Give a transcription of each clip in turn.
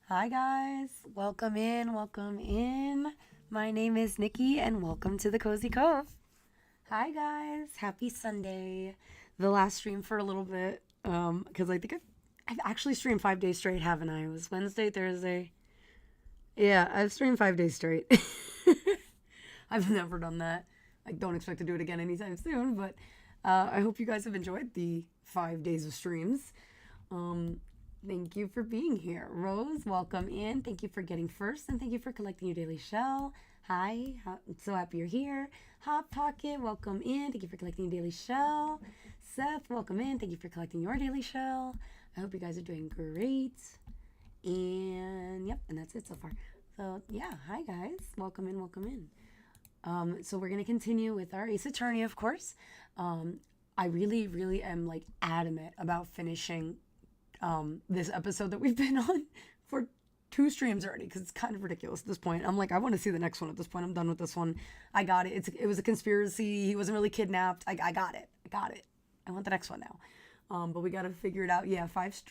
Hi guys, welcome in, welcome in. My name is Nikki and welcome to the Cozy Cove. Hi guys, happy Sunday. The last stream for a little bit, because I think I've actually streamed 5 days straight, haven't I? It was Wednesday, Thursday. Yeah, I've streamed 5 days straight. I've never done that. I don't expect to do it again anytime soon, but I hope you guys have enjoyed the 5 days of streams. Thank you for being here. Rose, welcome in. Thank you for getting first, and thank you for collecting your daily shell. Hi, I'm so happy you're here. Hot Pocket, welcome in. Thank you for collecting your daily shell. Seth, welcome in. Thank you for collecting your daily shell. I hope you guys are doing great. And yep, and that's it so far. So yeah, hi guys. Welcome in, welcome in. So we're going to continue with our Ace Attorney, of course. I really am like adamant about finishing this episode that we've been on for 2 streams already, because it's kind of ridiculous at this point. I'm like, I want to see the next one at this point. I'm done with this one. I got it. It was a conspiracy. He wasn't really kidnapped. I got it. I want the next one now. But we got to figure it out. Yeah, 5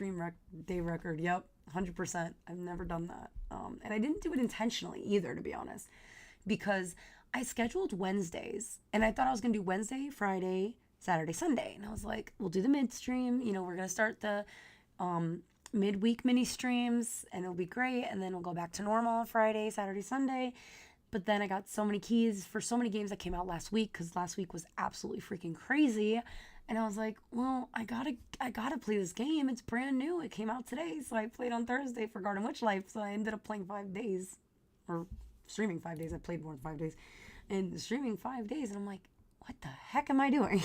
day record. Yep, 100%. I've never done that. And I didn't do it intentionally either, to be honest, because I scheduled Wednesdays, and I thought I was going to do Wednesday, Friday, Saturday, Sunday. And I was like, we'll do the mid stream. You know, we're going to start the midweek mini streams, and it'll be great. And then we'll go back to normal on Friday, Saturday, Sunday. But then I got so many keys for so many games that came out last week, because last week was absolutely freaking crazy. And I was like, well, I gotta play this game. It's brand new. It came out today. So I played on Thursday for Garden Witch Life. So I ended up playing 5 days, or streaming 5 days. I played more than 5 days, and streaming 5 days. And I'm like, what the heck am I doing?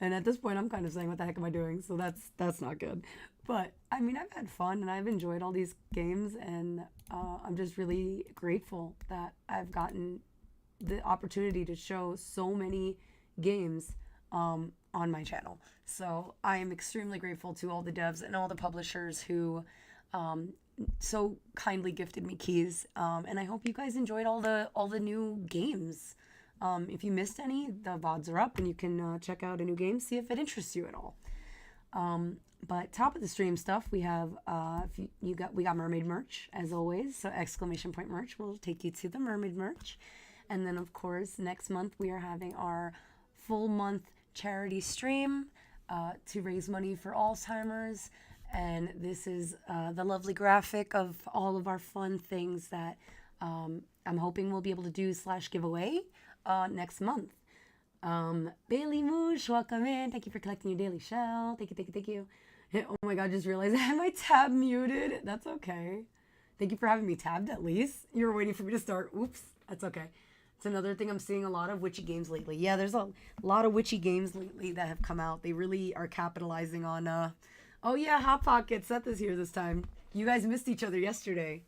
And at this point, I'm kind of saying, what the heck am I doing? So that's not good. But, I mean, I've had fun, and I've enjoyed all these games, and I'm just really grateful that I've gotten the opportunity to show so many games on my channel. So I am extremely grateful to all the devs and all the publishers who so kindly gifted me keys. And I hope you guys enjoyed all the new games. If you missed any, the VODs are up, and you can check out a new game, see if it interests you at all. But top of the stream stuff, we have we got mermaid merch as always. So exclamation point merch will take you to the mermaid merch, and then of course next month we are having our full month charity stream to raise money for Alzheimer's, and this is the lovely graphic of all of our fun things that I'm hoping we'll be able to do / give away next month. Bailey Moosh, welcome in. Thank you for collecting your daily shell. Thank you. Oh my god, just realized I had my tab muted. That's okay. Thank you for having me tabbed at least. You were waiting for me to start. Oops. That's okay. It's another thing I'm seeing a lot of witchy games lately. Yeah, there's a lot of witchy games lately that have come out. They really are capitalizing on oh yeah, Hot Pocket. Seth is here this time. You guys missed each other yesterday.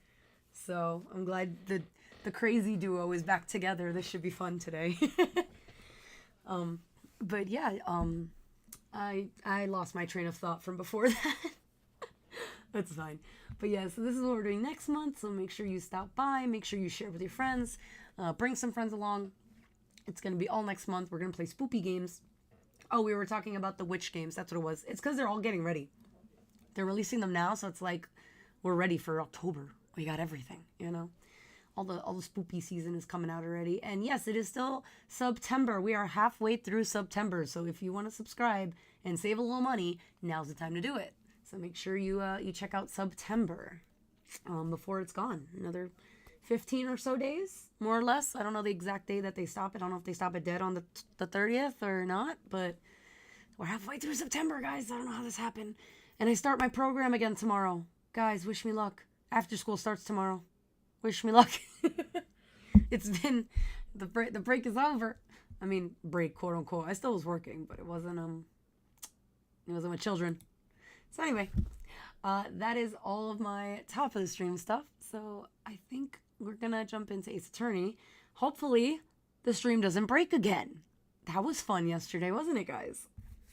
So I'm glad the crazy duo is back together. This should be fun today. But yeah, I lost my train of thought from before that. That's fine. But yeah, so this is what we're doing next month. So make sure you stop by. Make sure you share with your friends. Bring some friends along. It's going to be all next month. We're going to play spoopy games. Oh, we were talking about the witch games. That's what it was. It's because they're all getting ready. They're releasing them now. So it's like we're ready for October. We got everything, you know. All the spoopy season is coming out already. And yes, it is still September. We are halfway through September. So if you want to subscribe and save a little money, now's the time to do it. So make sure you check out September before it's gone. Another 15 or so days, more or less. I don't know the exact day that they stop it. I don't know if they stop it dead on the 30th or not. But we're halfway through September, guys. I don't know how this happened. And I start my program again tomorrow. Guys, wish me luck. After school starts tomorrow. Wish me luck. It's been the break is over. I mean, break, quote unquote. I still was working, but it wasn't with children. So anyway, that is all of my top of the stream stuff. So I think we're gonna jump into Ace Attorney. Hopefully the stream doesn't break again. That was fun yesterday, wasn't it, guys?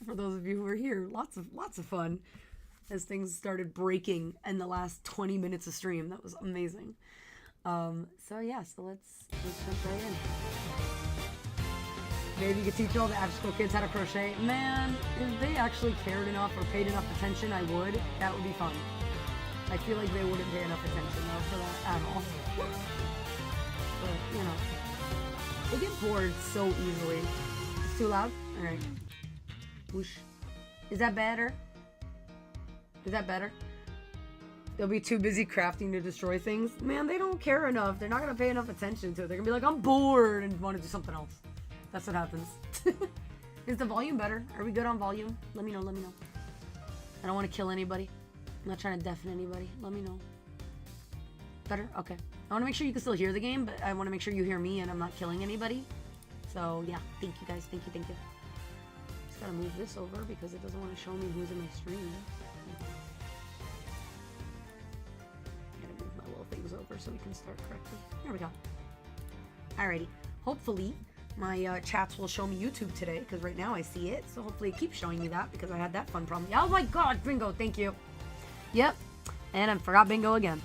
For those of you who were here, lots of fun as things started breaking in the last 20 minutes of stream. That was amazing. So yeah, so let's jump right in. Maybe you could teach all the after school kids how to crochet. Man, if they actually cared enough or paid enough attention, I would. That would be fun. I feel like they wouldn't pay enough attention though for that at all. But, you know. They get bored so easily. It's too loud? Alright. Whoosh. Is that better? Is that better? They'll be too busy crafting to destroy things. Man, they don't care enough. They're not going to pay enough attention to it. They're going to be like, I'm bored, and want to do something else. That's what happens. Is the volume better? Are we good on volume? Let me know, let me know. I don't want to kill anybody. I'm not trying to deafen anybody. Let me know. Better? Okay. I want to make sure you can still hear the game, but I want to make sure you hear me and I'm not killing anybody. So, yeah. Thank you, guys. Thank you, thank you. Just got to move this over because it doesn't want to show me who's in my stream. Things over so we can start correctly. There we go. Alrighty. Hopefully my chats will show me YouTube today because right now I see it. So hopefully it keeps showing me that because I had that fun problem. Oh my god, bingo. Thank you. Yep. And I forgot bingo again.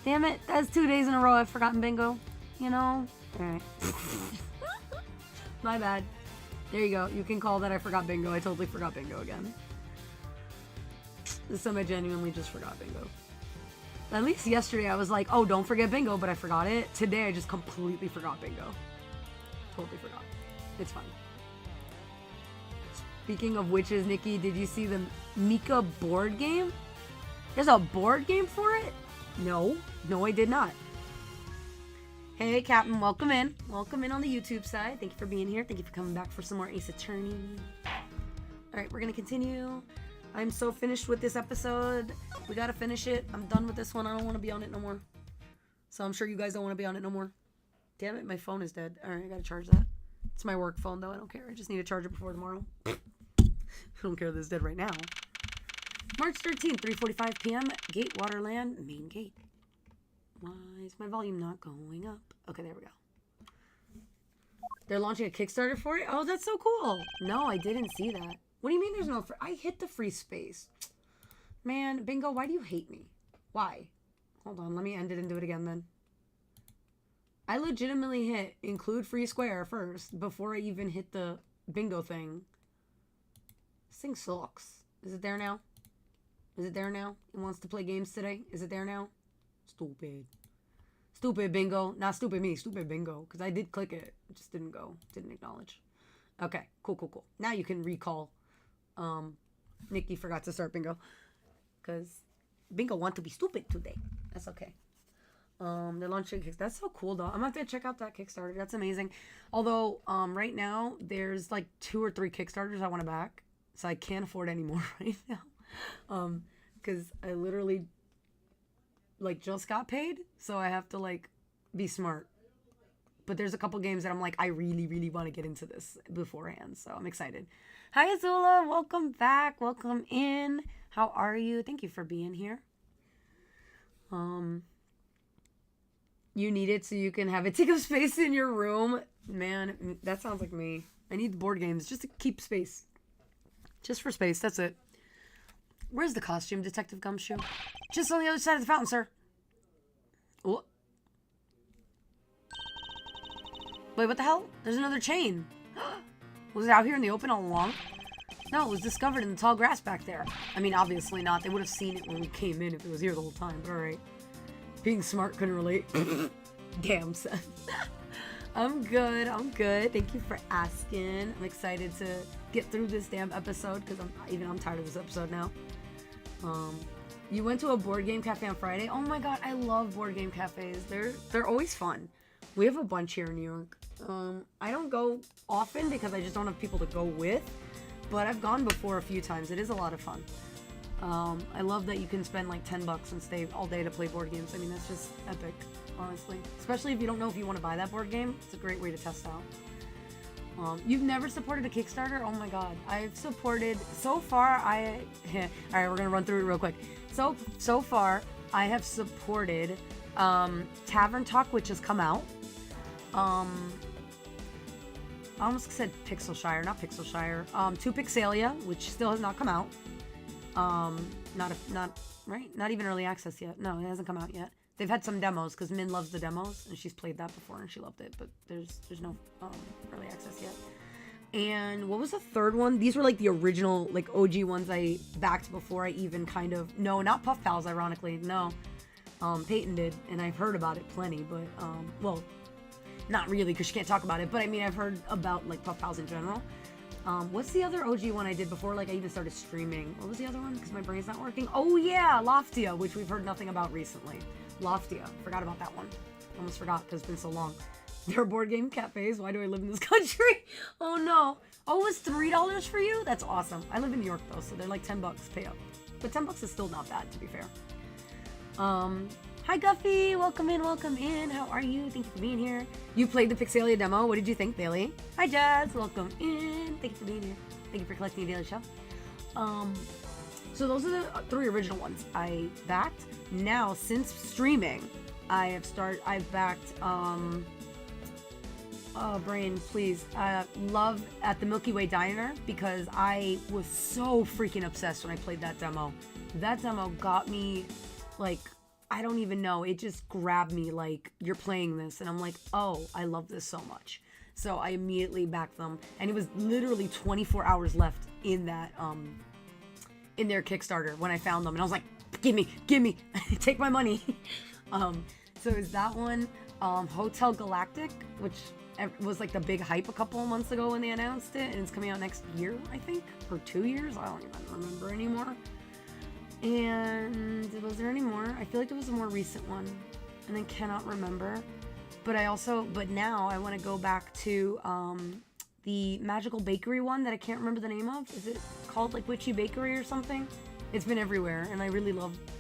Damn it. That's 2 days in a row I've forgotten bingo. You know? Alright. My bad. There you go. You can call that I forgot bingo. I totally forgot bingo again. This time I genuinely just forgot bingo. At least yesterday I was like, oh, don't forget bingo, but I forgot it. Today I just completely forgot bingo. Totally forgot. It's fine. Speaking of witches, Nikki, did you see the Mika board game? There's a board game for it? No. No, I did not. Hey, Captain, welcome in. Welcome in on the YouTube side. Thank you for being here. Thank you for coming back for some more Ace Attorney. All right, we're going to continue. I'm so finished with this episode. We gotta finish it. I'm done with this one. I don't want to be on it no more. So I'm sure you guys don't want to be on it no more. Damn it, my phone is dead. Alright, I gotta charge that. It's my work phone though. I don't care. I just need to charge it before tomorrow. I don't care that it's dead right now. March 13th, 3:45 p.m. Gate Waterland, main gate. Why is my volume not going up? Okay, there we go. They're launching a Kickstarter for it? Oh, that's so cool. No, I didn't see that. What do you mean there's no free? I hit the free space. Man, bingo, why do you hate me? Why? Hold on, let me end it and do it again then. I legitimately hit include free square first before I even hit the bingo thing. This thing sucks. Is it there now? Is it there now? It wants to play games today? Is it there now? Stupid. Stupid bingo. Not stupid me, stupid bingo. Because I did click it. It just didn't go. Didn't acknowledge. Okay, cool, cool, cool. Now you can recall. Nikki forgot to start bingo. Because bingo want to be stupid today. That's okay. They're launching Kickstarter. That's so cool, though. I'm going to have to check out that Kickstarter. That's amazing. Although, right now, there's like 2 or 3 Kickstarters I want to back. So I can't afford any more right now. Because I literally, like, just got paid. So I have to, like, be smart. But there's a couple games that I'm like, I really, really want to get into this beforehand. So I'm excited. Hi, Azula. Welcome back. Welcome in. How are you? Thank you for being here. You need it so you can have it take up space in your room. Man, that sounds like me. I need the board games just to keep space. Just for space. That's it. Where's the costume, Detective Gumshoe? Just on the other side of the fountain, sir. Oh. Wait, what the hell? There's another chain. Was it out here in the open all along? No, it was discovered in the tall grass back there. I mean, obviously not. They would have seen it when we came in if it was here the whole time, but alright. Being smart, couldn't relate. Damn, son. I'm good. I'm good. Thank you for asking. I'm excited to get through this damn episode because I'm tired of this episode now. You went to a board game cafe on Friday? Oh my god, I love board game cafes. They're always fun. We have a bunch here in New York. I don't go often because I just don't have people to go with, but I've gone before a few times. It is a lot of fun. I love that you can spend like $10 and stay all day to play board games. I mean, that's just epic, honestly. Especially if you don't know if you want to buy that board game. It's a great way to test out. You've never supported a Kickstarter? Oh my god. I've supported, so far, alright, we're gonna run through it real quick. So far, I have supported Tavern Talk, which has come out. I almost said Pixelshire, not Pixelshire. 2 Pixelia, which still has not come out. Not even early access yet. No, it hasn't come out yet. They've had some demos because Min loves the demos and she's played that before and she loved it, but there's no early access yet. And what was the third one? These were like the original, like OG ones I backed before I even kind of, no, not Puff Pals, ironically, no. Peyton did, and I've heard about it plenty, but, well, not really, because she can't talk about it, but I mean, I've heard about, like, Puff Pals in general. What's the other OG one I did before, like, I even started streaming? What was the other one? Because my brain's not working. Oh, yeah, Loftia, which we've heard nothing about recently. Loftia, forgot about that one. Almost forgot, because it's been so long. There are board game cafes. Why do I live in this country? Oh, no. Oh, it was $3 for you? That's awesome. I live in New York, though, so they're like $10 pay up. But $10 is still not bad, to be fair. Hi, Guffy. Welcome in. How are you? Thank you for being here. You played the Pixelia demo. What did you think, Bailey? Hi, Jazz. Welcome in. Thank you for being here. Thank you for collecting a daily show. So those are the 3 original ones I backed. Now, since streaming, I've backed, oh, brain, please. Love at the Milky Way Diner, because I was so freaking obsessed when I played that demo. That demo got me, like, I don't even know. It just grabbed me, like, you're playing this. And I'm like, oh, I love this so much. So I immediately backed them. And it was literally 24 hours left in that, in their Kickstarter when I found them. And I was like, give me, take my money. So is that one, Hotel Galactic, which was like the big hype a couple of months ago when they announced it, and it's coming out next year, I think, or 2 years. I don't even remember anymore. And was there any more? I feel like there was a more recent one, and I cannot remember. But now I want to go back to the Magical Bakery one that I can't remember the name of. Is it called like Witchy Bakery or something? It's been everywhere, and I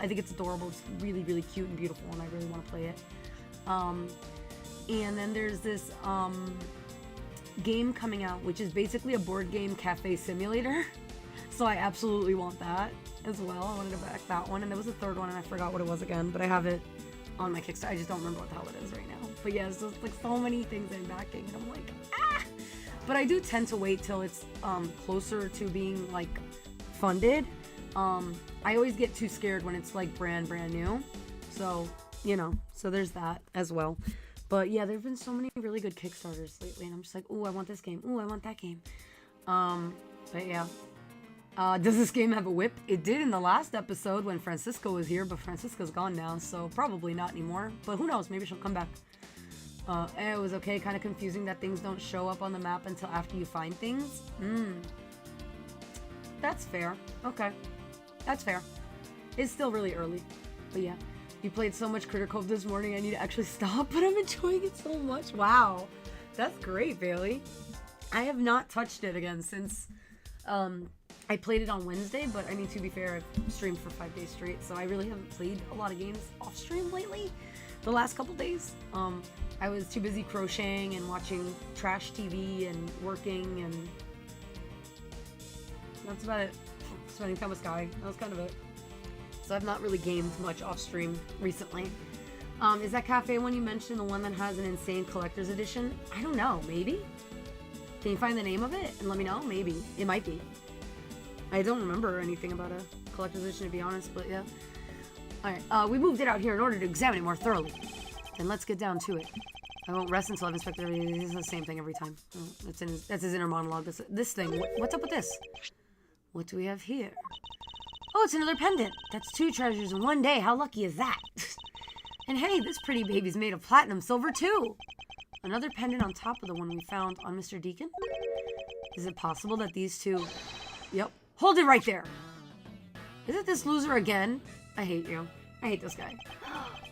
think it's adorable. It's really, really cute and beautiful, and I really want to play it. And then there's this game coming out, which is basically a board game cafe simulator. So I absolutely want that as well. I wanted to back that one. And there was a third one, and I forgot what it was again, but I have it on my Kickstarter. I just don't remember what the hell it is right now. But yeah, it's just like so many things I'm backing, and I'm like, ah! But I do tend to wait till it's closer to being like funded. I always get too scared when it's like brand new. So, you know, so there's that as well. But yeah, there've been so many really good Kickstarters lately, and I'm just like, ooh, I want this game. Ooh, I want that game. But yeah. Does this game have a whip? It did in the last episode when Francisco was here, but Francisco's gone now, so probably not anymore. But who knows? Maybe she'll come back. It was okay. Kind of confusing that things don't show up on the map until after you find things. That's fair. Okay. That's fair. It's still really early. But yeah. You played so much Critter Cove this morning, I need to actually stop, but I'm enjoying it so much. Wow. That's great, Bailey. I have not touched it again since I played it on Wednesday, but I mean, to be fair, I've streamed for 5 days straight, so I really haven't played a lot of games off stream lately. The last couple days, I was too busy crocheting and watching trash TV and working, and that's about it. Spending time with Sky. That was kind of it. So I've not really gamed much off stream recently. Is that cafe one you mentioned the one that has an insane collector's edition? I don't know. Maybe? Can you find the name of it and let me know? Maybe. It might be. I don't remember anything about a collector's edition, to be honest, but yeah. Alright, we moved it out here in order to examine it more thoroughly. Then let's get down to it. I won't rest until I've inspected everything. It's the same thing every time. That's his inner monologue. This thing. What's up with this? What do we have here? Oh, it's another pendant. That's 2 treasures in one day. How lucky is that? And hey, this pretty baby's made of platinum silver too. Another pendant on top of the one we found on Mr. Deacon? Is it possible that these two... Yep. Hold it right there. Is it this loser again? I hate you. I hate this guy.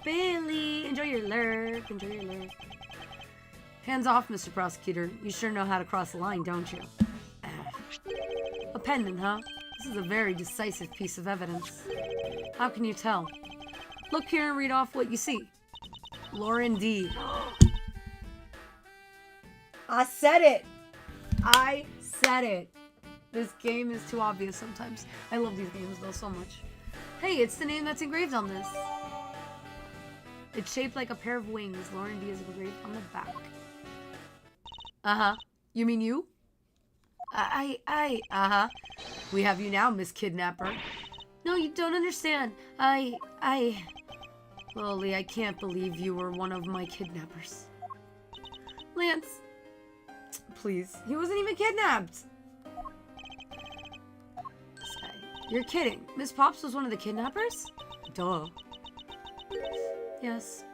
Bailey, enjoy your lurk. Enjoy your lurk. Hands off, Mr. Prosecutor. You sure know how to cross the line, don't you? A pendant, huh? This is a very decisive piece of evidence. How can you tell? Look here and read off what you see. Lauren D. I said it! I said it! This game is too obvious sometimes. I love these games though so much. Hey, it's the name that's engraved on this. It's shaped like a pair of wings. Lauren D is engraved on the back. Uh-huh. You mean you? Uh-huh. We have you now, Miss Kidnapper. No, you don't understand. Lily, I can't believe you were one of my kidnappers. Lance, Please. He wasn't even kidnapped. You're kidding. Miss Pops was one of the kidnappers? Duh. Yes.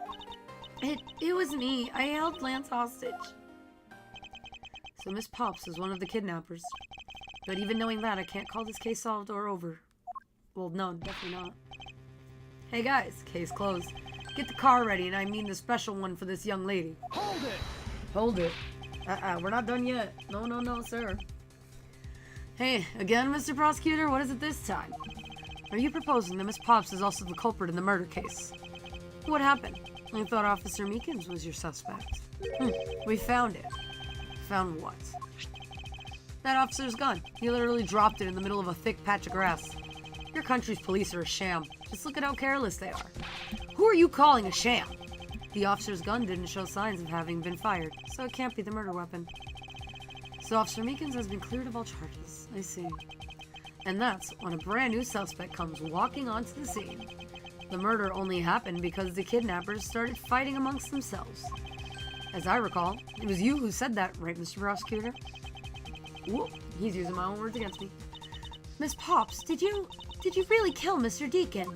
It was me. I held Lance hostage. So Miss Pops is one of the kidnappers. But even knowing that, I can't call this case solved or over. Well, no, definitely not. Hey guys, case closed. Get the car ready, and I mean the special one for this young lady. Hold it! Hold it. We're not done yet. No, sir. Hey, again, Mr. Prosecutor, what is it this time? Are you proposing that Miss Pops is also the culprit in the murder case? What happened? I thought Officer Meekins was your suspect. We found it. Found what? That officer's gun. He literally dropped it in the middle of a thick patch of grass. Your country's police are a sham. Just look at how careless they are. Who are you calling a sham? The officer's gun didn't show signs of having been fired, so it can't be the murder weapon. So Officer Meekins has been cleared of all charges. I see. And that's when a brand new suspect comes walking onto the scene. The murder only happened because the kidnappers started fighting amongst themselves. As I recall, it was you who said that, right, Mr. Prosecutor? Whoop, he's using my own words against me. Miss Pops, did you really kill Mr. Deacon?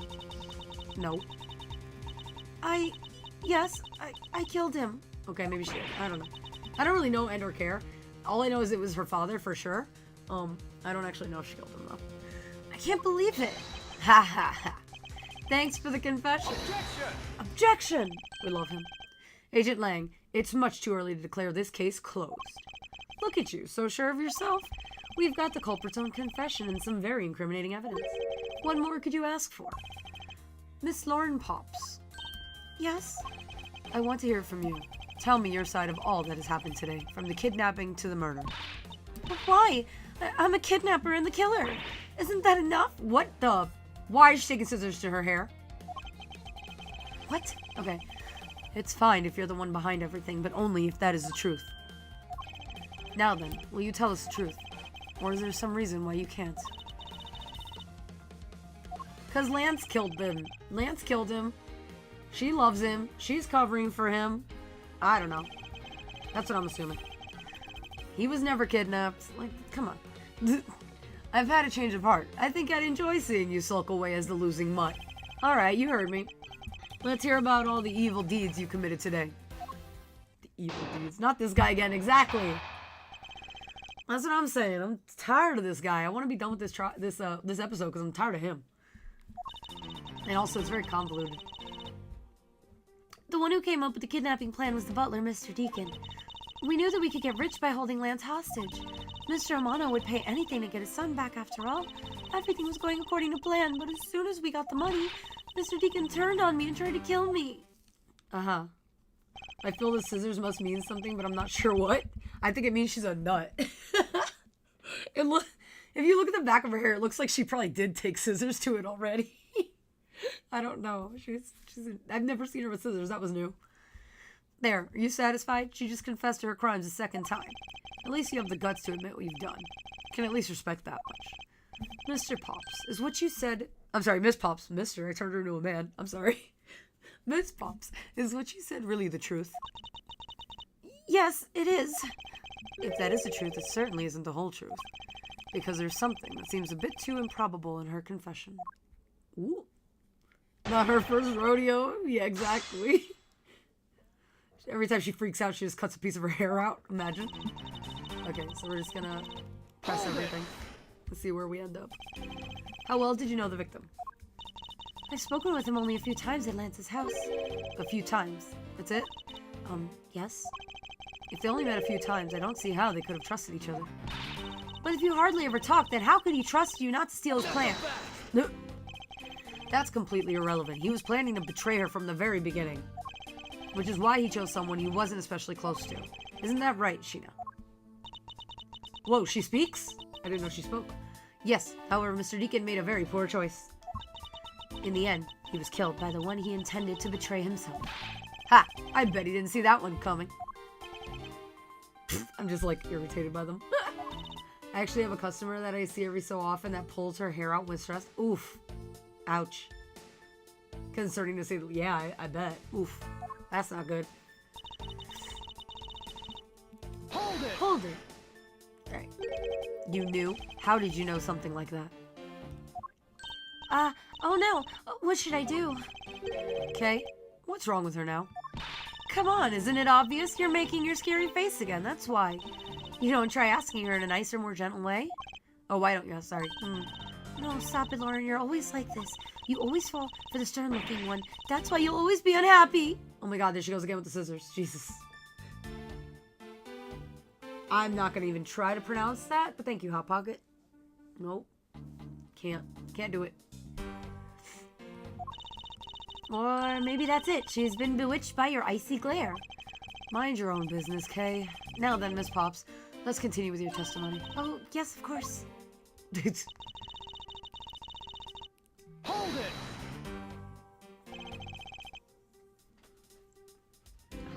No. Yes, I killed him. Okay, maybe she did. I don't know. I don't really know and or care. All I know is it was her father for sure. I don't actually know if she killed him though. I can't believe it. Ha ha ha. Thanks for the confession. Objection! We love him. Agent Lang, it's much too early to declare this case closed. Look at you, so sure of yourself. We've got the culprit's own confession and some very incriminating evidence. What more could you ask for? Miss Lauren Pops. Yes? I want to hear from you. Tell me your side of all that has happened today, from the kidnapping to the murder. But why? I'm a kidnapper and the killer. Isn't that enough? What the? Why is she taking scissors to her hair? What? Okay. It's fine if you're the one behind everything, but only if that is the truth. Now then, will you tell us the truth? Or is there some reason why you can't? Because Lance killed him. Lance killed him. She loves him. She's covering for him. I don't know. That's what I'm assuming. He was never kidnapped. Like, come on. I've had a change of heart. I think I'd enjoy seeing you sulk away as the losing mutt. Alright, you heard me. Let's hear about all the evil deeds you committed today. The evil deeds. Not this guy again, exactly. That's what I'm saying. I'm tired of this guy. I want to be done with this episode because I'm tired of him. And also, it's very convoluted. The one who came up with the kidnapping plan was the butler, Mr. Deacon. We knew that we could get rich by holding Lance hostage. Mr. Amano would pay anything to get his son back after all. Everything was going according to plan, but as soon as we got the money, Mr. Deacon turned on me and tried to kill me. Uh-huh. I feel the scissors must mean something, but I'm not sure what. I think it means she's a nut. If you look at the back of her hair, it looks like she probably did take scissors to it already. I don't know. I've never seen her with scissors. That was new. There. Are you satisfied? She just confessed to her crimes a second time. At least you have the guts to admit what you've done. Can at least respect that much. Mr. Pops, is what you said... I'm sorry, Miss Pops. Mister, I turned her into a man. I'm sorry. Miss Pops, is what you said really the truth? Yes, it is. If that is the truth, it certainly isn't the whole truth. Because there's something that seems a bit too improbable in her confession. Ooh. Not her first rodeo? Yeah, exactly. Every time she freaks out, she just cuts a piece of her hair out. Imagine. Okay, so we're just gonna press everything. Let's see where we end up. How well did you know the victim? I've spoken with him only a few times at Lance's house. A few times? That's it? Yes. If they only met a few times, I don't see how they could have trusted each other. But if you hardly ever talk, then how could he trust you not to steal his plan? No. That's completely irrelevant. He was planning to betray her from the very beginning. Which is why he chose someone he wasn't especially close to. Isn't that right, Sheena? Whoa, she speaks? I didn't know she spoke. Yes, however, Mr. Deacon made a very poor choice. In the end, he was killed by the one he intended to betray himself. Ha! I bet he didn't see that one coming. I'm just like irritated by them. I actually have a customer that I see every so often that pulls her hair out when stressed. Oof. Ouch. Concerning to say, yeah, I bet. Oof. That's not good. Hold it! Hold it. Alright. You knew? How did you know something like that? Oh no. What should I do? Okay. What's wrong with her now? Come on, isn't it obvious? You're making your scary face again, that's why. You don't try asking her in a nicer, more gentle way? Oh, why don't you? Sorry. No, stop it, Lauren. You're always like this. You always fall for the stern-looking one. That's why you'll always be unhappy. Oh my god, there she goes again with the scissors. Jesus. I'm not gonna even try to pronounce that, but thank you, Hot Pocket. Nope. Can't do it. Or maybe that's it. She's been bewitched by your icy glare. Mind your own business, Kay. Now then, Miss Pops, let's continue with your testimony. Oh, yes, of course. Hold it!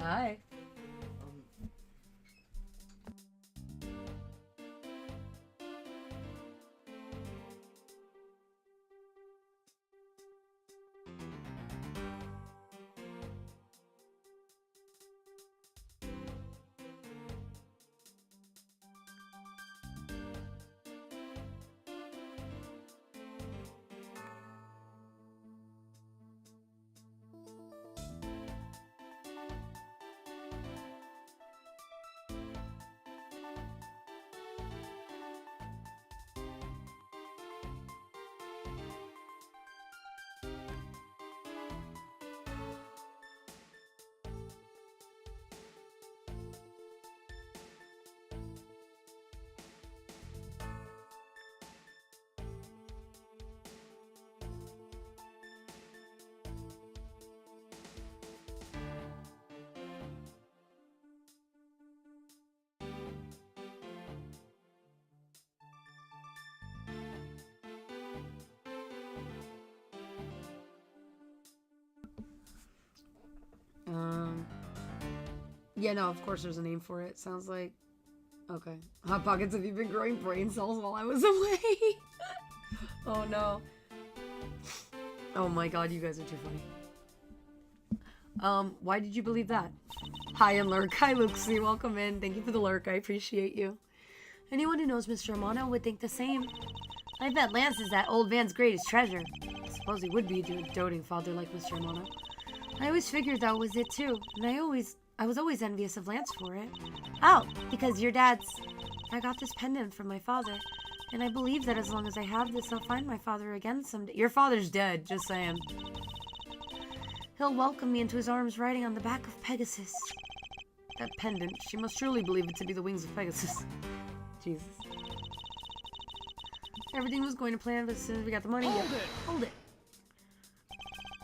Hi. Yeah, no, of course there's a name for it. Sounds like... Okay. Hot Pockets, have you been growing brain cells while I was away? Oh, no. Oh my god, you guys are too funny. Why did you believe that? Hi, and Lurk. Hi, Luxie. Welcome in. Thank you for the Lurk. I appreciate you. Anyone who knows Mr. Amano would think the same. I bet Lance is that old man's greatest treasure. I suppose he would be to a doting father like Mr. Amano. I always figured that was it too, and I was always envious of Lance for it. Oh, because your dad's... I got this pendant from my father, and I believe that as long as I have this, I'll find my father again someday. Your father's dead, just saying. He'll welcome me into his arms riding on the back of Pegasus. That pendant, she must surely believe it to be the wings of Pegasus. Jesus. Everything was going to plan, but as soon as we got the money... Hold it!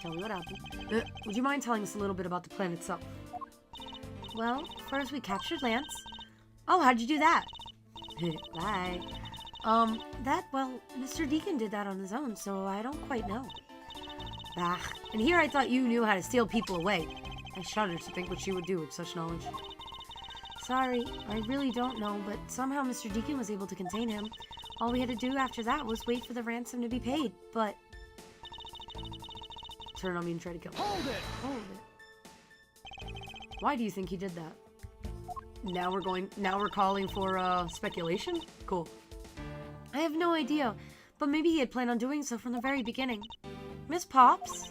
Tell me what happened. Would you mind telling us a little bit about the plan itself? Well, first we captured Lance. Oh, how'd you do that? Bye. Well, Mr. Deacon did that on his own, so I don't quite know. Bah, and here I thought you knew how to steal people away. I shudder to think what she would do with such knowledge. Sorry, I really don't know, but somehow Mr. Deacon was able to contain him. All we had to do after that was wait for the ransom to be paid, but... Turn on me and try to kill him. Hold it! Hold it. Why do you think he did that? Now we're calling for, speculation? Cool. I have no idea, but maybe he had planned on doing so from the very beginning. Miss Pops?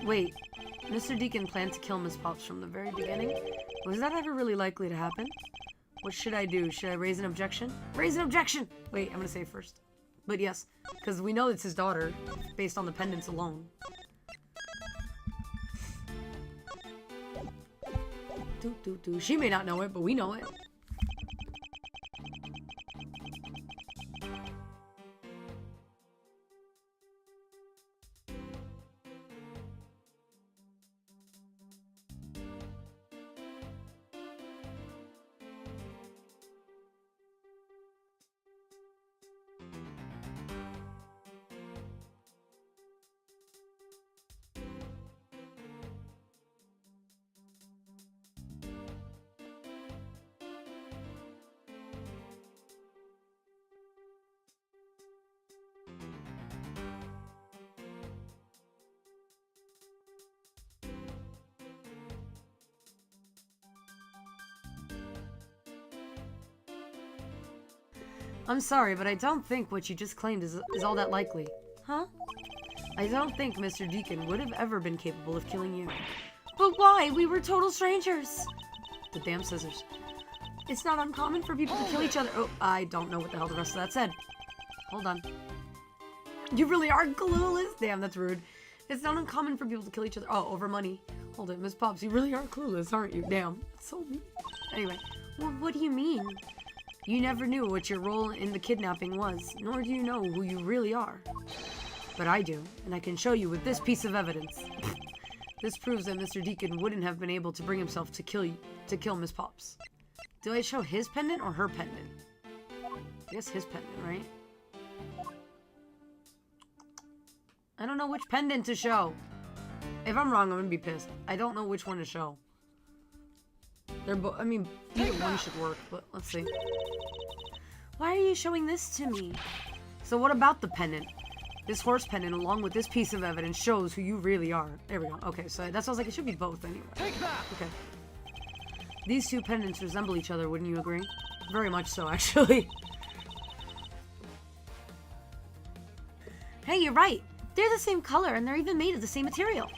Wait, Mr. Deacon planned to kill Miss Pops from the very beginning? Was that ever really likely to happen? What should I do? Should I raise an objection? Raise an objection! Wait, I'm gonna say it first. But yes, because we know it's his daughter, based on the pendants alone. She may not know it, but we know it. I'm sorry, but I don't think what you just claimed is all that likely. Huh? I don't think Mr. Deacon would have ever been capable of killing you. But why? We were total strangers. The damn scissors. It's not uncommon for people to kill each other. Oh, I don't know what the hell the rest of that said. Hold on. You really are clueless? Damn, that's rude. It's not uncommon for people to kill each other. Oh, over money. Hold it, Miss Pops, you really are clueless, aren't you? Damn, that's so mean. Anyway, well, what do you mean? You never knew what your role in the kidnapping was, nor do you know who you really are. But I do, and I can show you with this piece of evidence. This proves that Mr. Deacon wouldn't have been able to bring himself to kill Miss Pops. Do I show his pendant or her pendant? I guess his pendant, right? I don't know which pendant to show. If I'm wrong, I'm gonna be pissed. I don't know which one to show. They're both, I mean, either one should work, but let's see. Why are you showing this to me? So what about the pendant? This horse pendant, along with this piece of evidence, shows who you really are. There we go. Okay, so that's why I was like, it should be both anyway. Take that! Okay. These two pendants resemble each other, wouldn't you agree? Very much so, actually. Hey, you're right. They're the same color, and they're even made of the same material.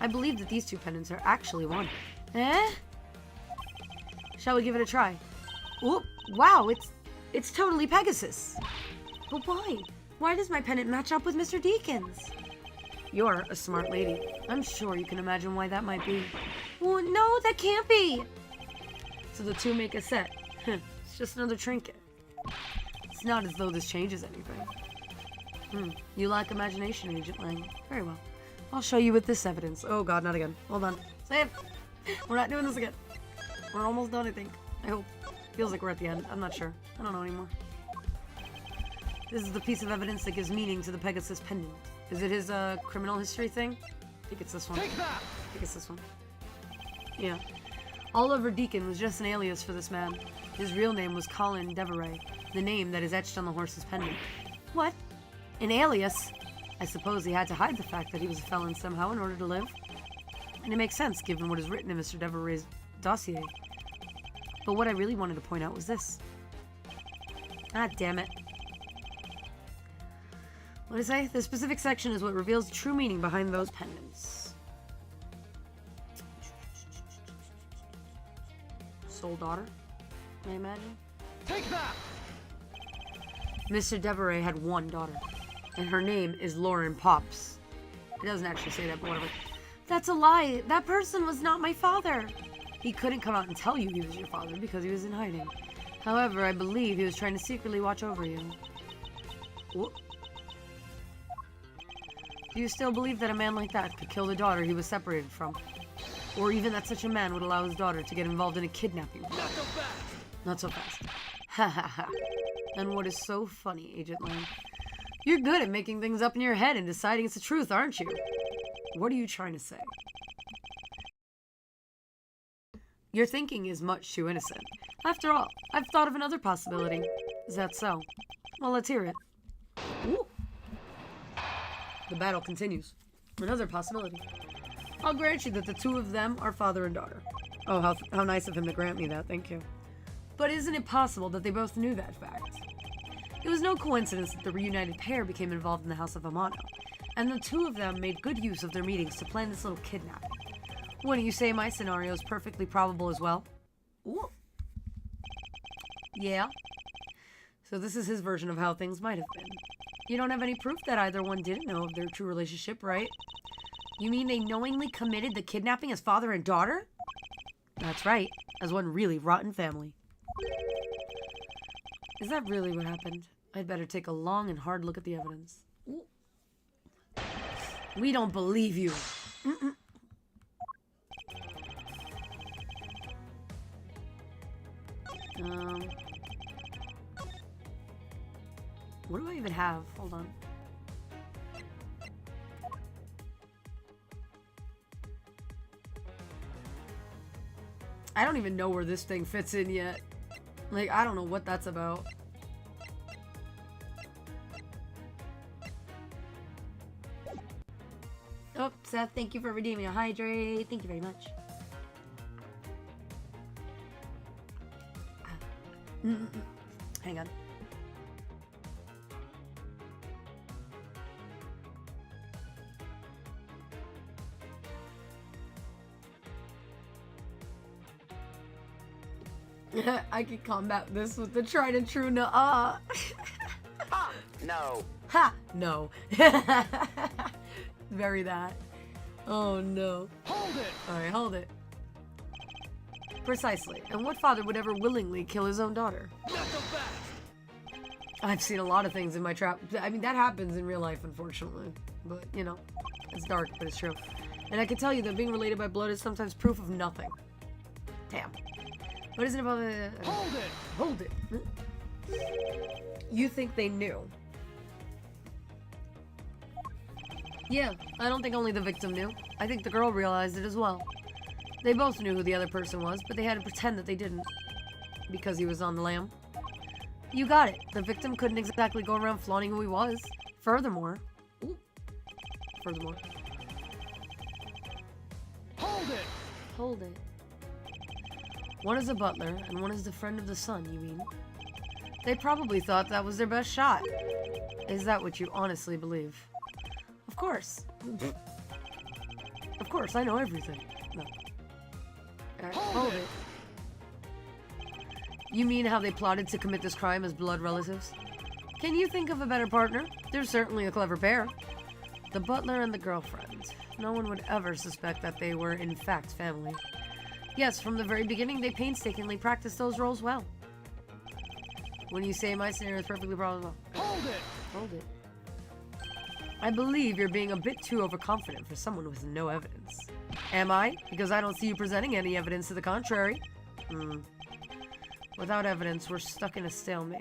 I believe that these two pendants are actually one. Eh? Shall we give it a try? Whoop! Wow, it's totally Pegasus. But why? Why does my pendant match up with Mr. Deacon's? You're a smart lady. I'm sure you can imagine why that might be. Well, no, that can't be. So the two make a set. It's just another trinket. It's not as though this changes anything. You lack imagination, Agent Lang. Very well. I'll show you with this evidence. Oh god, not again. Hold on. Save! We're not doing this again. We're almost done, I think. I hope. Feels like we're at the end. I'm not sure. I don't know anymore. This is the piece of evidence that gives meaning to the Pegasus pendant. Is it his criminal history thing? I think it's this one. Take that! I think it's this one. Yeah. Oliver Deacon was just an alias for this man. His real name was Colin Deveray, the name that is etched on the horse's pendant. What? An alias? I suppose he had to hide the fact that he was a felon somehow in order to live. And it makes sense given what is written in Mr. Deveray's dossier. But what I really wanted to point out was this. Ah, damn it. What did I say? The specific section is what reveals the true meaning behind those pendants. Sole daughter, I imagine. Take that! Mr. Deveray had one daughter, and her name is Lauren Pops. It doesn't actually say that, but whatever. That's a lie. That person was not my father. He couldn't come out and tell you he was your father because he was in hiding. However, I believe he was trying to secretly watch over you. Whoop. Do you still believe that a man like that could kill the daughter he was separated from? Or even that such a man would allow his daughter to get involved in a kidnapping? Not so fast! Not so fast. Ha ha ha. And what is so funny, Agent Lang? You're good at making things up in your head and deciding it's the truth, aren't you? What are you trying to say? Your thinking is much too innocent. After all, I've thought of another possibility. Is that so? Well, let's hear it. Ooh. The battle continues. Another possibility. I'll grant you that the two of them are father and daughter. Oh, how nice of him to grant me that, thank you. But isn't it possible that they both knew that fact? It was no coincidence that the reunited pair became involved in the House of Amano, and the two of them made good use of their meetings to plan this little kidnapping. Wouldn't you say my scenario is perfectly probable as well? Ooh. Yeah. So this is his version of how things might have been. You don't have any proof that either one didn't know of their true relationship, right? You mean they knowingly committed the kidnapping as father and daughter? That's right, as one really rotten family. Is that really what happened? I'd better take a long and hard look at the evidence. Ooh. We don't believe you. What do I even have? Hold on. I don't even know where this thing fits in yet. Like, I don't know what that's about. Oh, Seth, thank you for redeeming a hydrate. Thank you very much. Hang on. I can combat this with the tried and true nuh-uh. Ha! No. Ha! No. Very that. Oh no. Hold it! Alright, hold it. Precisely. And what father would ever willingly kill his own daughter? Not so fast! I've seen a lot of things in my trap. I mean, that happens in real life, unfortunately. But, you know, it's dark, but it's true. And I can tell you that being related by blood is sometimes proof of nothing. Damn. What is it about the... Hold it! Hold it. You think they knew? Yeah, I don't think only the victim knew. I think the girl realized it as well. They both knew who the other person was, but they had to pretend that they didn't. Because he was on the lam. You got it. The victim couldn't exactly go around flaunting who he was. Furthermore... Furthermore... Hold it! Hold it. One is a butler, and one is the friend of the son, you mean? They probably thought that was their best shot. Is that what you honestly believe? Of course. Of course, I know everything. No. Hold it. You mean how they plotted to commit this crime as blood relatives? Can you think of a better partner? They're certainly a clever pair. The butler and the girlfriend. No one would ever suspect that they were, in fact, family. Yes, from the very beginning, they painstakingly practiced those roles well. When you say my scenario is perfectly plausible. Hold it! Hold it. I believe you're being a bit too overconfident for someone with no evidence. Am I? Because I don't see you presenting any evidence to the contrary. Without evidence, we're stuck in a stalemate.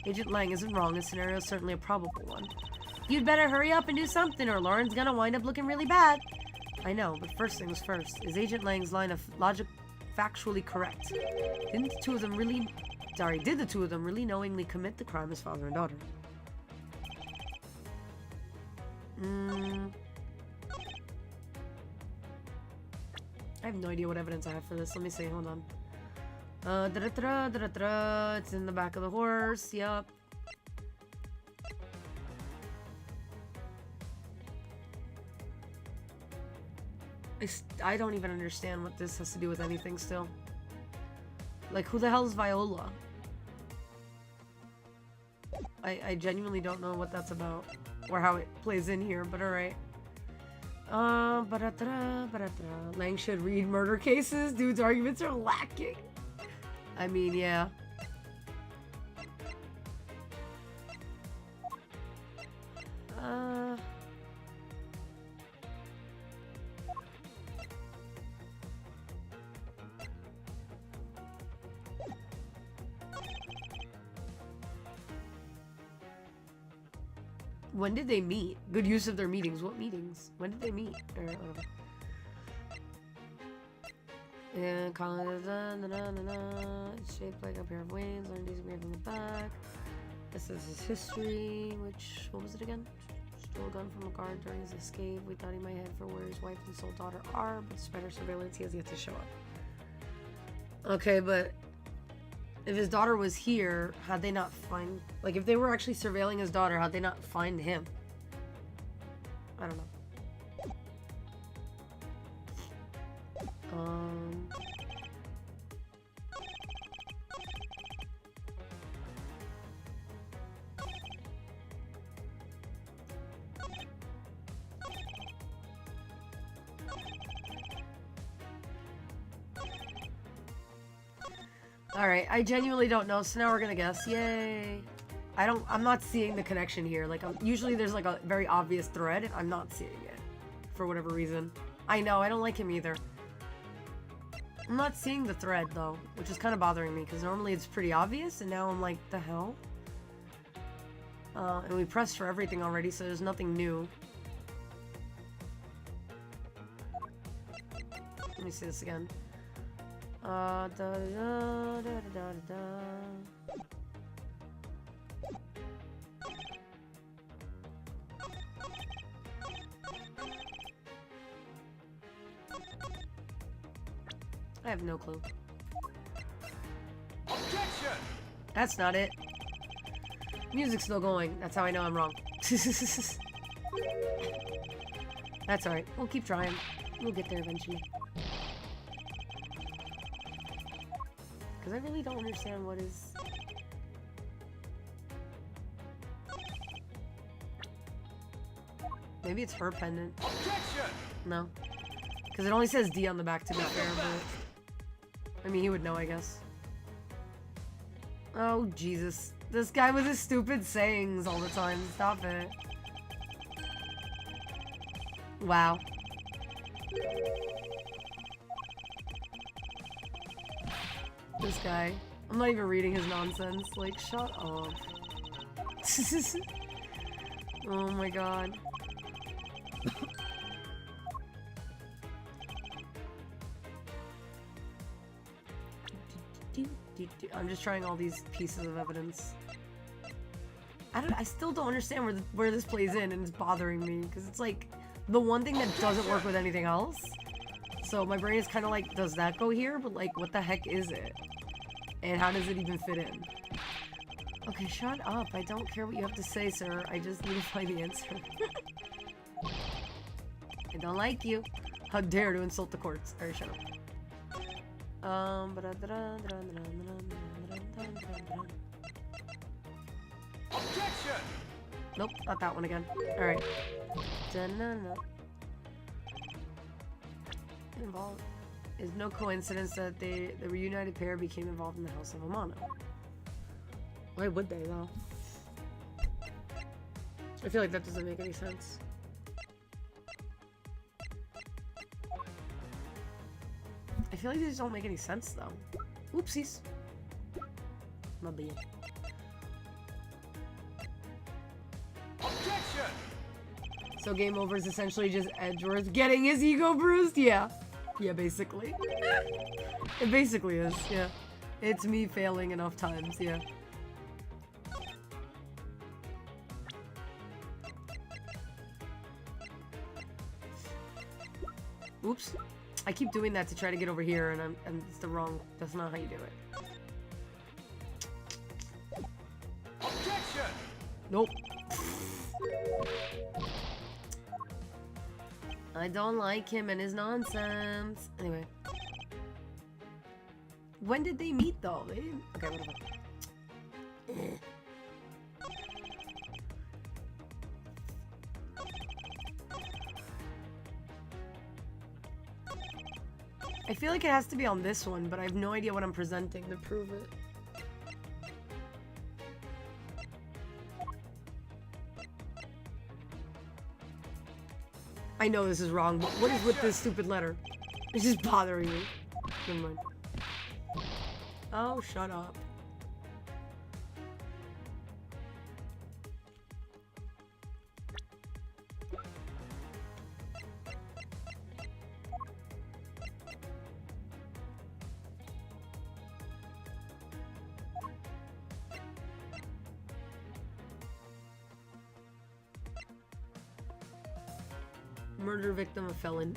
Agent Lang isn't wrong. His scenario is certainly a probable one. You'd better hurry up and do something, or Lauren's gonna wind up looking really bad. I know, but first things first. Is Agent Lang's line of logic factually correct? Did the two of them really knowingly commit the crime as father and daughter? I have no idea what evidence I have for this. Let me see. Hold on. It's in the back of the horse. Yup. I don't even understand what this has to do with anything still. Like, who the hell is Viola? I genuinely don't know what that's about. Or how it plays in here, but alright. Lang should read murder cases. Dude's arguments are lacking. I mean, yeah. When did they meet? Good use of their meetings. What meetings? When did they meet? Yeah, calling it it's shaped like a pair of wings. Learned these from the back. This is his history, which, what was it again? Stole a gun from a guard during his escape. We thought he might head for where his wife and sole daughter are, but despite our surveillance, he has yet to show up. Okay, but if his daughter was here, how'd they not find... Like, if they were actually surveilling his daughter, how'd they not find him? I don't know. Alright, I genuinely don't know, so now we're gonna guess. Yay! I'm not seeing the connection here. Like, usually there's like a very obvious thread. I'm not seeing it. For whatever reason. I know, I don't like him either. I'm not seeing the thread, though, which is kind of bothering me, because normally it's pretty obvious, and now I'm like, the hell? And we pressed for everything already, so there's nothing new. Let me see this again. I have no clue. Objection! That's not it. Music's still going. That's how I know I'm wrong. That's alright. We'll keep trying. We'll get there eventually. Because I really don't understand what is... Maybe it's her pendant. Objection! No. Because it only says D on the back, to be fair, but... I mean, he would know, I guess. Oh, Jesus. This guy with his stupid sayings all the time. Stop it. Wow. This guy. I'm not even reading his nonsense. Like, shut up. Oh my god. I'm just trying all these pieces of evidence. I still don't understand where this plays in, and it's bothering me because it's like the one thing that doesn't work with anything else. So my brain is kind of like, does that go here? But like, what the heck is it? And how does it even fit in? Okay, shut up. I don't care what you have to say, sir. I just need to find the answer. I don't like you. How dare to insult the courts. Alright, shut up. Objection! Nope, not that one again. Alright. Involved. It's no coincidence that the reunited pair became involved in the House of Amano. Why would they, though? I feel like that doesn't make any sense. I feel like these don't make any sense, though. Oopsies. My bad. Objection! So game over is essentially just Edgeworth getting his ego bruised? Yeah. Yeah, basically. It basically is, yeah. It's me failing enough times, yeah. Oops. I keep doing that to try to get over here, and it's the wrong... That's not how you do it. Objection! Nope. I don't like him and his nonsense. Anyway. When did they meet, though? They didn't... Okay, whatever. I feel like it has to be on this one, but I have no idea what I'm presenting to prove it. I know this is wrong, but what is with this stupid letter? It's just bothering me. Never mind. Oh, shut up. Murder victim, a felon.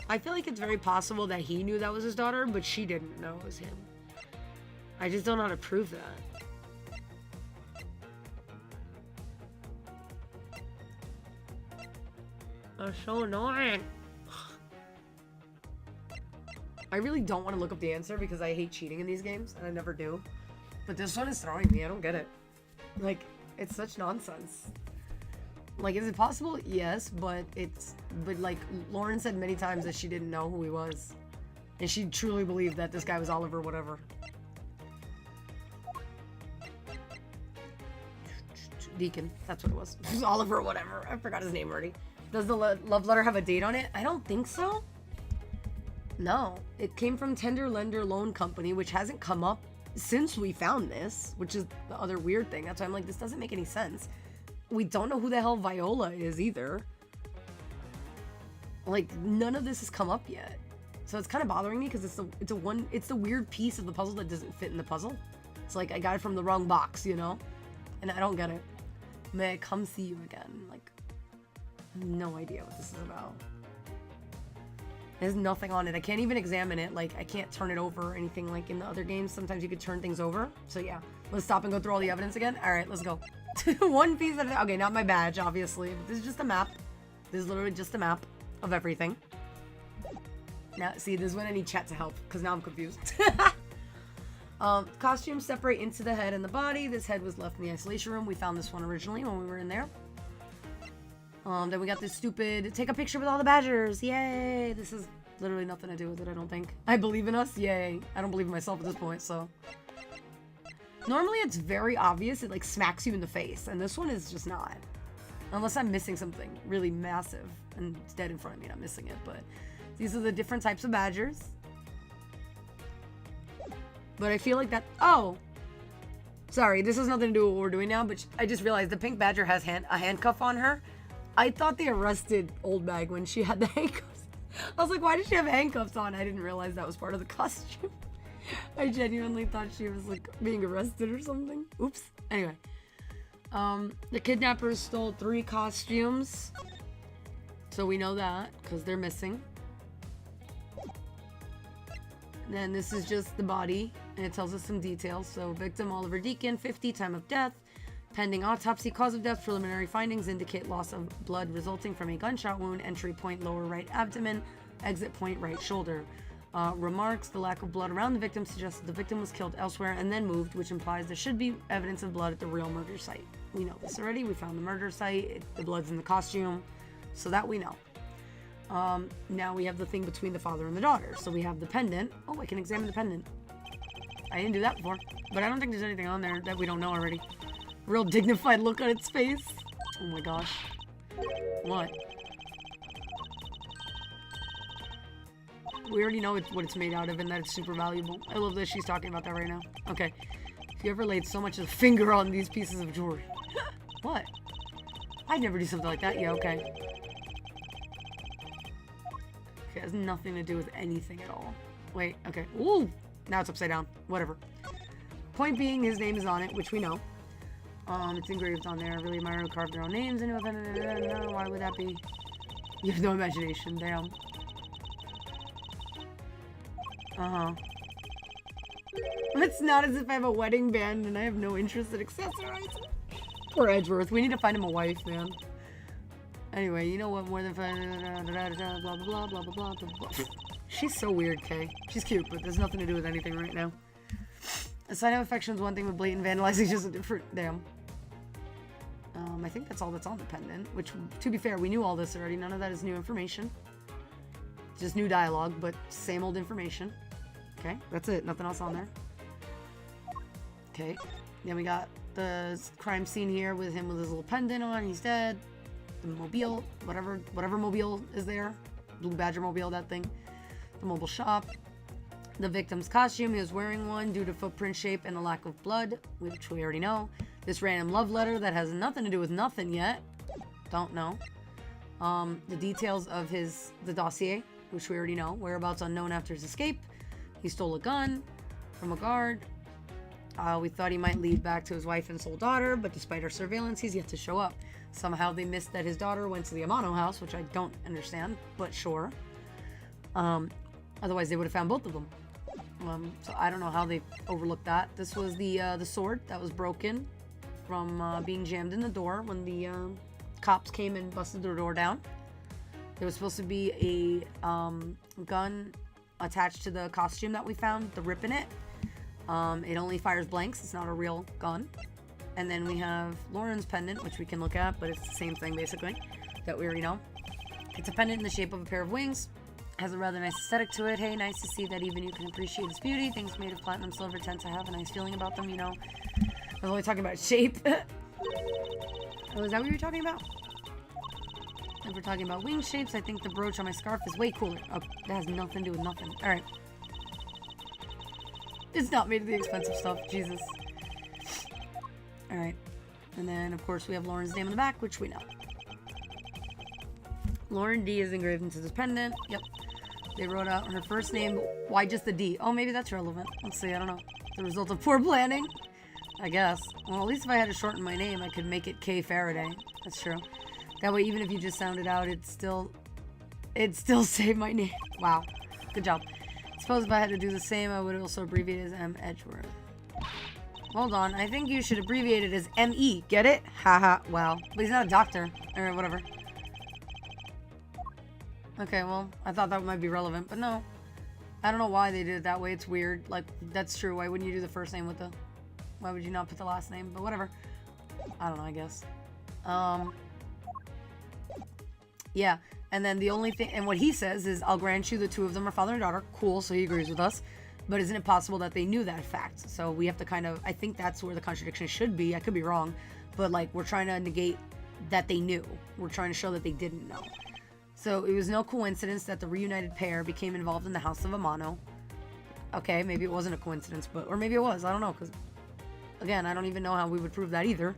I feel like it's very possible that he knew that was his daughter, but she didn't know it was him. I just don't know how to prove that. That's so annoying. I really don't want to look up the answer because I hate cheating in these games, and I never do. But this one is throwing me. I don't get it. Like, it's such nonsense. Like, is it possible? Yes, but like, Lauren said many times that she didn't know who he was. And she truly believed that this guy was Oliver whatever. Deacon. That's what it was. It was Oliver whatever. I forgot his name already. Does the love letter have a date on it? I don't think so. No, it came from Tender Lender Loan Company, which hasn't come up since we found this, which is the other weird thing. That's why I'm like, this doesn't make any sense. We don't know who the hell Viola is either. Like, none of this has come up yet. So it's kind of bothering me because it's the weird piece of the puzzle that doesn't fit in the puzzle. It's like I got it from the wrong box, you know? And I don't get it. May I come see you again? Like, I have no idea what this is about. There's nothing on it. I can't even examine it. Like, I can't turn it over or anything like in the other games. Sometimes you could turn things over. So yeah, let's stop and go through all the evidence again. All right, let's go. One piece at a time. Okay, not my badge, obviously. But this is just a map. This is literally just a map of everything. Now, see, this is when I need chat to help, because now I'm confused. Costumes separate into the head and the body. This head was left in the isolation room. We found this one originally when we were in there. Then we got this stupid take a picture with all the badgers. Yay! This is literally nothing to do with it, I don't think. I believe in us. Yay. I don't believe in myself at this point, so. Normally it's very obvious. It like smacks you in the face, and this one is just not. Unless I'm missing something really massive and it's dead in front of me and I'm missing it, but these are the different types of badgers. But I feel like that, oh! Sorry, this has nothing to do with what we're doing now, but I just realized the pink badger has a handcuff on her. I thought they arrested Old Bag when she had the handcuffs. I was like, why did she have handcuffs on? I didn't realize that was part of the costume. I genuinely thought she was like being arrested or something. Oops. Anyway. The kidnappers stole 3 costumes. So we know that, because they're missing. And then this is just the body, and it tells us some details. So victim Oliver Deacon, 50, time of death. Pending autopsy, cause of death, preliminary findings indicate loss of blood resulting from a gunshot wound, entry point lower right abdomen, exit point right shoulder. Remarks, the lack of blood around the victim suggests that the victim was killed elsewhere and then moved, which implies there should be evidence of blood at the real murder site. We know this already. We found the murder site. The blood's in the costume. So that we know. Now we have the thing between the father and the daughter. So we have the pendant. Oh, I can examine the pendant. I didn't do that before. But I don't think there's anything on there that we don't know already. Real dignified look on its face. Oh my gosh. What? We already know what it's made out of and that it's super valuable. I love that she's talking about that right now. Okay. If you ever laid so much as a finger on these pieces of jewelry. What? I'd never do something like that. Yeah, okay. Okay, it has nothing to do with anything at all. Wait, okay. Ooh! Now it's upside down. Whatever. Point being, his name is on it, which we know. It's engraved on there. Really admire who carved their own names into it. No, why would that be? You have no imagination. Damn. It's not as if I have a wedding band and I have no interest in accessorizing. Poor Edgeworth. We need to find him a wife, man. Anyway, you know what? More than blah blah blah blah blah blah blah. She's so weird, Kay. She's cute, but there's nothing to do with anything right now. A sign of affection is one thing, but blatant vandalizing is just a different. Damn. I think that's all that's on the pendant. Which, to be fair, we knew all this already. None of that is new information. Just new dialogue, but same old information. Okay, that's it. Nothing else on there. Okay, then we got the crime scene here with him with his little pendant on. He's dead. The mobile, whatever mobile is there. Blue Badger mobile, that thing. The mobile shop. The victim's costume. He was wearing one due to footprint shape and a lack of blood, which we already know. This random love letter that has nothing to do with nothing yet. Don't know. The details of the dossier, which we already know. Whereabouts unknown after his escape. He stole a gun from a guard. We thought he might lead back to his wife and sole daughter, but despite our surveillance, he's yet to show up. Somehow they missed that his daughter went to the Amano house, which I don't understand, but sure. Otherwise, they would have found both of them. So I don't know how they overlooked that. This was the sword that was broken from being jammed in the door when the cops came and busted the door down. There was supposed to be a gun attached to the costume that we found, the rip in it. It only fires blanks. It's not a real gun. And then we have Lauren's pendant, which we can look at, but it's the same thing basically that we already know. It's a pendant in the shape of a pair of wings. Has a rather nice aesthetic to it. Hey, nice to see that even you can appreciate its beauty. Things made of platinum silver tend to have a nice feeling about them, you know. I was only talking about shape. Oh, is that what you were talking about? If we're talking about wing shapes, I think the brooch on my scarf is way cooler. Oh, that has nothing to do with nothing. Alright. It's not made of the expensive stuff. Jesus. Alright. And then, of course, we have Lauren's name on the back, which we know. Lauren D is engraved into this pendant. Yep. They wrote out her first name. Why just the D? Oh, maybe that's relevant. Let's see. I don't know. The result of poor planning? I guess. Well, at least if I had to shorten my name, I could make it K Faraday. That's true. That way, even if you just sound it out, it's still It still saved my name. Wow. Good job. Suppose if I had to do the same, I would also abbreviate it as M. Edgeworth. Hold on. I think you should abbreviate it as M.E. Get it? Haha. Wow. But he's not a doctor. Or whatever. Okay, well, I thought that might be relevant, but no. I don't know why they did it that way. It's weird. Like, that's true. Why wouldn't you do the first name with the... Why would you not put the last name? But whatever. I don't know, I guess. Yeah. And then the only thing... And what he says is, I'll grant you the two of them are father and daughter. Cool, so he agrees with us. But isn't it possible that they knew that fact? So we have to kind of... I think that's where the contradiction should be. I could be wrong. But, like, we're trying to negate that they knew. We're trying to show that they didn't know. So it was no coincidence that the reunited pair became involved in the House of Amano. Okay, maybe it wasn't a coincidence, but... Or maybe it was. I don't know, because... Again, I don't even know how we would prove that either.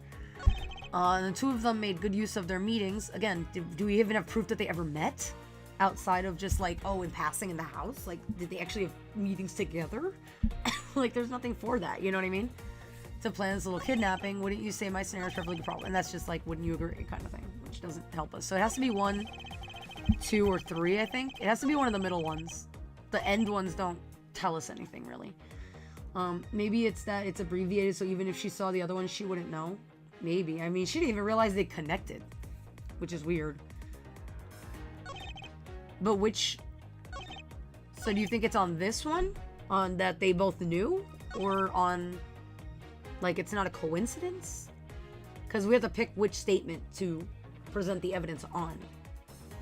And the two of them made good use of their meetings. Again, do we even have proof that they ever met? Outside of just like, oh, in passing in the house? Like, did they actually have meetings together? Like, there's nothing for that, you know what I mean? To plan this little kidnapping, wouldn't you say my scenario is perfectly probable? And that's just like, wouldn't you agree kind of thing, which doesn't help us. So it has to be 1, 2, or 3, I think. It has to be one of the middle ones. The end ones don't tell us anything, really. Maybe it's that it's abbreviated, so even if she saw the other one, she wouldn't know. Maybe. I mean, she didn't even realize they connected, which is weird. But which... So do you think it's on this one? On that they both knew? Or on... Like, it's not a coincidence? Because we have to pick which statement to present the evidence on.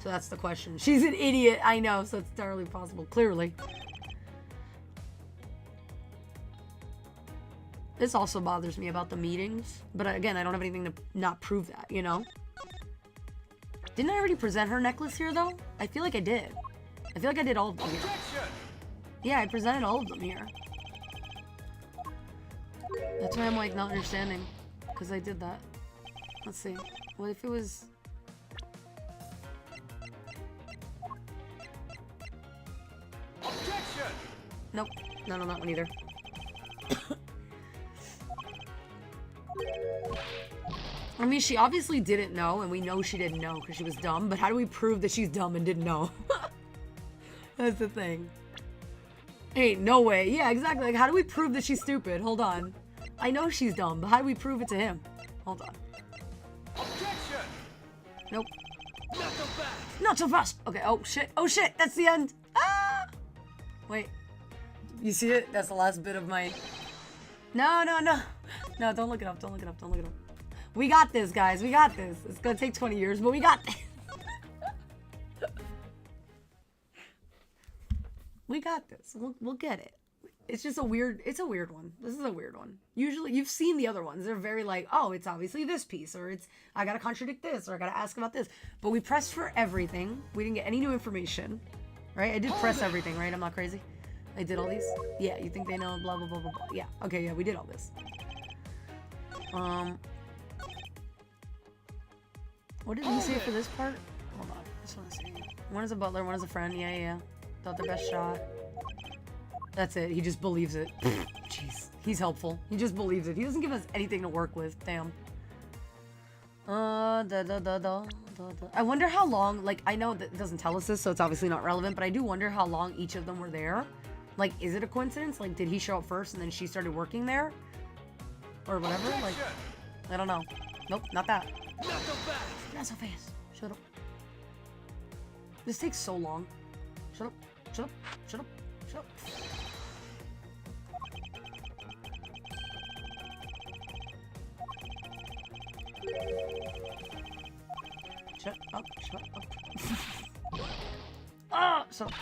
So that's the question. She's an idiot, I know, so it's entirely possible, clearly. This also bothers me about the meetings. But again, I don't have anything to not prove that, you know? Didn't I already present her necklace here, though? I feel like I did. I feel like I did all of them here. Yeah, I presented all of them here. That's why I'm, like, not understanding. Because I did that. Let's see. What if it was... Objection! Nope. Not on that one either. I mean, she obviously didn't know, and we know she didn't know because she was dumb, but how do we prove that she's dumb and didn't know? That's the thing. Ain't no way. Yeah, exactly. Like, how do we prove that she's stupid? Hold on. I know she's dumb, but how do we prove it to him? Hold on. Objection! Nope. Not so fast! Not so fast! Okay, oh shit. Oh shit, that's the end. Ah! Wait. You see it? That's the last bit of my... No, no, no. No, don't look it up. Don't look it up. Don't look it up. We got this, guys. We got this. It's gonna take 20 years, but we got this. We got this. We'll get it. It's just a weird... It's a weird one. This is a weird one. Usually, you've seen the other ones. They're very like, oh, it's obviously this piece, or it's, I gotta contradict this, or I gotta ask about this. But we pressed for everything. We didn't get any new information. Right? I did press everything, right? I'm not crazy. I did all these? Yeah, you think they know blah, blah, blah, blah, blah. Yeah. Okay, yeah, we did all this. What did he say for this part? Hold on. I just want to see. One is a butler, one is a friend. Yeah, yeah. Thought the best shot. That's it. He just believes it. Jeez. He's helpful. He just believes it. He doesn't give us anything to work with. Damn. I wonder how long, like, I know that it doesn't tell us this, so it's obviously not relevant, but I do wonder how long each of them were there. Like, is it a coincidence? Like, did he show up first and then she started working there? Or whatever? Like, I don't know. Nope, not that. Not so fast! Not so fast. Shut up. This takes so long. Shut up. Shut up. Shut up. Shut up. Shut up. Shut up. Ah! Shut up.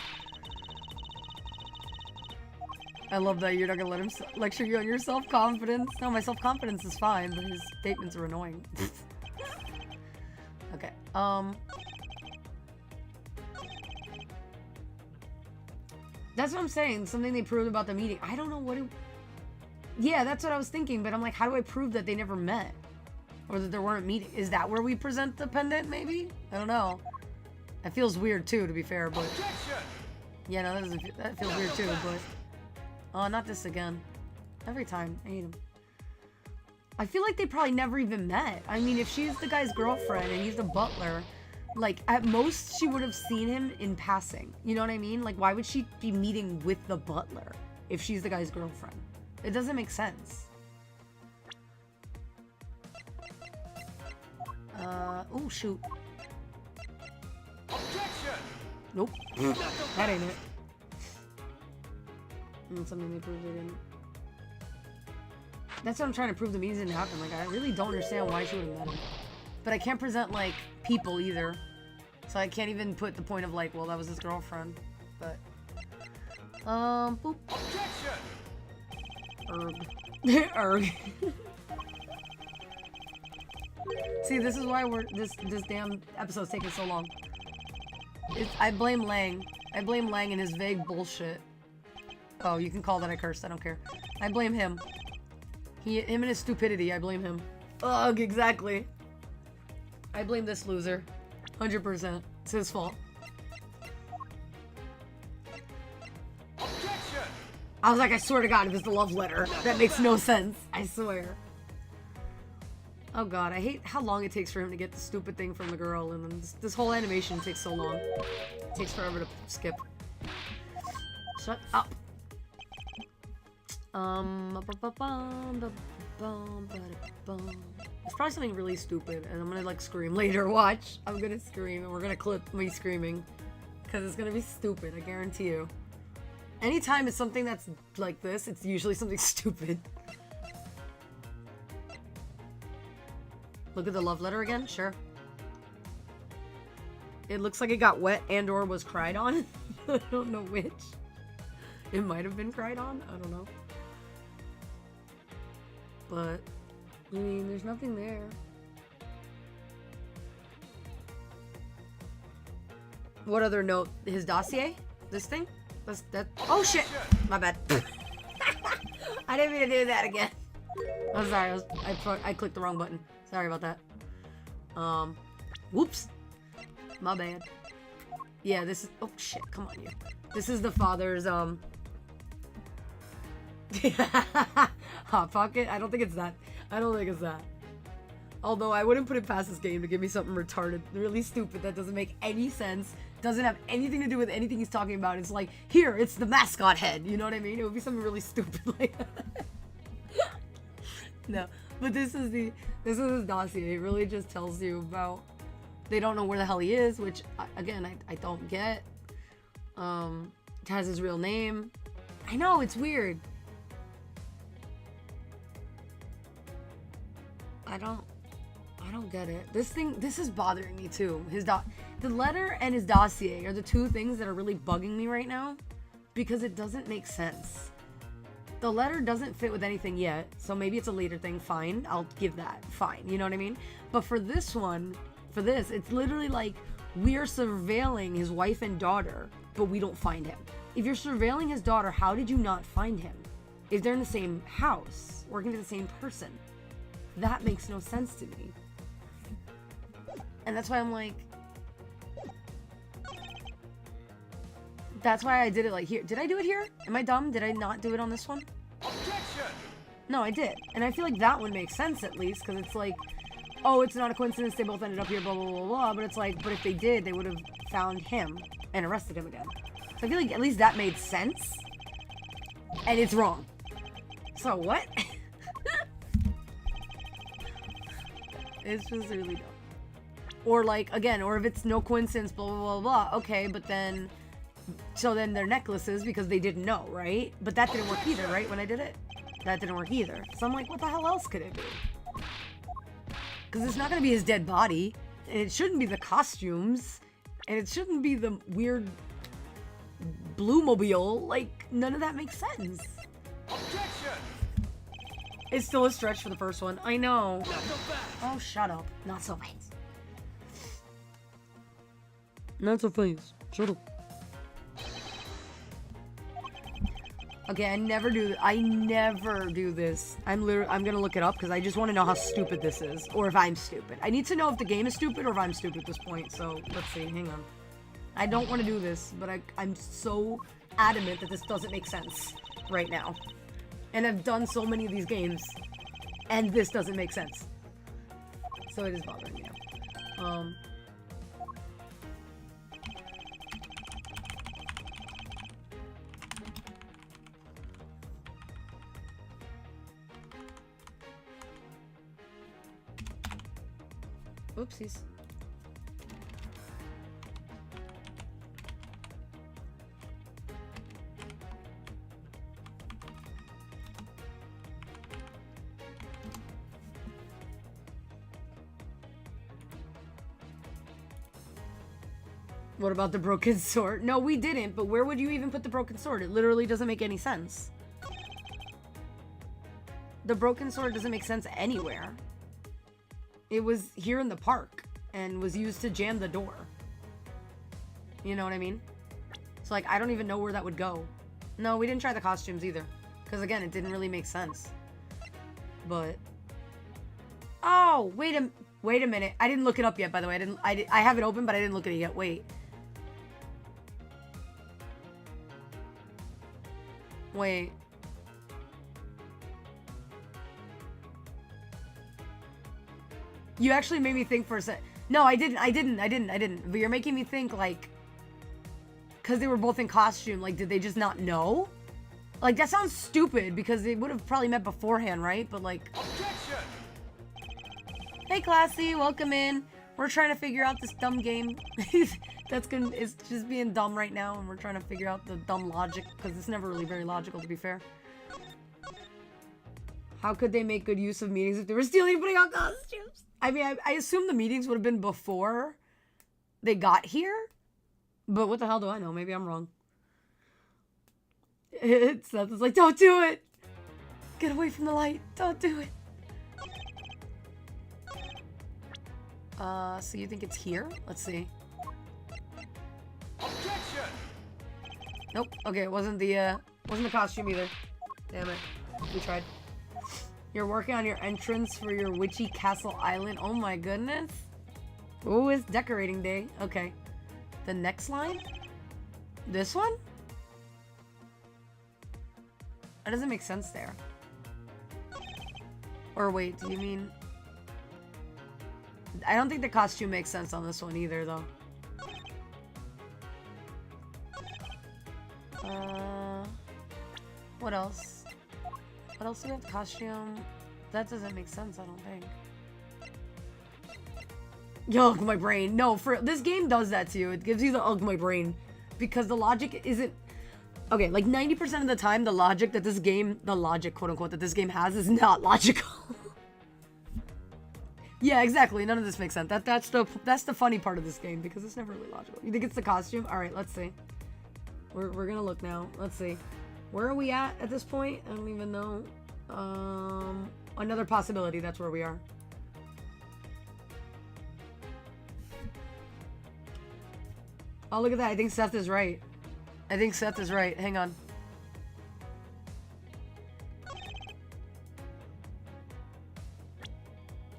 I love that you're not gonna let him lecture you on your self-confidence. No, my self-confidence is fine, but his statements are annoying. Okay, that's what I'm saying. Something they proved about the meeting. I don't know what it... Yeah, that's what I was thinking, but I'm like, how do I prove that they never met? Or that there weren't meetings? Is that where we present the pendant, maybe? I don't know. That feels weird, too, to be fair, but... Objection! Yeah, no, that feels weird, too, but... Oh, not this again. Every time. I hate him. I feel like they probably never even met. I mean, if she's the guy's girlfriend and he's the butler, Like, at most, she would have seen him in passing. You know what I mean? Like, why would she be meeting with the butler if she's the guy's girlfriend? It doesn't make sense. Oh, shoot. Objection! Nope. That ain't it. And something they proved they didn't. That's what I'm trying to prove the means didn't happen. Like, I really don't understand why she would have met him. But I can't present, like, people either. So I can't even put the point of, like, well, that was his girlfriend. But, boop. Objection! Erg. Erg. See, this is why this damn episode's taking so long. I blame Lang. I blame Lang and his vague bullshit. Oh, you can call that I cursed. I don't care. I blame him. Him and his stupidity. I blame him. Ugh, exactly. I blame this loser. 100%. It's his fault. Objection! I was like, I swear to God, if it's the love letter. That makes no sense. I swear. Oh God, I hate how long it takes for him to get the stupid thing from the girl, and then this whole animation takes so long. It takes forever to skip. Shut up. It's probably something really stupid, and I'm gonna like scream later. Watch, I'm gonna scream, and we're gonna clip me screaming, because it's gonna be stupid. I guarantee you. Anytime it's something that's like this, it's usually something stupid. Look at the love letter again. Sure. It looks like it got wet and/or was cried on. I don't know which. It might have been cried on. I don't know. But, I mean, there's nothing there. What other note? His dossier? This thing? That. Oh shit! My bad. I didn't mean to do that again. I'm sorry. I clicked the wrong button. Sorry about that. Whoops. My bad. Yeah, this is. Oh shit! Come on, you. This is the father's Hot Pocket? I don't think it's that. I don't think it's that. Although I wouldn't put it past this game to give me something retarded, really stupid, that doesn't make any sense, doesn't have anything to do with anything he's talking about. It's like, here, it's the mascot head. You know what I mean? It would be something really stupid like that. No, but this is his dossier. It really just tells you about. They don't know where the hell he is, which again I don't get. It has his real name. I know, it's weird. I don't get it. This is bothering me too. The letter and his dossier are the two things that are really bugging me right now, because it doesn't make sense. The letter doesn't fit with anything yet, so maybe it's a later thing. Fine, I'll give that. Fine, you know what I mean? But for this one, it's literally like, we're surveilling his wife and daughter, but we don't find him. If you're surveilling his daughter, how did you not find him? If they're in the same house, working for the same person, that makes no sense to me. And that's why I'm like, that's why I did it like here. Did I do it here? Am I dumb? Did I not do it on this one? Objection! No, I did. And I feel like that one makes sense at least, because it's like, oh, it's not a coincidence they both ended up here, blah, blah, blah, blah. But it's like, but if they did, they would have found him and arrested him again. So I feel like at least that made sense. And it's wrong. So what? It's just really dumb. Or like, again, or if it's no coincidence, blah, blah, blah, blah. Okay, but then, so then they're necklaces because they didn't know, right? But that didn't work either, right? When I did it? That didn't work either. So I'm like, what the hell else could it be? Because it's not going to be his dead body. And it shouldn't be the costumes. And it shouldn't be the weird blue mobile. Like, none of that makes sense. Objection! It's still a stretch for the first one. I know. Not so fast! Oh, shut up. Not so fast. Not so fast. Shut up. Okay, I never do this. I'm gonna look it up because I just want to know how stupid this is, or if I'm stupid. I need to know if the game is stupid or if I'm stupid at this point. So let's see. Hang on. I don't want to do this, but I'm so adamant that this doesn't make sense right now. And I've done so many of these games, and this doesn't make sense. So it is bothering me now. Oopsies. What about the broken sword? No, we didn't, but where would you even put the broken sword? It literally doesn't make any sense. The broken sword doesn't make sense anywhere. It was here in the park and was used to jam the door. You know what I mean? So, like, I don't even know where that would go. No, we didn't try the costumes either. Because, again, it didn't really make sense. But... Oh, wait a minute. I didn't look it up yet, by the way. I have it open, but I didn't look at it yet. Wait. Wait. You actually made me think for a sec. No, I didn't. But you're making me think, like, because they were both in costume, like, did they just not know? Like, that sounds stupid, because they would have probably met beforehand, right? But, like... Objection! Hey, Classy, welcome in. We're trying to figure out this dumb game. It's just being dumb right now, and we're trying to figure out the dumb logic, because it's never really very logical, to be fair. How could they make good use of meetings if they were stealing and putting out costumes? I mean, I assume the meetings would have been before they got here, but what the hell do I know? Maybe I'm wrong. Seth is like, don't do it! Get away from the light. Don't do it. So you think it's here? Let's see. Objection! Nope. Okay, it wasn't the costume either. Damn it. We tried. You're working on your entrance for your witchy castle island. Oh my goodness. Ooh, it's decorating day. Okay. The next line? This one? That doesn't make sense there. Or wait, do you mean... I don't think the costume makes sense on this one either, though. What else? What else do we have? Costume? That doesn't make sense, I don't think. Ugh, my brain. No, this game does that to you. It gives you the ugh, my brain. Because the logic isn't... Okay, like 90% of the time, the logic that this game... The logic, quote-unquote, that this game has is not logical. Yeah, exactly. None of this makes sense. That's the funny part of this game, because it's never really logical. You think it's the costume? Alright, let's see. We're gonna look now. Let's see. Where are we at this point? I don't even know. Another possibility. That's where we are. Oh, look at that. I think Seth is right. Hang on.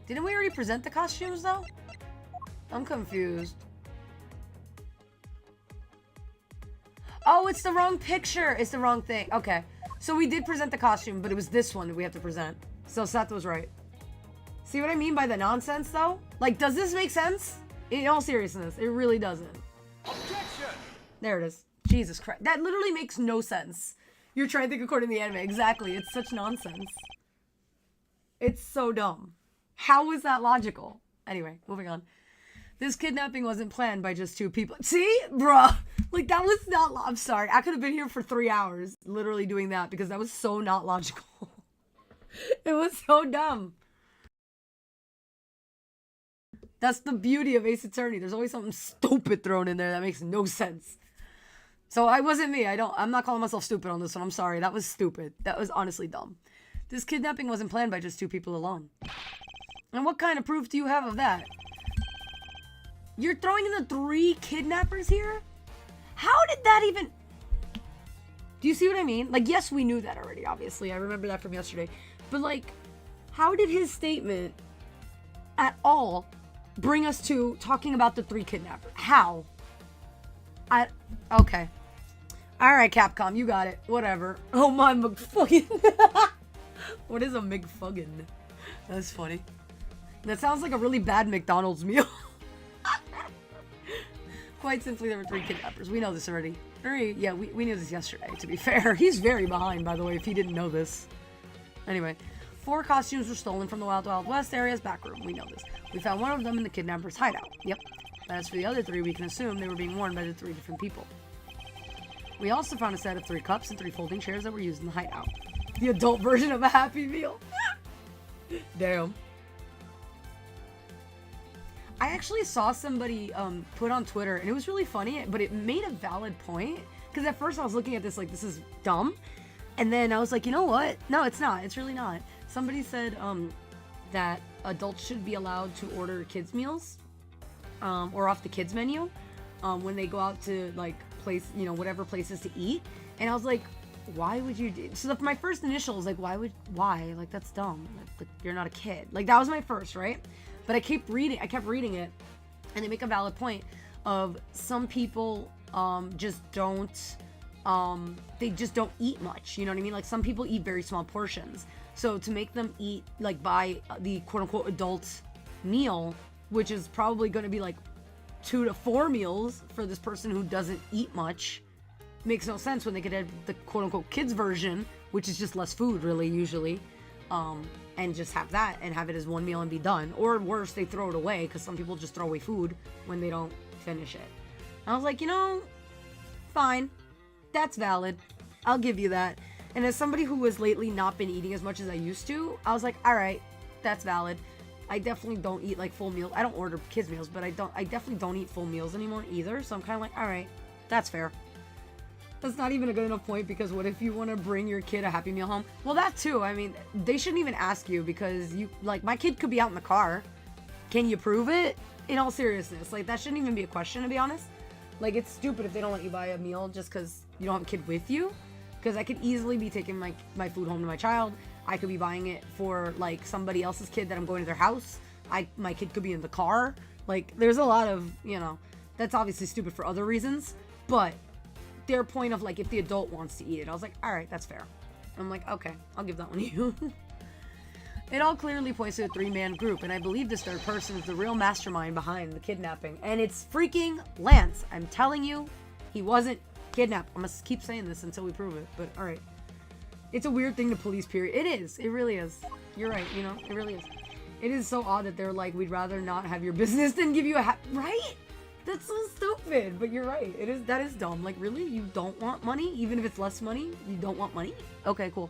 Didn't we already present the costumes, though? I'm confused. Oh, it's the wrong picture. It's the wrong thing. Okay. So we did present the costume, but it was this one that we have to present. So Seth was right. See what I mean by the nonsense, though? Like, does this make sense? In all seriousness, it really doesn't. Objection! There it is. Jesus Christ. That literally makes no sense. You're trying to think according to the anime. Exactly. It's such nonsense. It's so dumb. How is that logical? Anyway, moving on. This kidnapping wasn't planned by just two people. See? Bruh. Like, that was not... I'm sorry. I could have been here for 3 hours literally doing that because that was so not logical. It was so dumb. That's the beauty of Ace Attorney. There's always something stupid thrown in there that makes no sense. So, I wasn't me. I'm not calling myself stupid on this one. I'm sorry. That was stupid. That was honestly dumb. This kidnapping wasn't planned by just two people alone. And what kind of proof do you have of that? You're throwing in the 3 kidnappers here? How did that even... Do you see what I mean? Like, yes, we knew that already, obviously. I remember that from yesterday. But, like, how did his statement at all bring us to talking about the 3 kidnappers? How? Okay. Alright, Capcom, you got it. Whatever. Oh my McFuggin. What is a McFuggin? That's funny. That sounds like a really bad McDonald's meal. Quite simply, there were 3 kidnappers. We know this already. Yeah, we knew this yesterday, to be fair. He's very behind, by the way, if he didn't know this. Anyway. 4 costumes were stolen from the Wild Wild West area's back room. We know this. We found one of them in the kidnapper's hideout. Yep. As for the other 3, we can assume they were being worn by the 3 different people. We also found a set of 3 cups and 3 folding chairs that were used in the hideout. The adult version of a Happy Meal. Damn. I actually saw somebody put on Twitter, and it was really funny, but it made a valid point. Because at first I was looking at this like, this is dumb. And then I was like, you know what? No, it's not. It's really not. Somebody said that adults should be allowed to order kids' meals or off the kids' menu when they go out to, like, place, you know, whatever places to eat. And I was like, why would you do? So my first initial was like, why? Like, that's dumb. Like, you're not a kid. Like, that was my first, right? But I kept reading it, and they make a valid point of some people just don't, they just don't eat much. You know what I mean? Like, some people eat very small portions. So to make them eat, like, buy the quote-unquote adult meal, which is probably going to be like 2 to 4 meals for this person who doesn't eat much, makes no sense when they could have the quote-unquote kids version, which is just less food, really, usually. And just have that and have it as 1 meal and be done. Or worse, they throw it away, because some people just throw away food when they don't finish it. And I was like, you know, fine. That's valid. I'll give you that. And as somebody who has lately not been eating as much as I used to, I was like, all right, that's valid. I definitely don't eat like full meals. I don't order kids meals, but I definitely don't eat full meals anymore either. So I'm kind of like, all right, that's fair. That's not even a good enough point, because what if you want to bring your kid a Happy Meal home? Well, that too. I mean, they shouldn't even ask you, because you, like, my kid could be out in the car. Can you prove it? In all seriousness, like, that shouldn't even be a question, to be honest. Like, it's stupid if they don't let you buy a meal just because you don't have a kid with you. Because I could easily be taking my food home to my child. I could be buying it for, like, somebody else's kid that I'm going to their house. My kid could be in the car. Like, there's a lot of, you know, that's obviously stupid for other reasons. But their point of, like, if the adult wants to eat it, I was like, all right, that's fair. I'm like, okay, I'll give that one to you. It all clearly points to a 3-man group, and I believe this 3rd person is the real mastermind behind the kidnapping. And it's freaking Lance. I'm telling you, he wasn't kidnapped. I'm gonna keep saying this until we prove it, but all right. It's a weird thing to police, period. It is. It really is. You're right, you know? It really is. It is so odd that they're like, we'd rather not have your business than give you a right? That's so stupid, but you're right. That is dumb. Like, really? You don't want money? Even if it's less money? You don't want money? Okay, cool.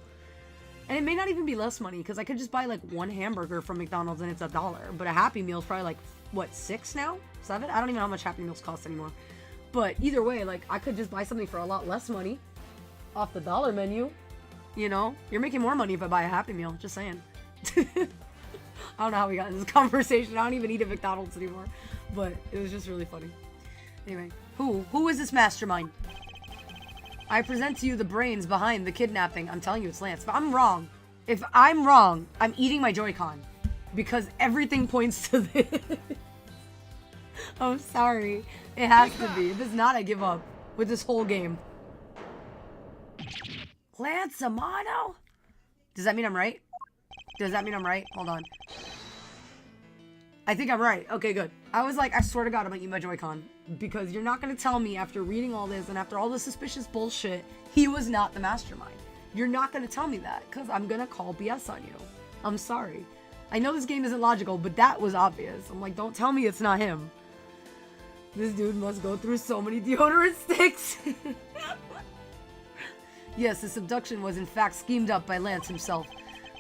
And it may not even be less money, because I could just buy, like, 1 hamburger from McDonald's and it's $1. But a Happy Meal is probably, like, what, 6 now? 7? I don't even know how much Happy Meals cost anymore. But either way, like, I could just buy something for a lot less money off the dollar menu. You know? You're making more money if I buy a Happy Meal. Just saying. I don't know how we got in this conversation. I don't even eat at McDonald's anymore. But it was just really funny. Anyway, who is this mastermind? I present to you the brains behind the kidnapping. I'm telling you, it's Lance. If I'm wrong, I'm eating my Joy-Con. Because everything points to this. I'm sorry. It has to be. If it's not, I give up with this whole game. Lance Amano? Does that mean I'm right? Hold on. I think I'm right. Okay, good. I was like, I swear to God, I'm gonna eat my Joy-Con. Because you're not gonna tell me after reading all this and after all the suspicious bullshit, he was not the mastermind. You're not gonna tell me that, because I'm gonna call BS on you. I'm sorry. I know this game isn't logical, but that was obvious. I'm like, don't tell me it's not him. This dude must go through so many deodorant sticks. Yes, this abduction was in fact schemed up by Lance himself.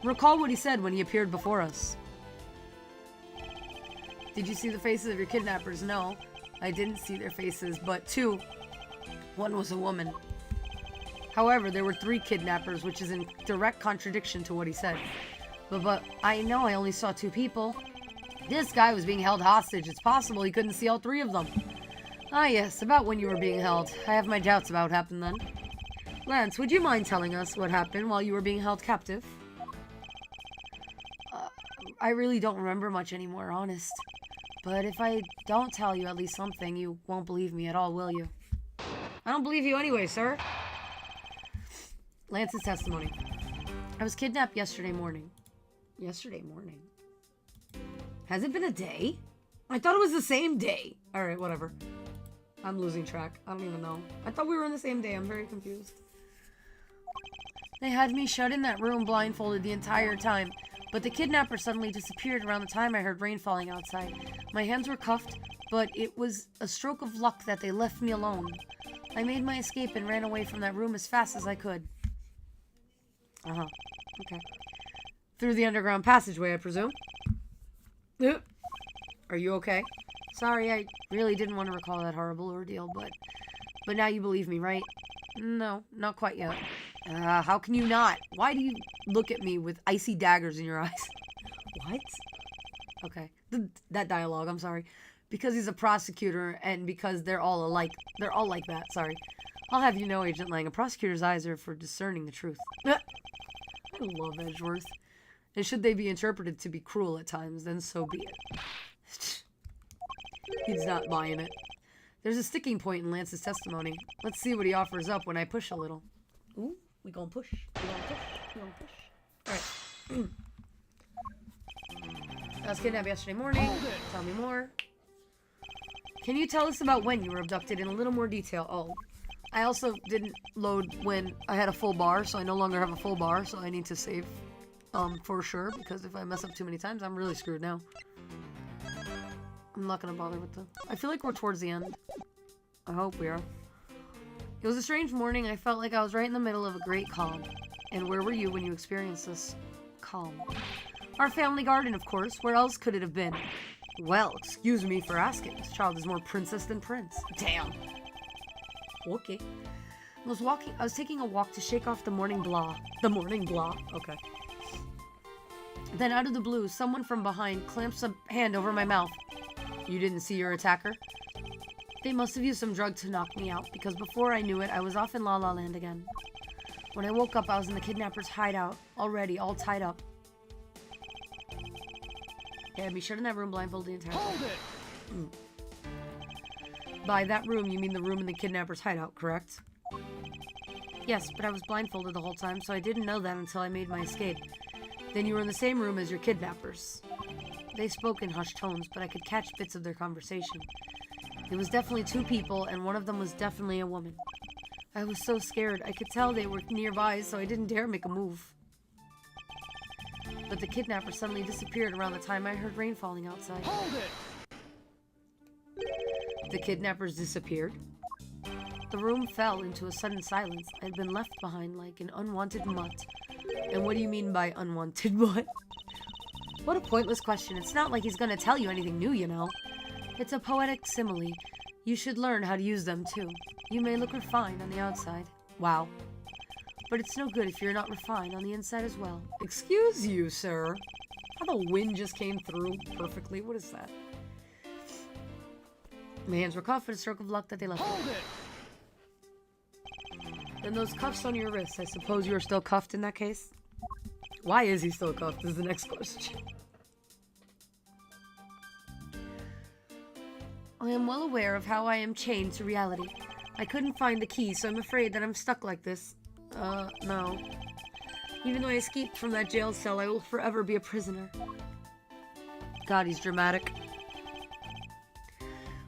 Recall what he said when he appeared before us. Did you see the faces of your kidnappers? No, I didn't see their faces, but 2. One was a woman. However, there were 3 kidnappers, which is in direct contradiction to what he said. But I know I only saw 2 people. This guy was being held hostage. It's possible he couldn't see all 3 of them. Ah yes, about when you were being held. I have my doubts about what happened then. Lance, would you mind telling us what happened while you were being held captive? I really don't remember much anymore, honest. But if I don't tell you at least something, you won't believe me at all, will you? I don't believe you anyway, sir. Lance's testimony. I was kidnapped yesterday morning. Yesterday morning? Has it been a day? I thought it was the same day. Alright, whatever. I'm losing track. I don't even know. I thought we were on the same day. I'm very confused. They had me shut in that room blindfolded the entire time, but the kidnapper suddenly disappeared around the time I heard rain falling outside. My hands were cuffed, but it was a stroke of luck that they left me alone. I made my escape and ran away from that room as fast as I could. Uh-huh. Okay. Through the underground passageway, I presume? Are you okay? Sorry, I really didn't want to recall that horrible ordeal, but now you believe me, right? No, not quite yet. How can you not? Why do you look at me with icy daggers in your eyes? What? Okay. That dialogue, I'm sorry. Because he's a prosecutor and because they're all alike. They're all like that, sorry. I'll have you know, Agent Lang, a prosecutor's eyes are for discerning the truth. I love Edgeworth. And should they be interpreted to be cruel at times, then so be it. He's not buying it. There's a sticking point in Lance's testimony. Let's see what he offers up when I push a little. Ooh, we gonna push. We gonna push. Alright. I was kidnapped yesterday morning. Tell me more. Can you tell us about when you were abducted in a little more detail? Oh, I also didn't load when I had a full bar, so I no longer have a full bar, so I need to save for sure, because if I mess up too many times, I'm really screwed now. I'm not gonna bother with I feel like we're towards the end. I hope we are. It was a strange morning. I felt like I was right in the middle of a great calm. And where were you when you experienced this calm? Our family garden, of course. Where else could it have been? Well, excuse me for asking. This child is more princess than prince. Damn. Okay. I was taking a walk to shake off the morning blah. The morning blah. Okay. Then out of the blue, someone from behind clamps a hand over my mouth. You didn't see your attacker? They must have used some drug to knock me out, because before I knew it, I was off in La La Land again. When I woke up, I was in the kidnapper's hideout, already, all tied up. Yeah, be shut in that room blindfolded the entire time. Hold it! By that room, you mean the room in the kidnapper's hideout, correct? Yes, but I was blindfolded the whole time, so I didn't know that until I made my escape. Then you were in the same room as your kidnappers. They spoke in hushed tones, but I could catch bits of their conversation. It was definitely two people, and one of them was definitely a woman. I was so scared. I could tell they were nearby, so I didn't dare make a move. But the kidnapper suddenly disappeared around the time I heard rain falling outside. Hold it! The kidnappers disappeared? The room fell into a sudden silence. I had been left behind like an unwanted mutt. And what do you mean by unwanted mutt? What a pointless question. It's not like he's gonna tell you anything new, you know. It's a poetic simile. You should learn how to use them, too. You may look refined on the outside. Wow. But it's no good if you're not refined on the inside as well. Excuse you, sir. How the wind just came through perfectly. What is that? My hands were cuffed, and a stroke of luck that they left. Hold it! Then those cuffs on your wrists. I suppose you are still cuffed in that case? Why is he still cuffed is the next question. I am well aware of how I am chained to reality. I couldn't find the key, so I'm afraid that I'm stuck like this. No. Even though I escaped from that jail cell, I will forever be a prisoner. God, he's dramatic.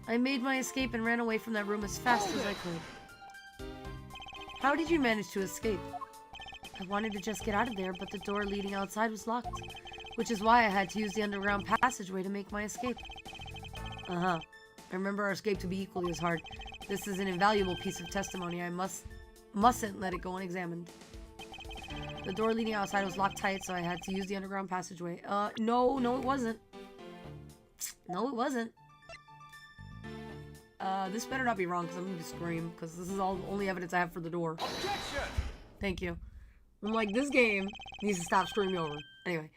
I made my escape and ran away from that room as fast as I could. How did you manage to escape? I wanted to just get out of there, but the door leading outside was locked, which is why I had to use the underground passageway to make my escape. Uh-huh. I remember our escape to be equally as hard. This is an invaluable piece of testimony. I mustn't let it go unexamined. The door leading outside was locked tight, so I had to use the underground passageway. No, it wasn't. No, it wasn't. This better not be wrong, because I'm going to scream, because this is all the only evidence I have for the door. Objection! Thank you. I'm like, this game needs to stop screwing me over. Anyway.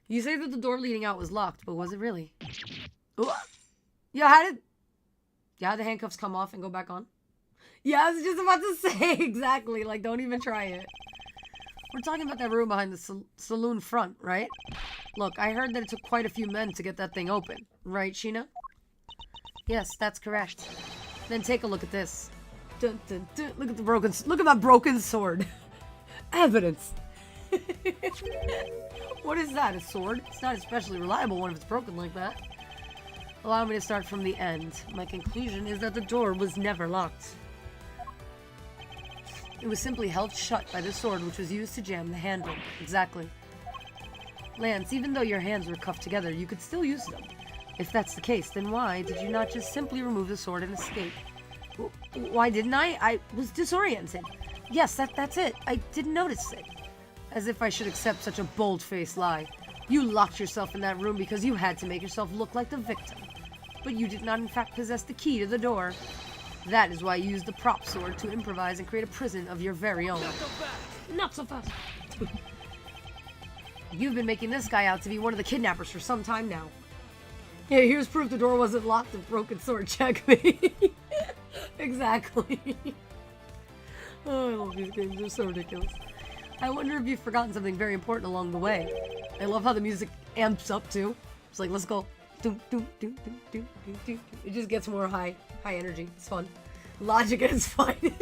You say that the door leading out was locked, but was it really? Ooh. Yeah, how did the handcuffs come off and go back on? Yeah, I was just about to say, exactly. Like, don't even try it. We're talking about that room behind the saloon front, right? Look, I heard that it took quite a few men to get that thing open. Right, Sheena? Yes, that's correct. Then take a look at this. Dun, dun, dun. Look at my broken sword. Evidence. What is that, a sword? It's not especially reliable when it's broken like that. Allow me to start from the end. My conclusion is that the door was never locked. It was simply held shut by the sword which was used to jam the handle. Exactly. Lance, even though your hands were cuffed together, you could still use them. If that's the case, then why did you not just simply remove the sword and escape? Why didn't I? I was disoriented. Yes, that's it. I didn't notice it. As if I should accept such a bold-faced lie. You locked yourself in that room because you had to make yourself look like the victim. But you did not in fact possess the key to the door. That is why you used the prop sword to improvise and create a prison of your very own. Not so fast! Not so fast. You've been making this guy out to be one of the kidnappers for some time now. Yeah, here's proof the door wasn't locked and broken sword checkmate. Exactly. Oh, I love these games. They're so ridiculous. I wonder if you've forgotten something very important along the way. I love how the music amps up too. It's like, let's go. Doom, doom, doom, doom, doom, doom, doom. It just gets more high energy. It's fun. Logic at its finest.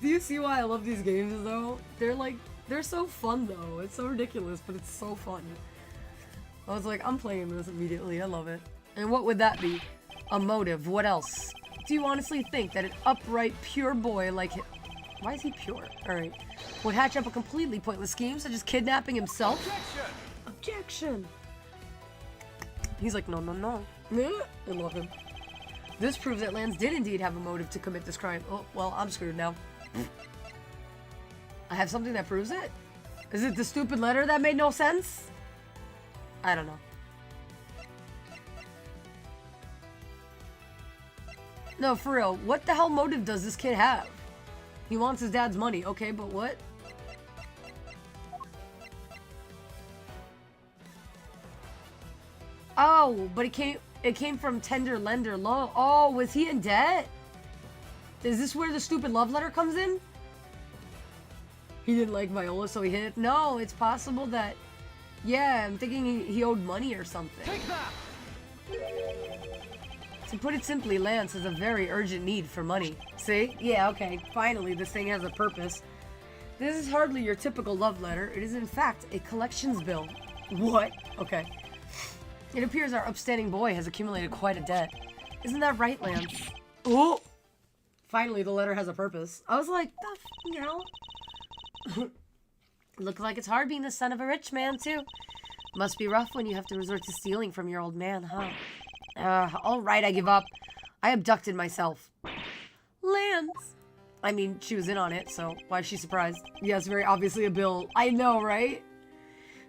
Do you see why I love these games though? They're so fun though. It's so ridiculous, but it's so fun. I was like, I'm playing this immediately. I love it. And what would that be? A motive. What else? Do you honestly think that an upright, pure boy like him... Why is he pure? Alright. Would hatch up a completely pointless scheme such as kidnapping himself? Objection! He's like, no, no, no. I love him. This proves that Lance did indeed have a motive to commit this crime. Oh, well, I'm screwed now. I have something that proves it? Is it the stupid letter that made no sense? I don't know. No, for real, what the hell motive does this kid have? He wants his dad's money, okay, but what? Oh, but it came from tender lender loan. Oh, was he in debt? Is this where the stupid love letter comes in? He didn't like Viola, so he hit it. No, it's possible that... Yeah, I'm thinking he owed money or something. Take that! To put it simply, Lance has a very urgent need for money. See? Yeah, okay. Finally, this thing has a purpose. This is hardly your typical love letter. It is, in fact, a collections bill. What? Okay. It appears our upstanding boy has accumulated quite a debt. Isn't that right, Lance? Oh! Finally, the letter has a purpose. I was like, you know... Looks like it's hard being the son of a rich man, too. Must be rough when you have to resort to stealing from your old man, huh? Alright, I give up. I abducted myself. Lance! I mean, she was in on it, so why is she surprised? Yes, very obviously a bill. I know, right?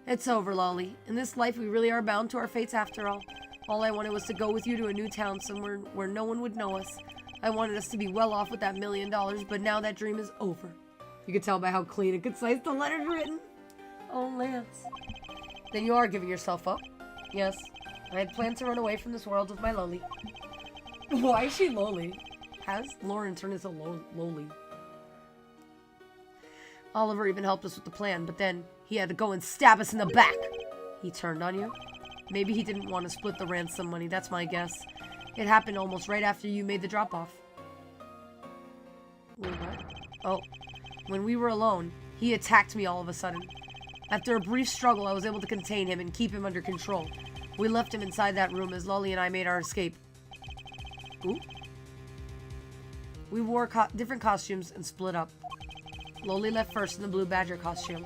It's over, Lolly. In this life, we really are bound to our fates after all. All I wanted was to go with you to a new town somewhere where no one would know us. I wanted us to be well off with that $1 million, but now that dream is over. You can tell by how clean and concise the letter's written. Oh, Lance. Then you are giving yourself up? Yes. I had planned to run away from this world with my Loli. Why is she Loli? Has Lauren turned into Loli? Oliver even helped us with the plan, but then he had to go and stab us in the back. He turned on you? Maybe he didn't want to split the ransom money, that's my guess. It happened almost right after you made the drop-off. Wait, what? Oh. When we were alone, he attacked me all of a sudden. After a brief struggle, I was able to contain him and keep him under control. We left him inside that room as Lolly and I made our escape. Ooh. We wore different costumes and split up. Lolly left first in the blue badger costume.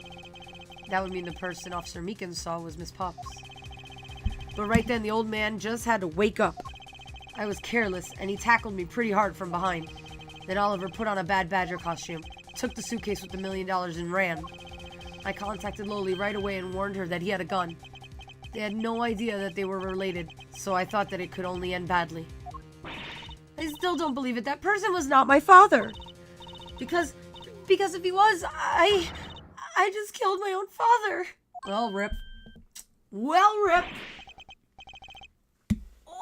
That would mean the person Officer Meekins saw was Miss Pups. But right then, the old man just had to wake up. I was careless, and he tackled me pretty hard from behind. Then Oliver put on a bad badger costume, took the suitcase with the $1 million and ran. I contacted Loli right away and warned her that he had a gun. They had no idea that they were related, so I thought that it could only end badly. I still don't believe it. That person was not my father. Because if he was, I just killed my own father. Well, rip. Well, rip.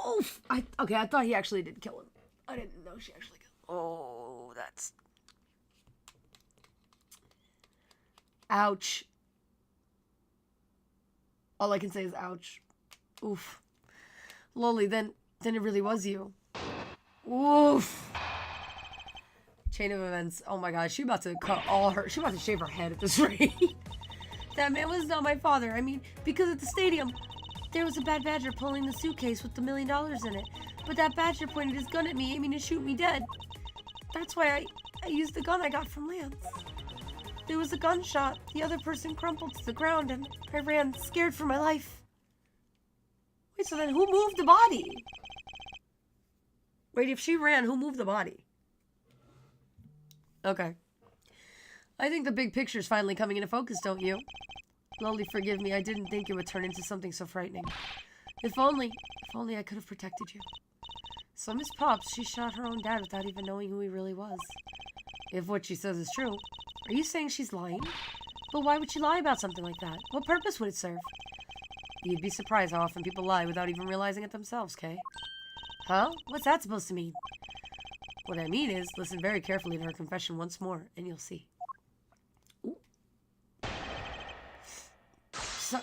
Oof. Okay, I thought he actually did kill him. I didn't know she actually killed him. Oh, that's... Ouch. All I can say is ouch. Oof. Loli, then it really was you. Oof. Chain of events. Oh my gosh, she about to cut all her... She about to shave her head at this rate. That man was not my father. I mean, because at the stadium, there was a bad badger pulling the suitcase with the $1 million in it. But that badger pointed his gun at me, aiming to shoot me dead. That's why I used the gun I got from Lance. There was a gunshot. The other person crumpled to the ground, and I ran, scared for my life. Wait, so then who moved the body? Wait, if she ran, who moved the body? Okay. I think the big picture's finally coming into focus, don't you? Lowly, forgive me. I didn't think it would turn into something so frightening. If only I could have protected you. So Miss Pops, she shot her own dad without even knowing who he really was. If what she says is true, are you saying she's lying? But why would she lie about something like that? What purpose would it serve? You'd be surprised how often people lie without even realizing it themselves, Kay. Huh? What's that supposed to mean? What I mean is, listen very carefully to her confession once more, and you'll see. Ooh.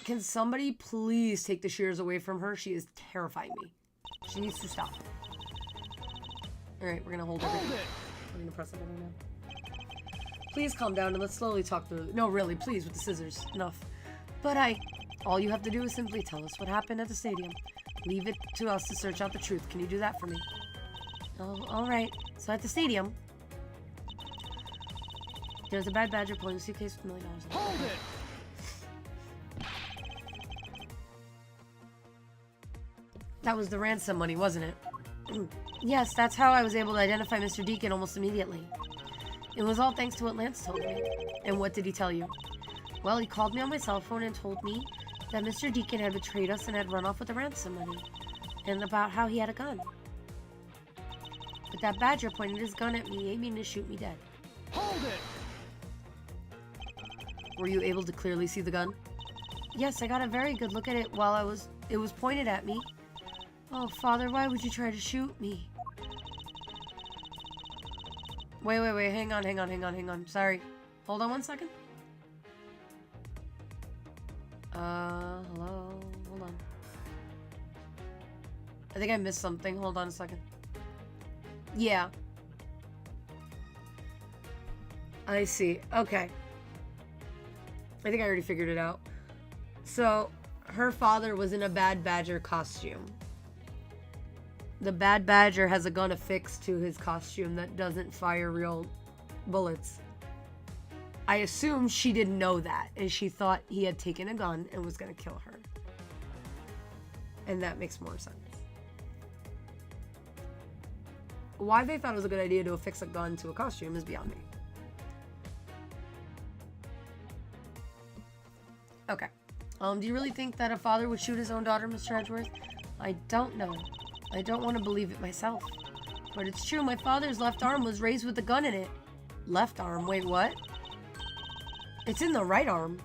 Can somebody please take the shears away from her? She is terrifying me. She needs to stop. Alright, we're gonna hold everything. We're gonna press it over now. Please calm down and let's slowly talk through. No, really, please, with the scissors. Enough. But all you have to do is simply tell us what happened at the stadium. Leave it to us to search out the truth. Can you do that for me? Oh, alright. So at the stadium, there's a bad badger pulling a suitcase with $1 million. Hold it! That was the ransom money, wasn't it? Yes, that's how I was able to identify Mr. Deacon almost immediately. It was all thanks to what Lance told me. And what did he tell you? Well, he called me on my cell phone and told me that Mr. Deacon had betrayed us and had run off with the ransom money. And about how he had a gun. But that badger pointed his gun at me, aiming to shoot me dead. Hold it! Were you able to clearly see the gun? Yes, I got a very good look at it while it was pointed at me. Oh, Father, why would you try to shoot me? Wait, hang on. Sorry. Hold on one second. Hello? Hold on. I think I missed something. Hold on a second. Yeah. I see. Okay. I think I already figured it out. So, her father was in a bad badger costume. The bad badger has a gun affixed to his costume that doesn't fire real bullets. I assume she didn't know that, and she thought he had taken a gun and was going to kill her. And that makes more sense. Why they thought it was a good idea to affix a gun to a costume is beyond me. Okay. Do you really think that a father would shoot his own daughter, Mr. Edgeworth? I don't know. I don't want to believe it myself. But it's true, my father's left arm was raised with a gun in it. Left arm? Wait, what? It's in the right arm.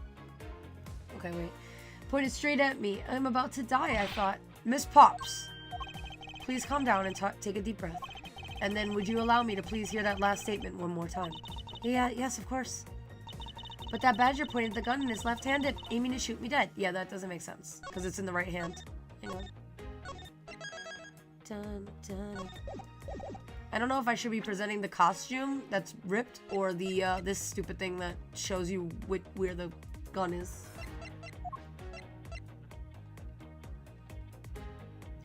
Okay, wait. Pointed straight at me. I'm about to die, I thought. Miss Pops, please calm down and take a deep breath. And then would you allow me to please hear that last statement one more time? Yeah, yes, of course. But that badger pointed the gun in his left hand, aiming to shoot me dead. Yeah, that doesn't make sense, because it's in the right hand. Hang on. Dun, dun. I don't know if I should be presenting the costume that's ripped or the this stupid thing that shows you where the gun is.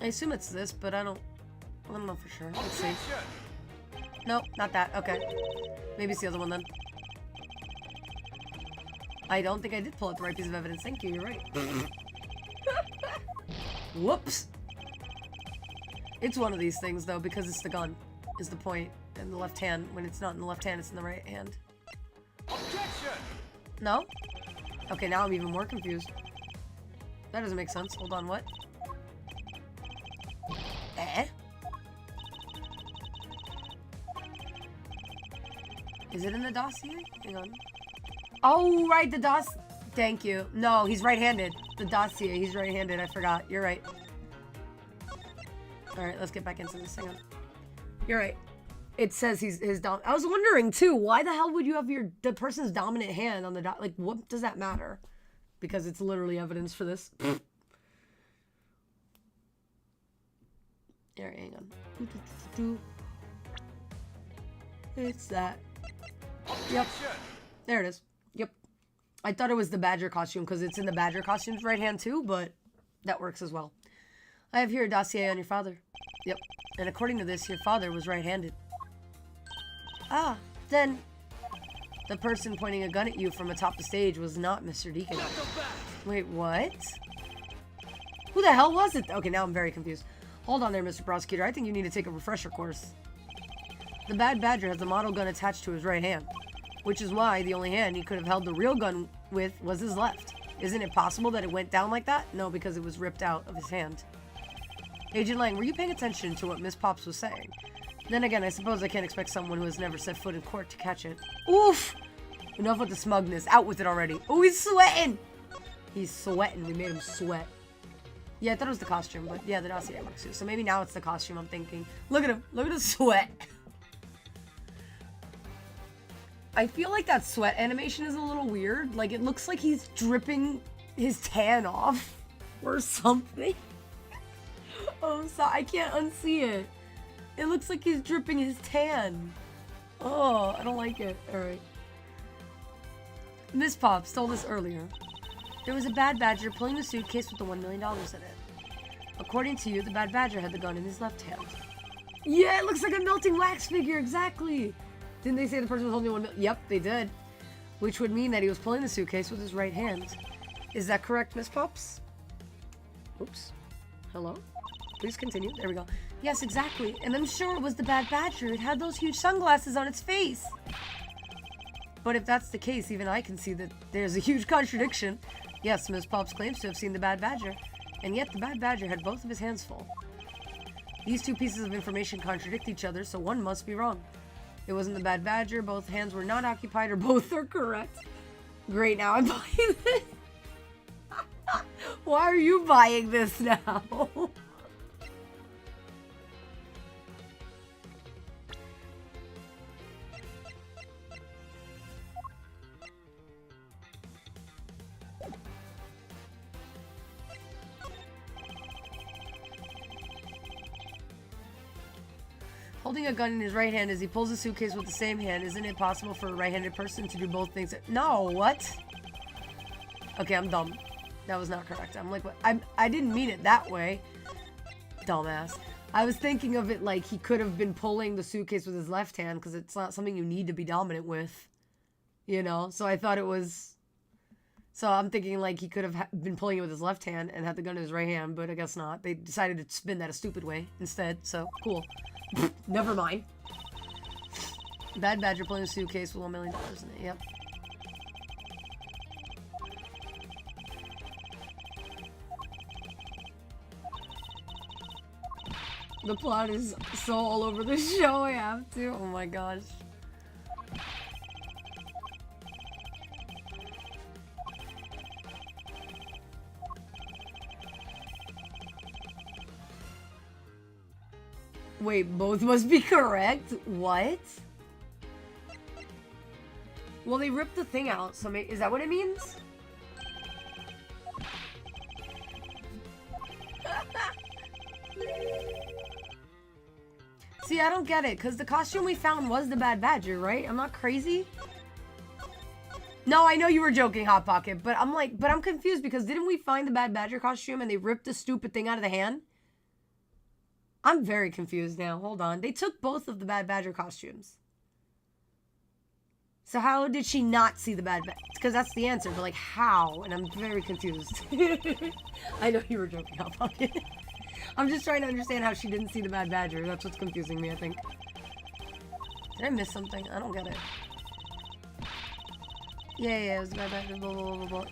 I assume it's this, but I don't know for sure. Let's see. Nope, not that. Okay. Maybe it's the other one then. I don't think I did pull out the right piece of evidence. Thank you, you're right. Whoops. It's one of these things, though, because it's the gun, is the point, in the left hand. When it's not in the left hand, it's in the right hand. Objection! No? Okay, now I'm even more confused. That doesn't make sense. Hold on, what? Is it in the dossier? Hang on. Oh, right, the dossier. Thank you. No, he's right-handed. The dossier, he's right-handed. I forgot. You're right. Alright, let's get back into this. Hang on. You're right. It says his dom. I was wondering, too, why the hell would you have the person's dominant hand on the like, what does that matter? Because it's literally evidence for this. Alright, hang on. It's that. Yep. There it is. Yep. I thought it was the badger costume because it's in the badger costume's right hand too, but that works as well. I have here a dossier on your father. Yep. And according to this, your father was right-handed. Ah, then the person pointing a gun at you from atop the stage was not Mr. Deacon. Not so fast. Wait, what? Who the hell was it? Okay, now I'm very confused. Hold on there, Mr. Prosecutor. I think you need to take a refresher course. The Bad Badger has a model gun attached to his right hand, which is why the only hand he could have held the real gun with was his left. Isn't it possible that it went down like that? No, because it was ripped out of his hand. Agent Lang, were you paying attention to what Miss Pops was saying? Then again, I suppose I can't expect someone who has never set foot in court to catch it. Oof! Enough with the smugness. Out with it already. Oh, he's sweating! He's sweating. We made him sweat. Yeah, I thought it was the costume, but yeah, the dossier works too. So maybe now it's the costume I'm thinking. Look at him. Look at his sweat. I feel like that sweat animation is a little weird. Like, it looks like he's dripping his tan off or something. Oh, I'm sorry. I can't unsee it. It looks like he's dripping his tan. Oh, I don't like it. All right. Miss Pop stole this earlier. There was a Bad Badger pulling the suitcase with the $1 million in it. According to you, the Bad Badger had the gun in his left hand. Yeah, it looks like a melting wax figure. Exactly. Didn't they say the person was holding $1 million? Yep, they did. Which would mean that he was pulling the suitcase with his right hand. Is that correct, Miss Pops? Oops. Hello? Please continue. There we go. Yes, exactly. And I'm sure it was the Bad Badger. It had those huge sunglasses on its face. But if that's the case, even I can see that there's a huge contradiction. Yes, Miss Pops claims to have seen the Bad Badger, and yet the Bad Badger had both of his hands full. These two pieces of information contradict each other, so one must be wrong. It wasn't the Bad Badger, both hands were not occupied, or both are correct. Great, now I'm buying this. Why are you buying this now? Holding a gun in his right hand as he pulls the suitcase with the same hand, isn't it possible for a right-handed person to do both things? No, what? Okay, I'm dumb. That was not correct. I'm like, what? I didn't mean it that way. Dumbass. I was thinking of it like he could have been pulling the suitcase with his left hand because it's not something you need to be dominant with. You know? So I thought it was... So I'm thinking like he could have been pulling it with his left hand and had the gun in his right hand, but I guess not. They decided to spin that a stupid way instead, so cool. Never mind. Bad Badger pulling a suitcase with $1 million in it. Yep. The plot is so all over the show, I have to. Oh my gosh. Wait, both must be correct? What? Well, they ripped the thing out, so is that what it means? See, I don't get it, because the costume we found was the Bad Badger, right? I'm not crazy? No, I know you were joking, Hot Pocket, but I'm confused, because didn't we find the Bad Badger costume and they ripped the stupid thing out of the hand? I'm very confused now. Hold on. They took both of the Bad Badger costumes. So how did she not see the Bad Badger? Because that's the answer, but like how? And I'm very confused. I know you were joking, Hot Pocket. I'm just trying to understand how she didn't see the Bad Badger. That's what's confusing me, I think. Did I miss something? I don't get it. Yeah, it was the Bad Badger, blah, blah, blah, blah.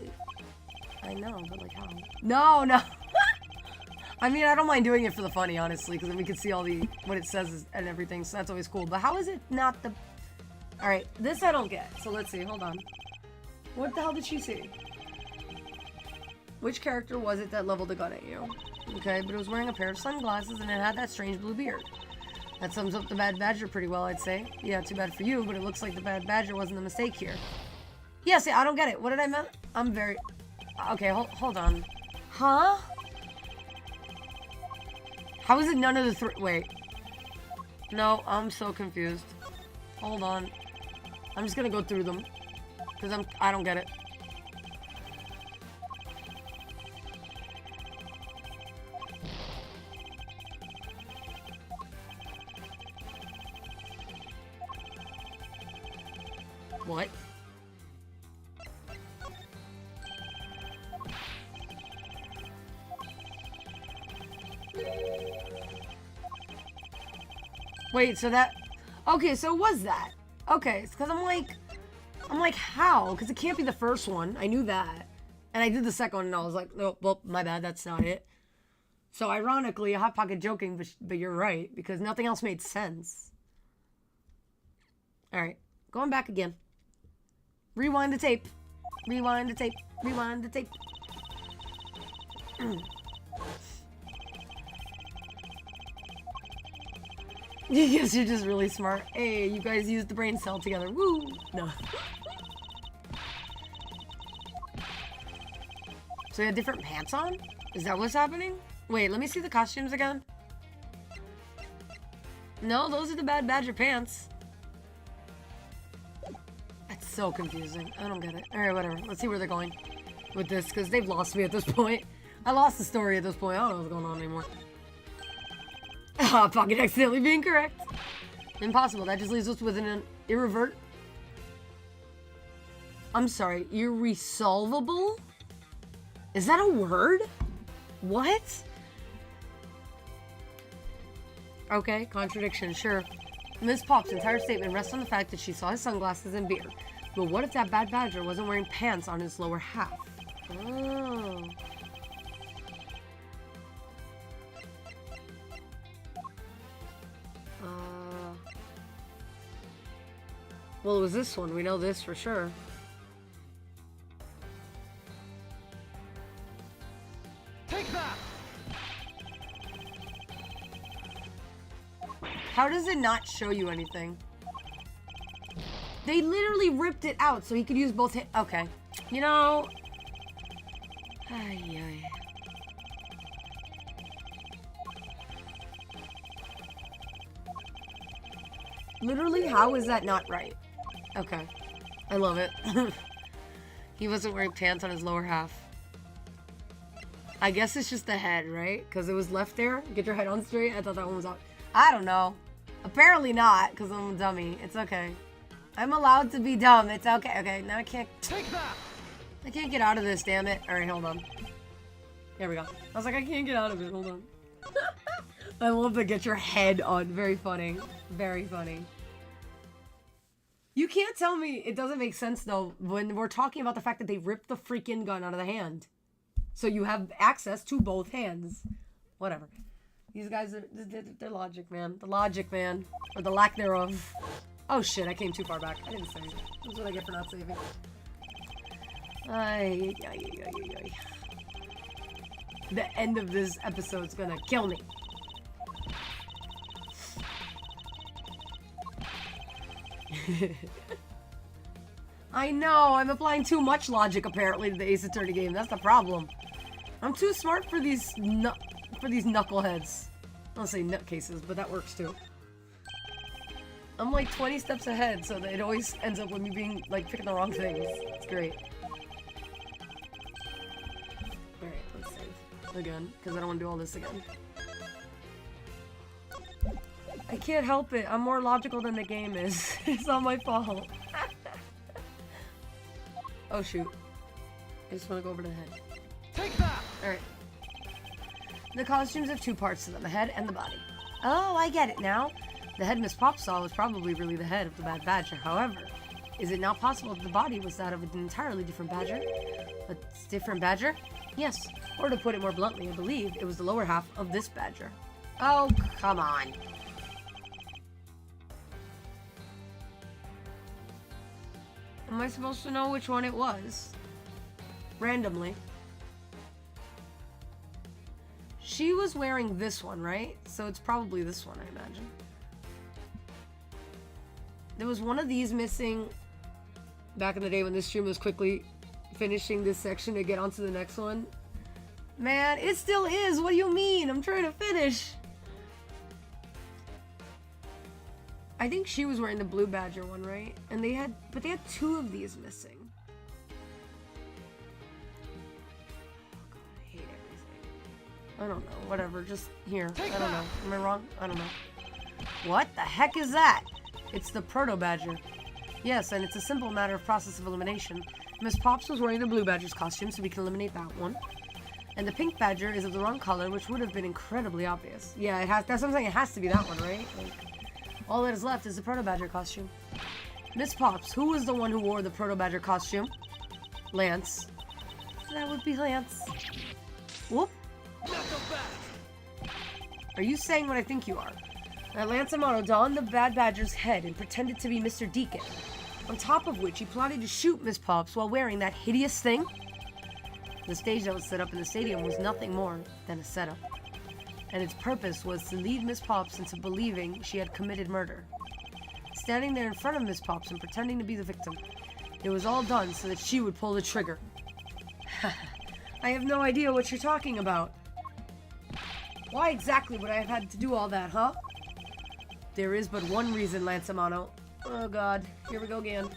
I know, but like how? No. I mean, I don't mind doing it for the funny, honestly, because then we can see all what it says and everything, so that's always cool. But how is it not the... Alright, this I don't get. So let's see, hold on. What the hell did she see? Which character was it that leveled a gun at you? Okay, but it was wearing a pair of sunglasses and it had that strange blue beard. That sums up the Bad Badger pretty well, I'd say. Yeah, too bad for you, but it looks like the Bad Badger wasn't the mistake here. Yeah, see, I don't get it. What did I mean? I'm very... Okay, hold on. Huh? How is it none of the three? Wait. No, I'm so confused. Hold on. I'm just gonna go through them. Because I don't get it. Wait, so that... Okay, so it was that. Okay, because I'm like, how? Because it can't be the first one. I knew that. And I did the second one, and I was like, no, well, my bad, that's not it. So ironically, Hot Pocket joking, but you're right, because nothing else made sense. Alright, going back again. Rewind the tape. Rewind the tape. Rewind the tape. Yes, you're just really smart. Hey, you guys used the brain cell together. Woo! No. So you had different pants on? Is that what's happening? Wait, let me see the costumes again. No, those are the Bad Badger pants. That's so confusing. I don't get it. Alright, whatever. Let's see where they're going with this, because they've lost me at this point. I lost the story at this point. I don't know what's going on anymore. Ah, Pocket accidentally being correct. Impossible. That just leaves us with an irrevert. I'm sorry, irresolvable? Is that a word? What? Okay, contradiction, sure. Miss Pop's entire statement rests on the fact that she saw his sunglasses and beard. But what if that Bad Badger wasn't wearing pants on his lower half? Oh. Well, it was this one. We know this for sure. Take that! How does it not show you anything? They literally ripped it out so he could use both hands. Okay. You know... Ay, ay. Literally, how is that not right? Okay. I love it. He wasn't wearing pants on his lower half. I guess it's just the head, right? Because it was left there. Get your head on straight. I thought that one was out. I don't know. Apparently not, because I'm a dummy. It's okay. I'm allowed to be dumb. It's okay. Okay, now I can't... Take that! I can't get out of this, damn it. Alright, hold on. There we go. I was like, I can't get out of it. Hold on. I love to get your head on. Very funny. Very funny. You can't tell me it doesn't make sense, though, when we're talking about the fact that they ripped the freaking gun out of the hand. So you have access to both hands. Whatever. These guys are... They're logic, man. The logic, man. Or the lack thereof. Oh, shit. I came too far back. I didn't save. That's what I get for not saving. Ay, ay, ay, ay, ay. The end of this episode's gonna kill me. I know, I'm applying too much logic apparently to the Ace Attorney game. That's the problem. I'm too smart for these knuckleheads. I'll say nutcases, but that works too. I'm like 20 steps ahead, so that it always ends up with me being like picking the wrong things. It's great. Alright, let's save again, because I don't want to do all this again. I can't help it. I'm more logical than the game is. It's not my fault. Oh shoot. I just want to go over to the head. Take that! Alright. The costumes have two parts to them, the head and the body. Oh, I get it now. The head Miss Pop saw was probably really the head of the Bad Badger. However, is it not possible that the body was that of an entirely different badger? A different badger? Yes. Or to put it more bluntly, I believe it was the lower half of this badger. Oh, come on. Am I supposed to know which one it was? Randomly. She was wearing this one, right? So it's probably this one, I imagine. There was one of these missing back in the day when this stream was quickly finishing this section to get onto the next one. Man, it still is. What do you mean? I'm trying to finish. I think she was wearing the blue badger one, right? And they had two of these missing. Oh God, I hate everything. I don't know. Whatever. Just here. I don't know. Am I wrong? I don't know. What the heck is that? It's the proto badger. Yes, and it's a simple matter of process of elimination. Miss Pops was wearing the blue badger's costume, so we can eliminate that one. And the pink badger is of the wrong color, which would have been incredibly obvious. Yeah, it has. That's what I'm saying. It has to be that one, right? Like, All that is left is the Proto-Badger costume. Miss Pops, who was the one who wore the Proto-Badger costume? Lance. That would be Lance. Whoop. Are you saying what I think you are? That Lance Amato donned the Bad Badger's head and pretended to be Mr. Deacon. On top of which he plotted to shoot Miss Pops while wearing that hideous thing? The stage that was set up in the stadium was nothing more than a setup. And its purpose was to lead Miss Pops into believing she had committed murder. Standing there in front of Miss Pops and pretending to be the victim. It was all done so that she would pull the trigger. I have no idea what you're talking about. Why exactly would I have had to do all that, huh? There is but one reason, Lance Amato. Oh god, here we go again.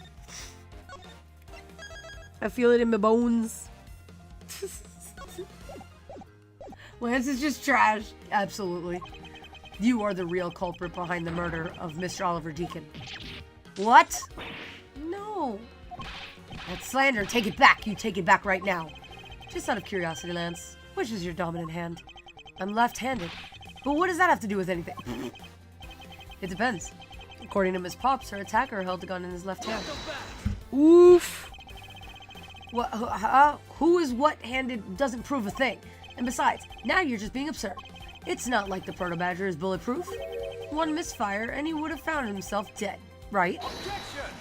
I feel it in my bones. Lance is just trash. Absolutely. You are the real culprit behind the murder of Mr. Oliver Deacon. What? No. That's slander. Take it back. You take it back right now. Just out of curiosity, Lance, which is your dominant hand? I'm left-handed. But what does that have to do with anything? It depends. According to Miss Pops, her attacker held the gun in his left hand. Oof. What? Who is what-handed doesn't prove a thing. And besides, now you're just being absurd. It's not like the Proto-Badger is bulletproof. One misfire and he would have found himself dead, right? Objection!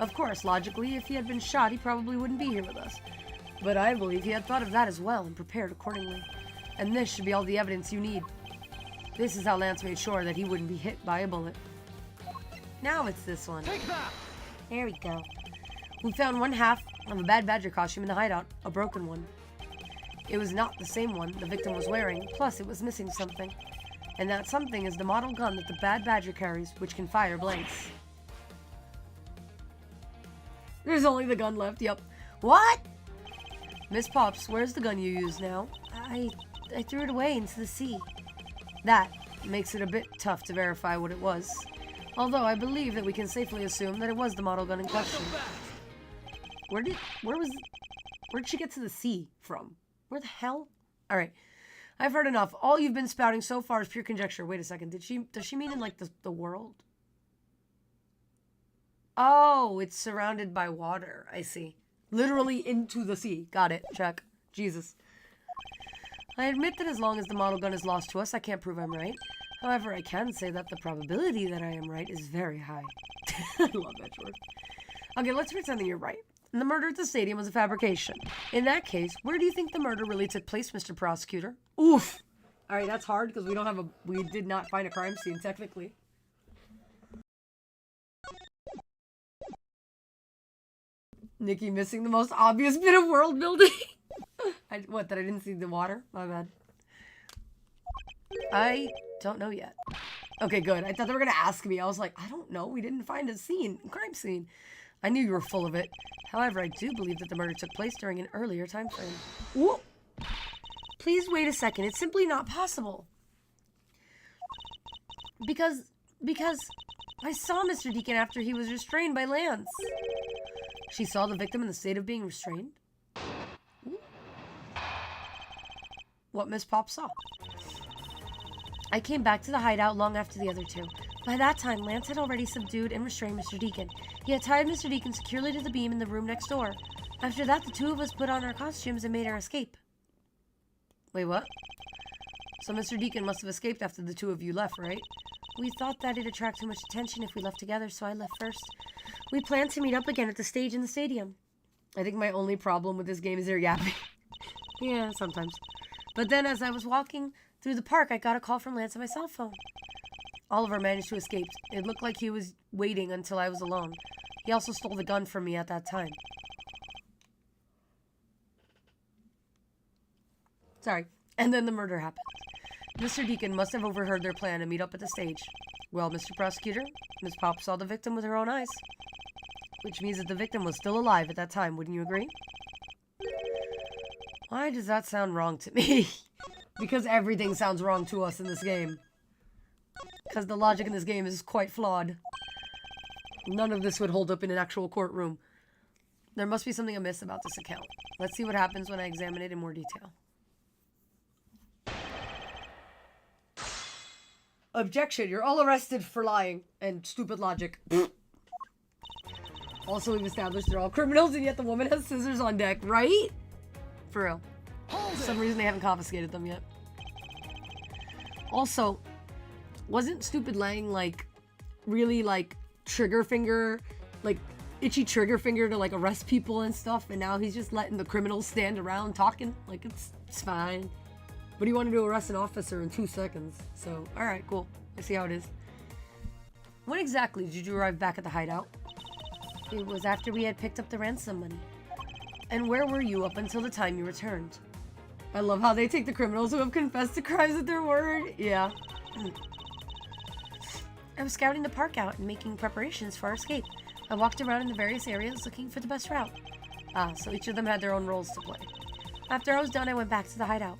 Of course, logically, if he had been shot, he probably wouldn't be here with us. But I believe he had thought of that as well and prepared accordingly. And this should be all the evidence you need. This is how Lance made sure that he wouldn't be hit by a bullet. Now it's this one. Take that! There we go. We found one half of a Bad Badger costume in the hideout, a broken one. It was not the same one the victim was wearing, plus it was missing something. And that something is the model gun that the Bad Badger carries, which can fire blanks. There's only the gun left, yep. What? Miss Pops, where's the gun you use now? I threw it away into the sea. That makes it a bit tough to verify what it was. Although I believe that we can safely assume that it was the model gun in question. Where'd she get to the sea from? Where the hell? Alright. I've heard enough. All you've been spouting so far is pure conjecture. Wait a second. Does she mean in like the world? Oh, it's surrounded by water. I see. Literally into the sea. Got it. Check. Jesus. I admit that as long as the model gun is lost to us, I can't prove I'm right. However, I can say that the probability that I am right is very high. I love that word. Okay, let's pretend that you're right. And the murder at the stadium was a fabrication. In that case, where do you think the murder really took place, Mr. Prosecutor? Oof. All right, that's hard because we did not find a crime scene technically. Nikki missing the most obvious bit of world building. That I didn't see the water? My bad. I don't know yet. Okay, good. I thought they were going to ask me. I was like, I don't know. We didn't find a crime scene. I knew you were full of it. However, I do believe that the murder took place during an earlier time frame. Whoa! Please wait a second. It's simply not possible. Because I saw Mr. Deacon after he was restrained by Lance. She saw the victim in the state of being restrained? Ooh. What Miss Pop saw. I came back to the hideout long after the other two. By that time, Lance had already subdued and restrained Mr. Deacon. He had tied Mr. Deacon securely to the beam in the room next door. After that, the two of us put on our costumes and made our escape. Wait, what? So Mr. Deacon must have escaped after the two of you left, right? We thought that it'd attract too much attention if we left together, so I left first. We planned to meet up again at the stage in the stadium. I think my only problem with this game is they're yapping. Yeah, sometimes. But then as I was walking through the park, I got a call from Lance on my cell phone. Oliver managed to escape. It looked like he was waiting until I was alone. He also stole the gun from me at that time. Sorry. And then the murder happened. Mr. Deacon must have overheard their plan to meet up at the stage. Well, Mr. Prosecutor, Miss Pop saw the victim with her own eyes. Which means that the victim was still alive at that time, wouldn't you agree? Why does that sound wrong to me? Because everything sounds wrong to us in this game. Because the logic in this game is quite flawed. None of this would hold up in an actual courtroom. There must be something amiss about this account. Let's see what happens when I examine it in more detail. Objection, you're all arrested for lying and stupid logic. Also, we've established they're all criminals, and yet the woman has scissors on deck, right? For real. For some reason, they haven't confiscated them yet. Also, wasn't Stupid Lang, like, really, like, trigger finger, like, itchy trigger finger to, like, arrest people and stuff, and now he's just letting the criminals stand around talking? Like, it's fine. But he wanted to arrest an officer in 2 seconds, so, alright, cool. I see how it is. When exactly did you arrive back at the hideout? It was after we had picked up the ransom money. And where were you up until the time you returned? I love how they take the criminals who have confessed to crimes at their word. Yeah. I was scouting the park out and making preparations for our escape. I walked around in the various areas looking for the best route. Ah, so each of them had their own roles to play. After I was done, I went back to the hideout.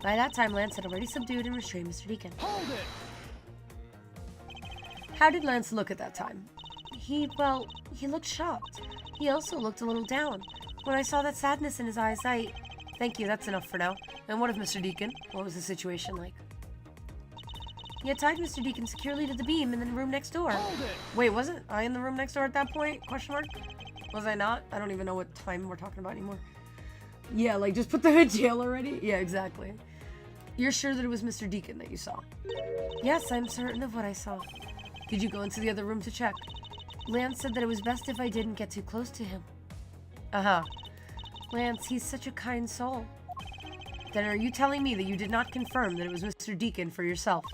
By that time, Lance had already subdued and restrained Mr. Deacon. Hold it! How did Lance look at that time? He looked shocked. He also looked a little down. When I saw that sadness in his eyes, Thank you, that's enough for now. And what of Mr. Deacon? What was the situation like? He had tied Mr. Deacon securely to the beam in the room next door. Hold it! Wait, wasn't I in the room next door at that point? Question mark? Was I not? I don't even know what time we're talking about anymore. Yeah, like, just put them in jail already? Yeah, exactly. You're sure that it was Mr. Deacon that you saw? Yes, I'm certain of what I saw. Did you go into the other room to check? Lance said that it was best if I didn't get too close to him. Uh-huh. Lance, he's such a kind soul. Then are you telling me that you did not confirm that it was Mr. Deacon for yourself?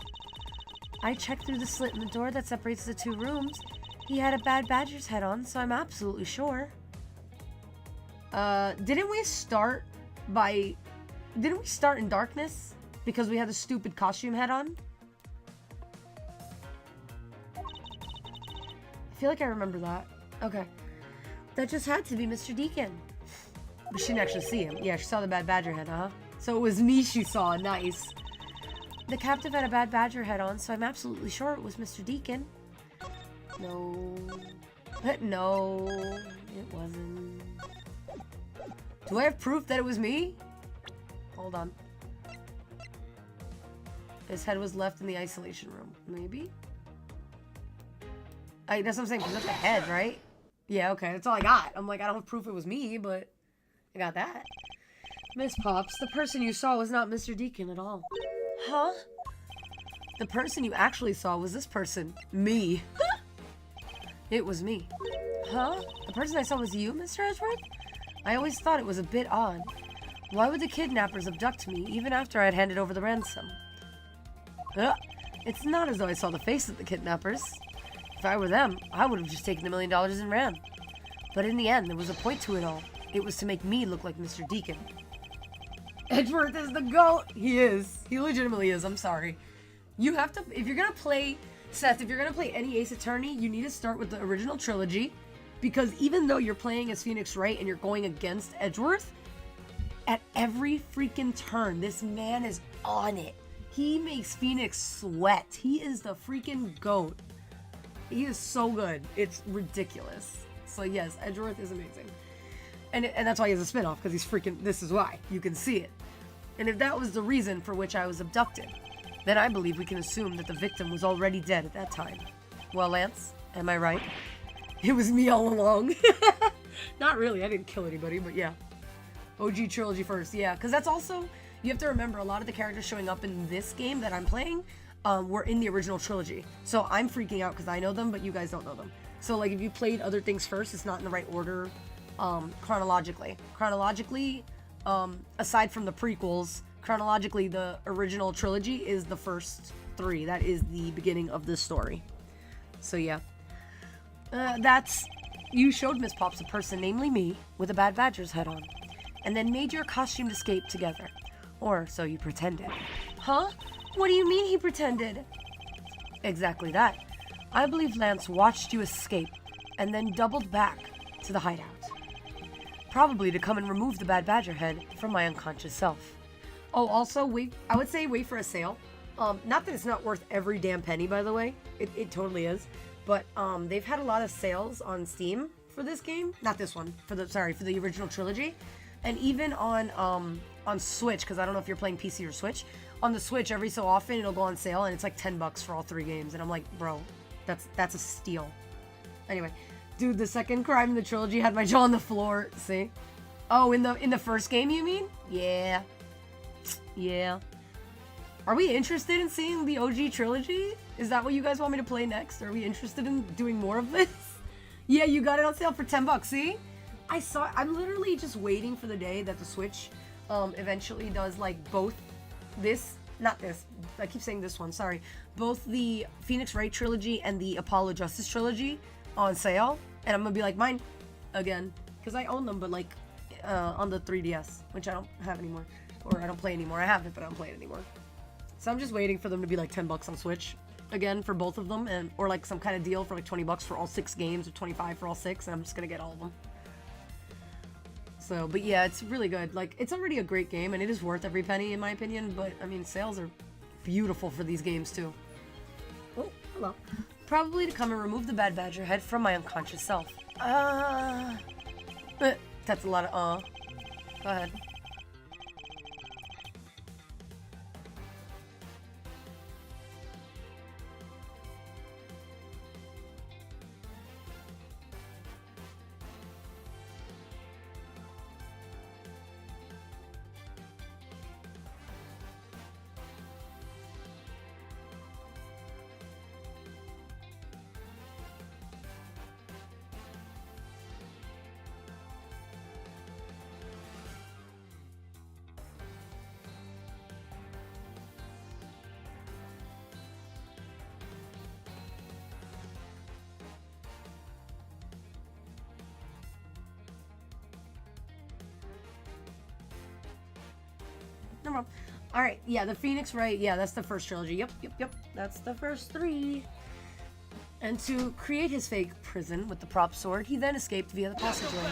I checked through the slit in the door that separates the 2 rooms. He had a bad badger's head on, so I'm absolutely sure. Didn't we start in darkness? Because we had a stupid costume head on? I feel like I remember that. Okay. That just had to be Mr. Deacon. But she didn't actually see him. Yeah, she saw the bad badger head, huh? So it was me she saw. Nice. The captive had a bad badger head on, so I'm absolutely sure it was Mr. Deacon. No. No, it wasn't. Do I have proof that it was me? Hold on. His head was left in the isolation room. Maybe? That's what I'm saying, because that's the head, right? Yeah, okay, that's all I got. I'm like, I don't have proof it was me, but I got that. Miss Pops, the person you saw was not Mr. Deacon at all. Huh? The person you actually saw was this person. Me. It was me. Huh? The person I saw was you, Mr. Edgeworth? I always thought it was a bit odd. Why would the kidnappers abduct me even after I had handed over the ransom? It's not as though I saw the face of the kidnappers. If I were them, I would have just taken the $1 million and ran. But in the end, there was a point to it all. It was to make me look like Mr. Deacon. Edgeworth is the GOAT! He is. He legitimately is. I'm sorry. You have to, if you're gonna play, Seth, if you're gonna play any Ace Attorney, you need to start with the original trilogy. Because even though you're playing as Phoenix Wright and you're going against Edgeworth, at every freaking turn, this man is on it. He makes Phoenix sweat. He is the freaking GOAT. He is so good. It's ridiculous. So yes, Edgeworth is amazing. And that's why he has a spinoff, because he's freaking, this is why. You can see it. And if that was the reason for which I was abducted, then I believe we can assume that the victim was already dead at that time. Well, Lance, am I right? It was me all along. Not really, I didn't kill anybody, but yeah. OG trilogy first, yeah. Because that's also, you have to remember, a lot of the characters showing up in this game that I'm playing were in the original trilogy. So I'm freaking out because I know them, but you guys don't know them. So like if you played other things first, it's not in the right order chronologically. Chronologically, aside from the prequels, chronologically the original trilogy is the first 3. That is the beginning of the story. So yeah. You showed Miss Pops a person, namely me, with a bad badger's head on, and then made your costumed escape together. Or so you pretended. Huh? What do you mean he pretended? Exactly that. I believe Lance watched you escape, and then doubled back to the hideout. Probably to come and remove the bad badger head from my unconscious self. Oh, also, I would say wait for a sale. Not that it's not worth every damn penny, by the way. It totally is. But they've had a lot of sales on Steam for this game. Not this one. For the original trilogy. And even on Switch, because I don't know if you're playing PC or Switch. on the Switch, every so often, it'll go on sale, and it's like $10 for all 3 games. And I'm like, bro, that's a steal. Anyway, dude, the second crime in the trilogy had my jaw on the floor. See? Oh, in the first game, you mean? Yeah. Yeah. Are we interested in seeing the OG trilogy? Is that what you guys want me to play next? Are we interested in doing more of this? Yeah, you got it on sale for $10. See? I'm literally just waiting for the day that the Switch eventually does like both I keep saying this one, sorry. Both the Phoenix Wright trilogy and the Apollo Justice trilogy on sale. And I'm gonna be like, mine again. Because I own them, but like on the 3DS, which I don't have anymore. Or I don't play anymore. I have it, but I don't play it anymore. So I'm just waiting for them to be like $10 on Switch again for both of them, or like some kind of deal for like $20 for all 6 games or $25 for all 6, and I'm just gonna get all of them. So, but yeah, it's really good. Like, it's already a great game, and it is worth every penny in my opinion, but I mean, sales are beautiful for these games too. Oh, hello. Probably to come and remove the bad badger head from my unconscious self. That's a lot of Go ahead. No problem. Alright, yeah, the Phoenix Wright, yeah, that's the first trilogy. Yep. That's the first 3. And to create his fake prison with the prop sword, he then escaped via the passageway.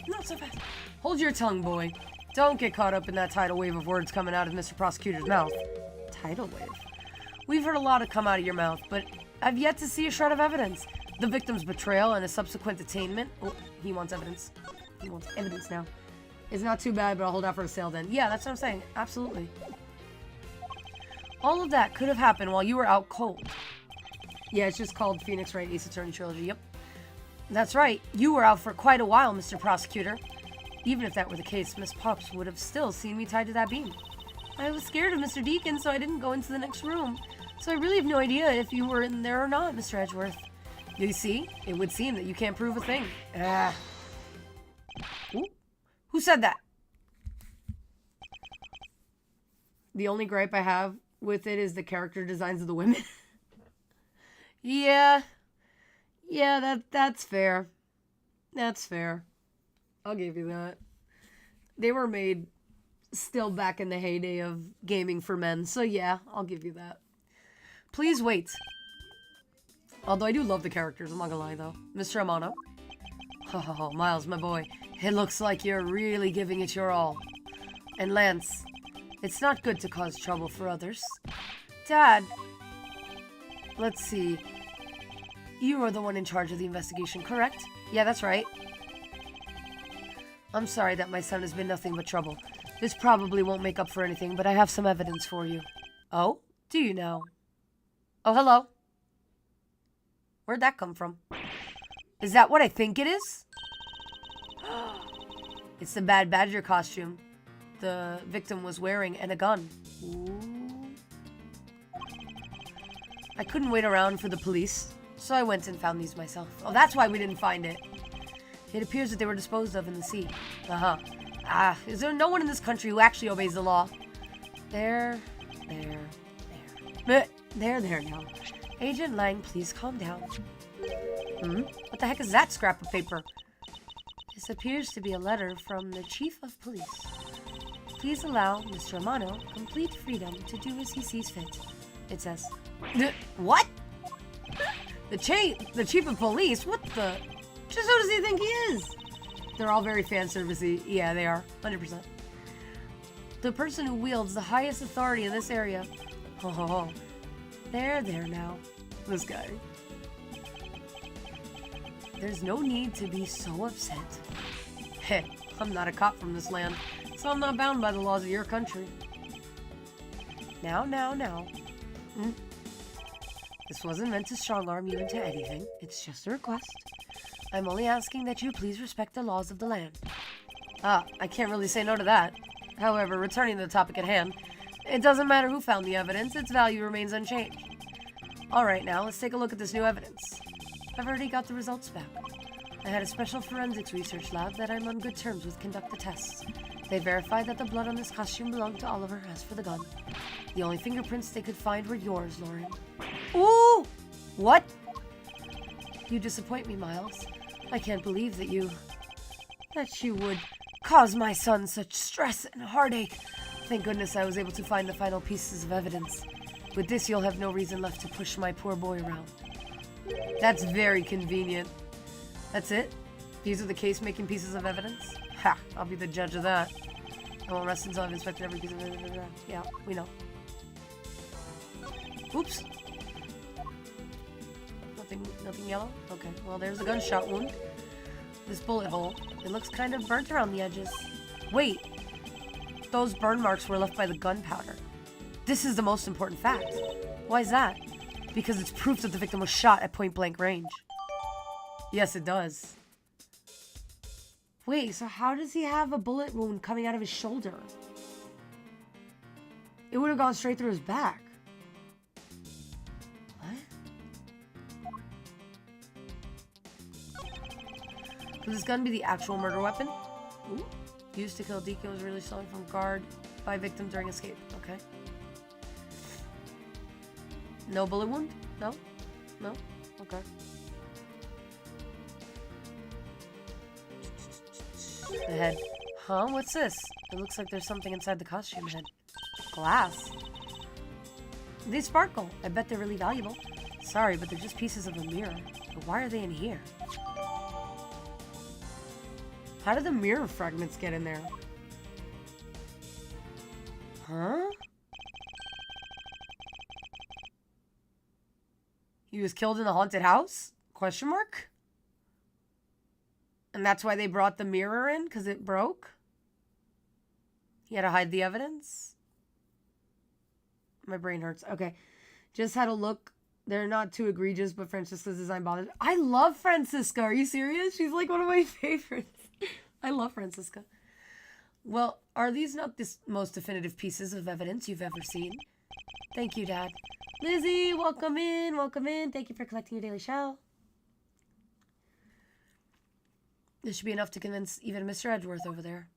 Not so fast. Hold your tongue, boy. Don't get caught up in that tidal wave of words coming out of Mr. Prosecutor's mouth. Tidal wave? We've heard a lot come out of your mouth, but I've yet to see a shred of evidence. The victim's betrayal and his subsequent detainment. Oh, he wants evidence. He wants evidence now. It's not too bad, but I'll hold out for a sale then. Yeah, that's what I'm saying. Absolutely. All of that could have happened while you were out cold. Yeah, it's just called Phoenix Wright Ace Attorney Trilogy. Yep. That's right. You were out for quite a while, Mr. Prosecutor. Even if that were the case, Miss Pops would have still seen me tied to that beam. I was scared of Mr. Deacon, so I didn't go into the next room. So I really have no idea if you were in there or not, Mr. Edgeworth. You see, it would seem that you can't prove a thing. Ooh. Who said that? The only gripe I have with it is the character designs of the women. Yeah, that's fair. That's fair. I'll give you that. They were made still back in the heyday of gaming for men, so yeah, I'll give you that. Please wait. Although I do love the characters, I'm not gonna lie though. Mr. Amano. Oh, Miles, my boy. It looks like you're really giving it your all. And Lance, it's not good to cause trouble for others. Dad, let's see. You are the one in charge of the investigation, correct? Yeah, that's right. I'm sorry that my son has been nothing but trouble. This probably won't make up for anything, but I have some evidence for you. Oh? Do you now? Oh, hello. Where'd that come from? Is that what I think it is? It's the Bad Badger costume the victim was wearing and a gun. Ooh. I couldn't wait around for the police, so I went and found these myself. Oh, that's why we didn't find it. It appears that they were disposed of in the sea. Is there no one in this country who actually obeys the law? There now. Agent Lang, please calm down. What the heck is that scrap of paper? This appears to be a letter from the Chief of Police. Please allow Mr. Amano complete freedom to do as he sees fit. It says. What? The Chief of Police? What the? Just who does he think he is? They're all very fan servicey. Yeah, they are. 100%. The person who wields the highest authority in this area. Oh. There now. This guy. There's no need to be so upset. Heh, I'm not a cop from this land, so I'm not bound by the laws of your country. Now. This wasn't meant to strong-arm you into anything. It's just a request. I'm only asking that you please respect the laws of the land. Ah, I can't really say no to that. However, returning to the topic at hand, it doesn't matter who found the evidence, its value remains unchanged. Alright, now let's take a look at this new evidence. I've already got the results back. I had a special forensics research lab that I'm on good terms with conduct the tests. They verified that the blood on this costume belonged to Oliver as for the gun. The only fingerprints they could find were yours, Lauren. Ooh! What? You disappoint me, Miles. I can't believe that you would cause my son such stress and heartache. Thank goodness I was able to find the final pieces of evidence. With this, you'll have no reason left to push my poor boy around. That's very convenient. That's it? These are the case-making pieces of evidence? Ha! I'll be the judge of that. I won't rest until I've inspected every piece of evidence. Yeah, we know. Oops. Nothing yellow? Okay, well there's a gunshot wound. This bullet hole. It looks kind of burnt around the edges. Wait! Those burn marks were left by the gunpowder. This is the most important fact. Why is that? Because it's proof that the victim was shot at point-blank range. Yes, it does. Wait, so how does he have a bullet wound coming out of his shoulder? It would have gone straight through his back. What? Could this gun be the actual murder weapon? Ooh. Used to kill Deacon was really stolen from guard by victim during escape. Okay. No bullet wound? No? No? Okay. The head. Huh? What's this? It looks like there's something inside the costume head. Glass. They sparkle. I bet they're really valuable. Sorry, but they're just pieces of a mirror. But why are they in here? How did the mirror fragments get in there? Huh? He was killed in the haunted house? Question mark? And that's why they brought the mirror in? Because it broke? He had to hide the evidence? My brain hurts. Okay. Just had a look. They're not too egregious, but Francisca's design bothered. I love Francisca. Are you serious? She's like one of my favorites. I love Francisca. Well, are these not the most definitive pieces of evidence you've ever seen? Thank you, Dad. Lizzie, welcome in. Welcome in. Thank you for collecting your daily shell. This should be enough to convince even Mr. Edgeworth over there.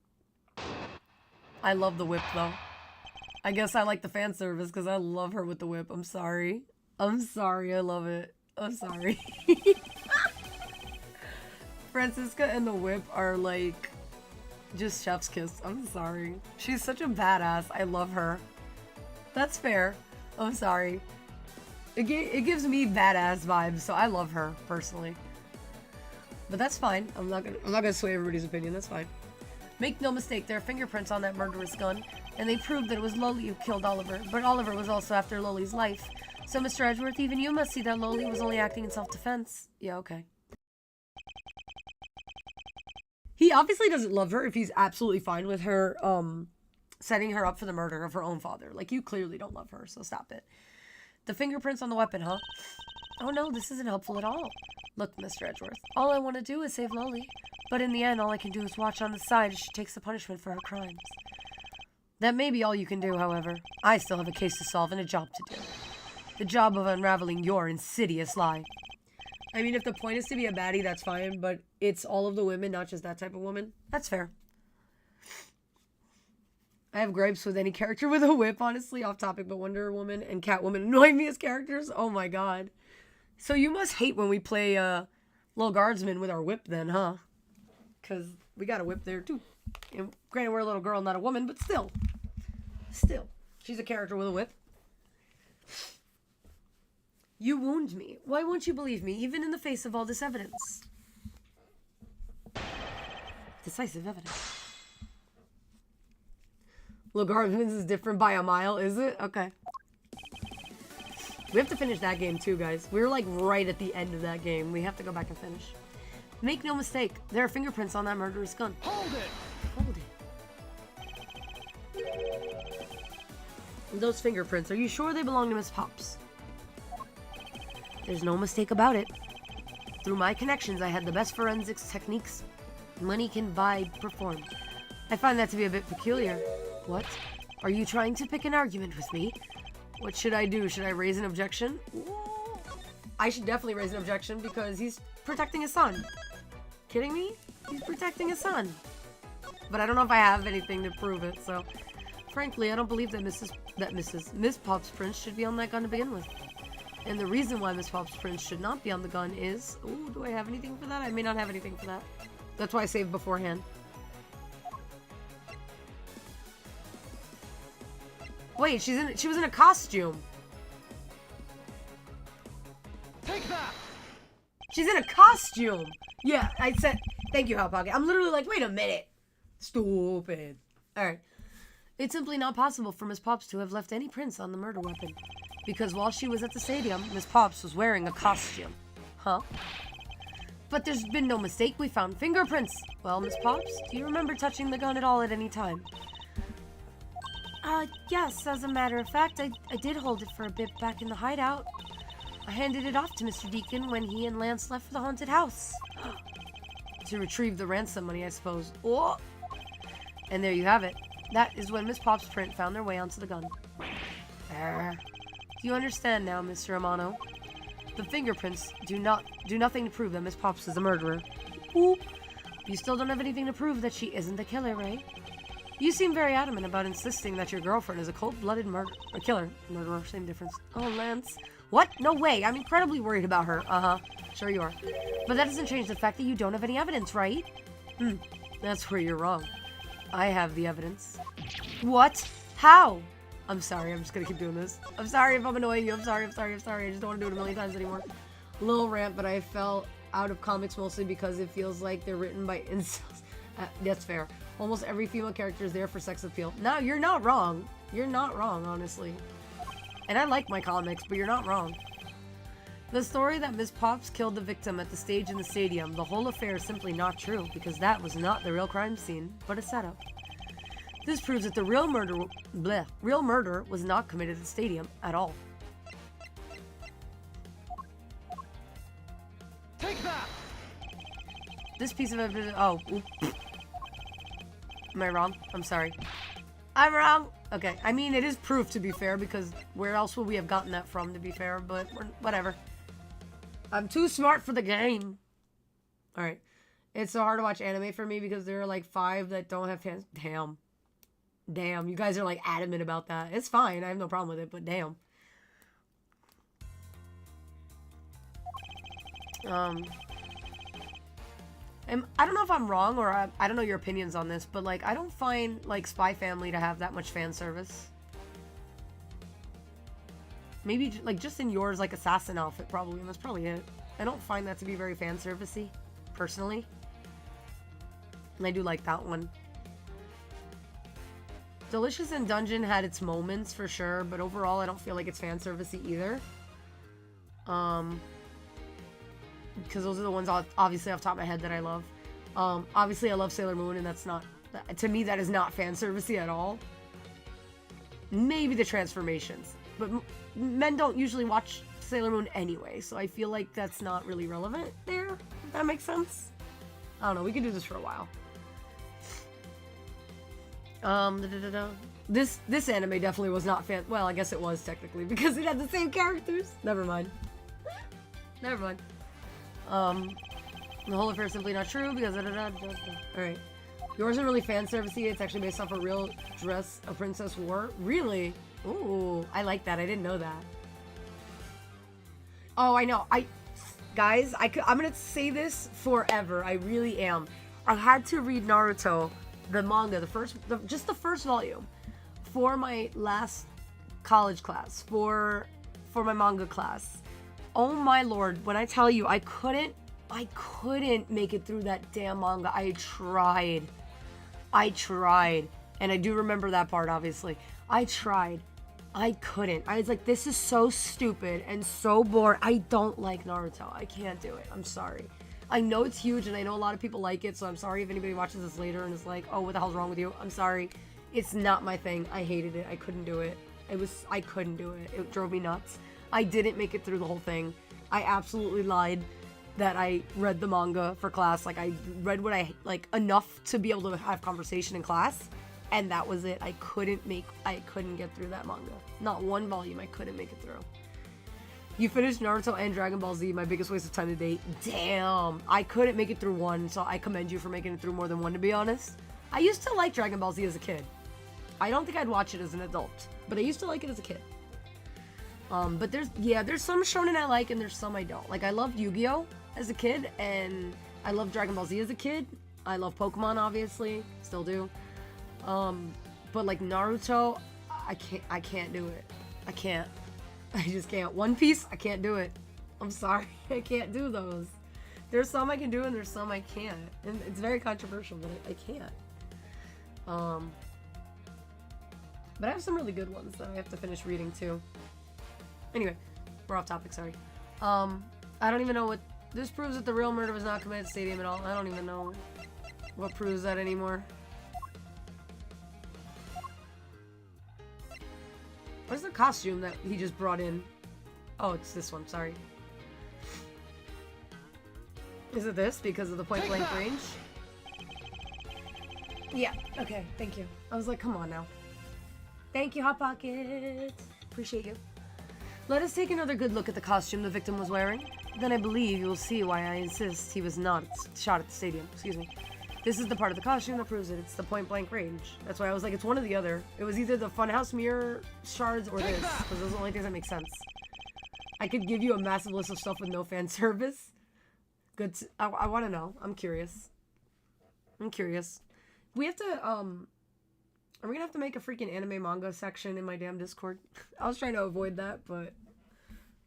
I love the whip, though. I guess I like the fan service because I love her with the whip. I'm sorry. I'm sorry. I love it. I'm sorry. Francisca and the whip are like just chef's kiss. I'm sorry. She's such a badass. I love her. That's fair. I'm sorry. It gives me badass vibes, so I love her personally. But that's fine. I'm not gonna sway everybody's opinion. That's fine. Make no mistake, there are fingerprints on that murderous gun, and they prove that it was Loli who killed Oliver. But Oliver was also after Loli's life. So, Mr. Edgeworth, even you must see that Loli was only acting in self-defense. Yeah, okay. He obviously doesn't love her if he's absolutely fine with her, setting her up for the murder of her own father. Like, you clearly don't love her, so stop it. The fingerprints on the weapon, huh? Oh no, this isn't helpful at all. Look, Mr. Edgeworth, all I want to do is save Loli. But in the end, all I can do is watch on the side as she takes the punishment for her crimes. That may be all you can do, however. I still have a case to solve and a job to do. The job of unraveling your insidious lie. I mean, if the point is to be a baddie, that's fine, but it's all of the women, not just that type of woman. That's fair. I have gripes with any character with a whip, honestly, off topic, but Wonder Woman and Catwoman annoy me as characters. Oh my god. So you must hate when we play Little Guardsman with our whip then, huh? Because we got a whip there too. And granted, we're a little girl, not a woman, but still. Still. She's a character with a whip. You wound me. Why won't you believe me, even in the face of all this evidence? Decisive evidence. Little Guardsman's is different by a mile, is it? Okay. We have to finish that game too, guys. We're like right at the end of that game. We have to go back and finish. Make no mistake, there are fingerprints on that murderous gun. Hold it! Hold it. Those fingerprints, are you sure they belong to Miss Pops? There's no mistake about it. Through my connections, I had the best forensics techniques money can buy performed. I find that to be a bit peculiar. What? Are you trying to pick an argument with me? What should I do? Should I raise an objection? Ooh. I should definitely raise an objection because he's protecting his son. Kidding me? He's protecting his son. But I don't know if I have anything to prove it, so frankly, I don't believe that Miss Pop's prints should be on that gun to begin with. And the reason why Miss Pop's prints should not be on the gun is... Ooh, do I have anything for that? I may not have anything for that. That's why I saved beforehand. Wait, she was in a costume. Take that! She's in a costume! Yeah, I said... Thank you, Hot Pocket. I'm literally like, wait a minute. Stupid. Alright. It's simply not possible for Miss Pops to have left any prints on the murder weapon. Because while she was at the stadium, Miss Pops was wearing a costume. Huh? But there's been no mistake. We found fingerprints. Well, Miss Pops, do you remember touching the gun at all at any time? Yes, as a matter of fact, I did hold it for a bit back in the hideout. I handed it off to Mr. Deacon when he and Lance left for the haunted house. To retrieve the ransom money, I suppose. Oh! And there you have it. That is when Miss Pop's print found their way onto the gun. There. Do you understand now, Mr. Romano? The fingerprints do nothing to prove that Miss Pops is a murderer. Ooh. You still don't have anything to prove that she isn't the killer, right? You seem very adamant about insisting that your girlfriend is a cold-blooded killer. Murderer, same difference. Oh, Lance. What? No way. I'm incredibly worried about her. Uh-huh. Sure you are. But that doesn't change the fact that you don't have any evidence, right? That's where you're wrong. I have the evidence. What? How? I'm sorry. I'm just gonna keep doing this. I'm sorry if I'm annoying you. I'm sorry. I just don't want to do it a million times anymore. Little rant, but I fell out of comics mostly because it feels like they're written by incels. That's fair. Almost every female character is there for sex appeal. No, you're not wrong. You're not wrong, honestly. And I like my comics, but you're not wrong. The story that Miss Pops killed the victim at the stage in the stadium, the whole affair is simply not true, because that was not the real crime scene, but a setup. This proves that the real murder was not committed at the stadium at all. Take that! This piece of evidence... Oh. Am I wrong? I'm sorry. I'm wrong! Okay, I mean, it is proof, to be fair, because where else would we have gotten that from, to be fair, but whatever. I'm too smart for the game. Alright. It's so hard to watch anime for me because there are like 5 that don't have fans. Damn. Damn, you guys are like adamant about that. It's fine, I have no problem with it, but damn. And I don't know if I'm wrong or I don't know your opinions on this, but like I don't find like Spy Family to have that much fan service. Maybe like just in yours, like assassin outfit probably, and that's probably it. I don't find that to be very fan servicey, personally. And I do like that one. Delicious and Dungeon had its moments for sure, but overall I don't feel like it's fan servicey either. Because those are the ones obviously off the top of my head that I love. Obviously I love Sailor Moon, and that's not, to me that is not fan servicey at all. Maybe the transformations, but men don't usually watch Sailor Moon anyway, so I feel like that's not really relevant there, if that makes sense. I don't know, we can do this for a while. This anime definitely was not fan, well, I guess it was technically, because it had the same characters. Never mind. Never mind. The whole affair is simply not true because Alright. Yours isn't really fan servicey, it's actually based off a real dress a princess wore. Really? Ooh, I like that. I didn't know that. Oh, I know. Guys, I'm gonna say this forever. I really am. I had to read Naruto, the manga, just the first volume, for my last college class, for my manga class. Oh my lord, when I tell you I couldn't make it through that damn manga. I tried. And I do remember that part, obviously. I tried. I couldn't. I was like, this is so stupid and so boring. I don't like Naruto. I can't do it. I'm sorry. I know it's huge and I know a lot of people like it, so I'm sorry if anybody watches this later and is like, oh, what the hell's wrong with you? I'm sorry. It's not my thing. I hated it. I couldn't do it. I couldn't do it. It drove me nuts. I didn't make it through the whole thing. I absolutely lied that I read the manga for class. Like, I read what enough to be able to have conversation in class, and that was it. I couldn't get through that manga. Not one volume I couldn't make it through. You finished Naruto and Dragon Ball Z, my biggest waste of time to date. Damn, I couldn't make it through one, so I commend you for making it through more than one, to be honest. I used to like Dragon Ball Z as a kid. I don't think I'd watch it as an adult, but I used to like it as a kid. But there's some shonen I like and there's some I don't. Like, I loved Yu-Gi-Oh! As a kid, and I loved Dragon Ball Z as a kid. I love Pokemon, obviously, still do. But like Naruto, I can't do it. I can't. I just can't. One Piece, I can't do it. I'm sorry, I can't do those. There's some I can do and there's some I can't. And it's very controversial, but I can't. But I have some really good ones that I have to finish reading too. Anyway, we're off topic, sorry. I don't even know what this proves, that the real murder was not committed at the stadium at all. I don't even know what proves that anymore. What's the costume that he just brought in? Oh, it's this one, sorry. Is it this because of the point blank range? Yeah, okay, thank you. I was like, come on now. Thank you, Hot Pocket. Appreciate you. Let us take another good look at the costume the victim was wearing. Then I believe you will see why I insist he was not shot at the stadium. Excuse me. This is the part of the costume that proves it. It's the point blank range. That's why I was like, it's one or the other. It was either the funhouse mirror shards or this, because those are the only things that make sense. I could give you a massive list of stuff with no fan service. Good. I want to know. I'm curious. We have to, are we gonna have to make a freaking anime manga section in my damn Discord? I was trying to avoid that, but it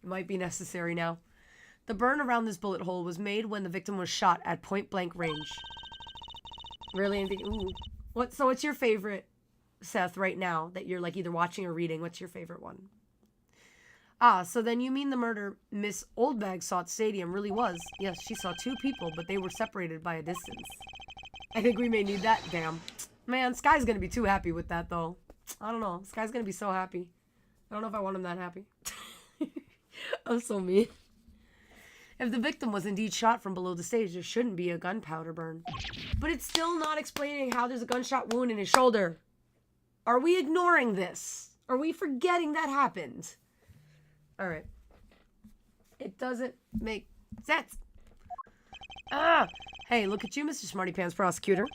might be necessary now. The burn around this bullet hole was made when the victim was shot at point blank range. Really? Ooh. So what's your favorite, Seth, right now that you're like either watching or reading? What's your favorite one? Ah, so then you mean the murder Miss Oldbag saw at stadium really was? Yes, she saw two people, but they were separated by a distance. I think we may need that. Damn. Man, Sky's gonna be too happy with that, though. I don't know. Sky's gonna be so happy. I don't know if I want him that happy. I'm so mean. If the victim was indeed shot from below the stage, there shouldn't be a gunpowder burn. But it's still not explaining how there's a gunshot wound in his shoulder. Are we ignoring this? Are we forgetting that happened? Alright. It doesn't make sense. Ah! Hey, look at you, Mr. Smarty Pants Prosecutor.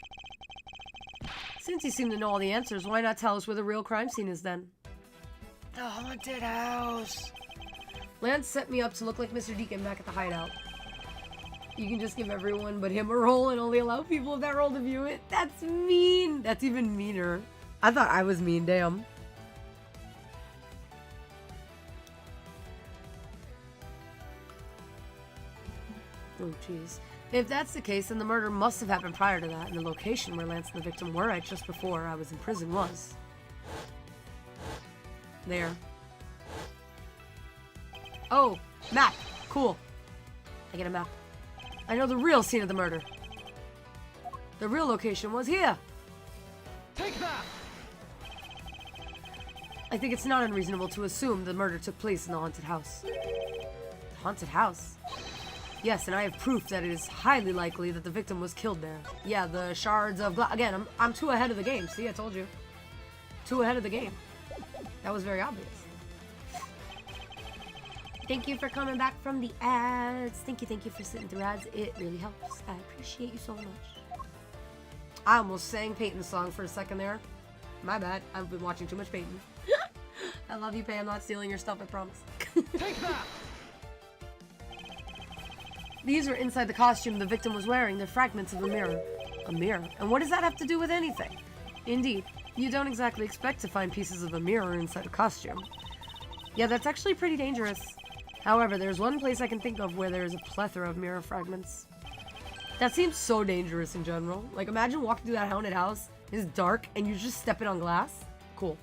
Since you seem to know all the answers, why not tell us where the real crime scene is then? The haunted house. Lance set me up to look like Mr. Deacon back at the hideout. You can just give everyone but him a role and only allow people with that role to view it. That's mean. That's even meaner. I thought I was mean, damn. Oh, jeez. If that's the case, then the murder must have happened prior to that, and the location where Lance and the victim were at just before I was in prison was... there. Oh, map. Cool. I get a map. I know the real scene of the murder. The real location was here. Take that! I think it's not unreasonable to assume the murder took place in the haunted house. Haunted house? Yes, and I have proof that it is highly likely that the victim was killed there. Yeah, the shards of glass. Again, I'm too ahead of the game. See, I told you. Too ahead of the game. That was very obvious. Thank you for coming back from the ads. Thank you for sitting through ads. It really helps. I appreciate you so much. I almost sang Peyton's song for a second there. My bad. I've been watching too much Peyton. I love you, Pey. I'm not stealing your stuff, I promise. Take that! These are inside the costume the victim was wearing. They're fragments of a mirror. A mirror? And what does that have to do with anything? Indeed, you don't exactly expect to find pieces of a mirror inside a costume. Yeah, that's actually pretty dangerous. However, there's one place I can think of where there's a plethora of mirror fragments. That seems so dangerous in general. Like, imagine walking through that haunted house. It's dark, and you're just stepping on glass. Cool.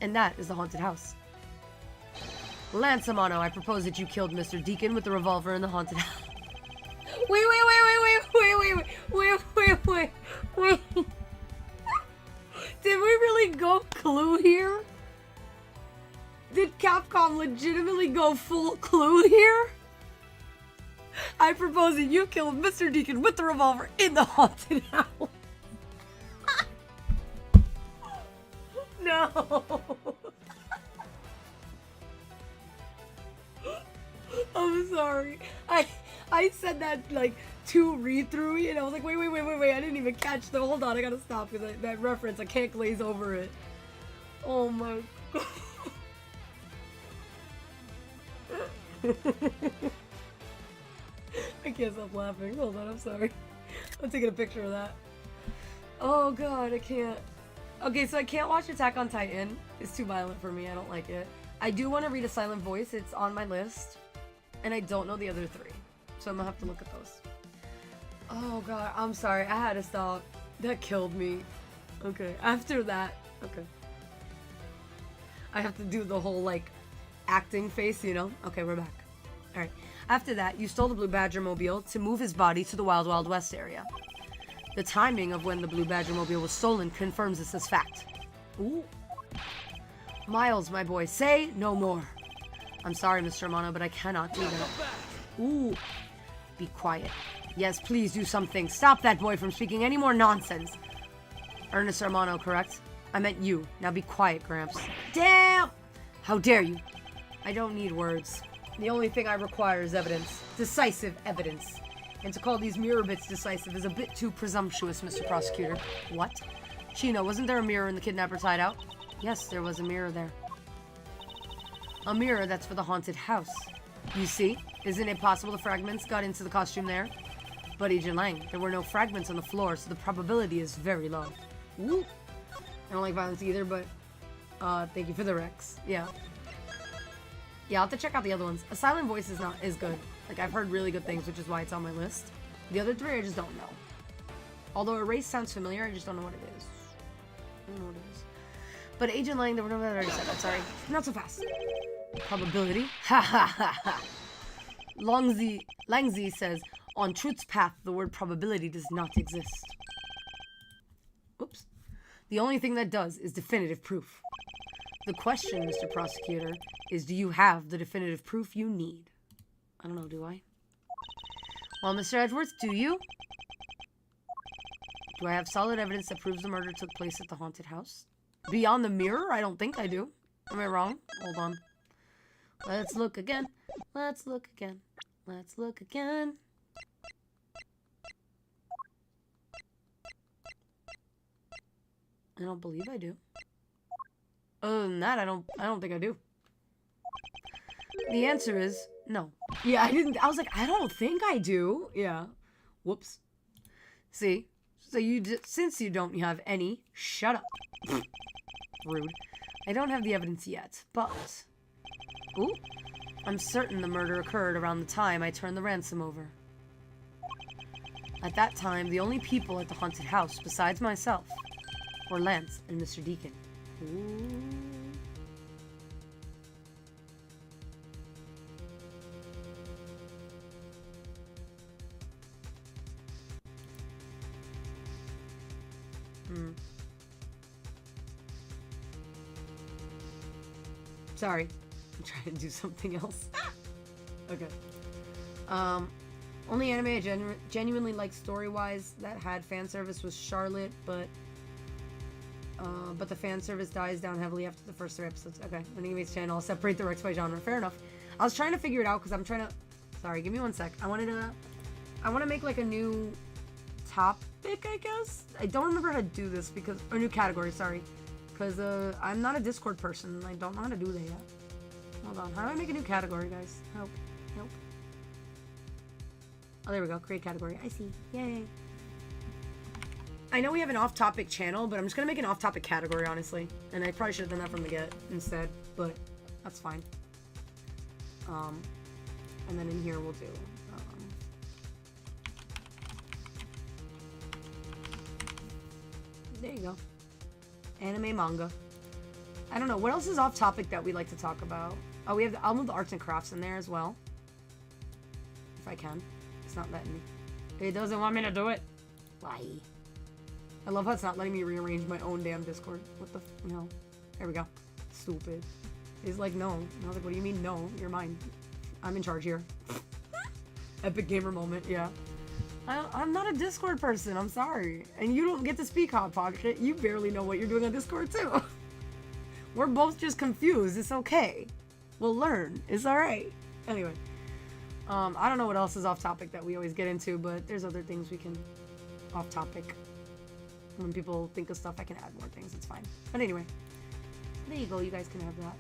And that is the haunted house. Lance Amano, I propose that you killed Mr. Deacon with the revolver in the haunted house. Wait. Did we really go Clue here? Capcom legitimately go full clue here? I propose that you kill Mr. Deacon with the revolver in the haunted house. No. I'm sorry. I said that like to read through and I was like, wait. I didn't even catch the. Hold on, I gotta stop because that reference, I can't glaze over it. Oh my god. I can't stop laughing. Hold on, I'm sorry. I'm taking a picture of that. Oh god, I can't. Okay, so I can't watch Attack on Titan. It's too violent for me. I don't like it. I do want to read A Silent Voice. It's on my list. And I don't know the other three. So I'm gonna have to look at those. Oh god, I'm sorry. I had to stop. That killed me. Okay, after that. Okay. I have to do the whole, like, acting face, you know? Okay, we're back. Alright. After that, you stole the Blue Badger mobile to move his body to the Wild Wild West area. The timing of when the Blue Badger mobile was stolen confirms this as fact. Ooh. Miles, my boy, say no more. I'm sorry, Mr. Romano, but I cannot do that. Ooh. Be quiet. Yes, please do something. Stop that boy from speaking any more nonsense. Ernest Romano, correct? I meant you. Now be quiet, Gramps. Damn! How dare you? I don't need words. The only thing I require is evidence. Decisive evidence. And to call these mirror bits decisive is a bit too presumptuous, Mr. Prosecutor. What? Chino, wasn't there a mirror in the kidnapper's hideout? Yes, there was a mirror there. A mirror that's for the haunted house. You see? Isn't it possible the fragments got into the costume there? But Agent Lang, there were no fragments on the floor, so the probability is very low. Woo! I don't like violence either, but thank you for the Rex. Yeah. Yeah, I'll have to check out the other ones. A Silent Voice is good. Like, I've heard really good things, which is why it's on my list. The other three, I just don't know. Although Erase sounds familiar, I just don't know what it is. I don't know what it is. But Agent Lang, there were no I already said that, sorry. Not so fast. Probability? Ha ha ha ha. Langzi says, on truth's path, the word probability does not exist. Oops. The only thing that does is definitive proof. The question, Mr. Prosecutor, is do you have the definitive proof you need? I don't know, do I? Well, Mr. Edwards, do you? Do I have solid evidence that proves the murder took place at the haunted house? Beyond the mirror? I don't think I do. Am I wrong? Hold on. Let's look again. Let's look again. Let's look again. I don't believe I do. Other than that, I don't think I do. The answer is no. Yeah, I was like, I don't think I do. Yeah. Whoops. See? So since you don't have any, shut up. Rude. I don't have the evidence yet, but... Ooh. I'm certain the murder occurred around the time I turned the ransom over. At that time, the only people at the haunted house, besides myself, were Lance and Mr. Deacon. Ooh. Sorry. I'm trying to do something else. Okay. Only anime I genuinely liked story-wise that had fan service was Charlotte, but the fan service dies down heavily after the first 3 episodes. Okay, on Anime's channel, I'll separate the works by genre. Fair enough. I was trying to figure it out because I'm trying to... Sorry, give me 1 sec. I want to make like a new topic, I guess? I don't remember how to do this because... Or new category, sorry. Because I'm not a Discord person. I don't know how to do that yet. Hold on. How do I make a new category, guys? Help. Help. Oh, there we go. Create category. I see. Yay. I know we have an off-topic channel, but I'm just going to make an off-topic category, honestly. And I probably should have done that from the get instead, but that's fine. And then in here we'll do... there you go. Anime, manga. I don't know. What else is off-topic that we like to talk about? Oh, we have I'll move the arts and crafts in there as well. If I can. It's not letting me. It doesn't want me to do it. Why? I love how it's not letting me rearrange my own damn Discord. What the... No. There we go. Stupid. He's like, no. And I was like, what do you mean, no? You're mine. I'm in charge here. Epic gamer moment, yeah. I'm not a Discord person, I'm sorry. And you don't get to speak Hot Pocket. You barely know what you're doing on Discord, too. We're both just confused. It's okay. We'll learn. It's alright. Anyway. I don't know what else is off topic that we always get into, but there's other things we can off topic. When people think of stuff, I can add more things. It's fine. But anyway. There you go. You guys can have that.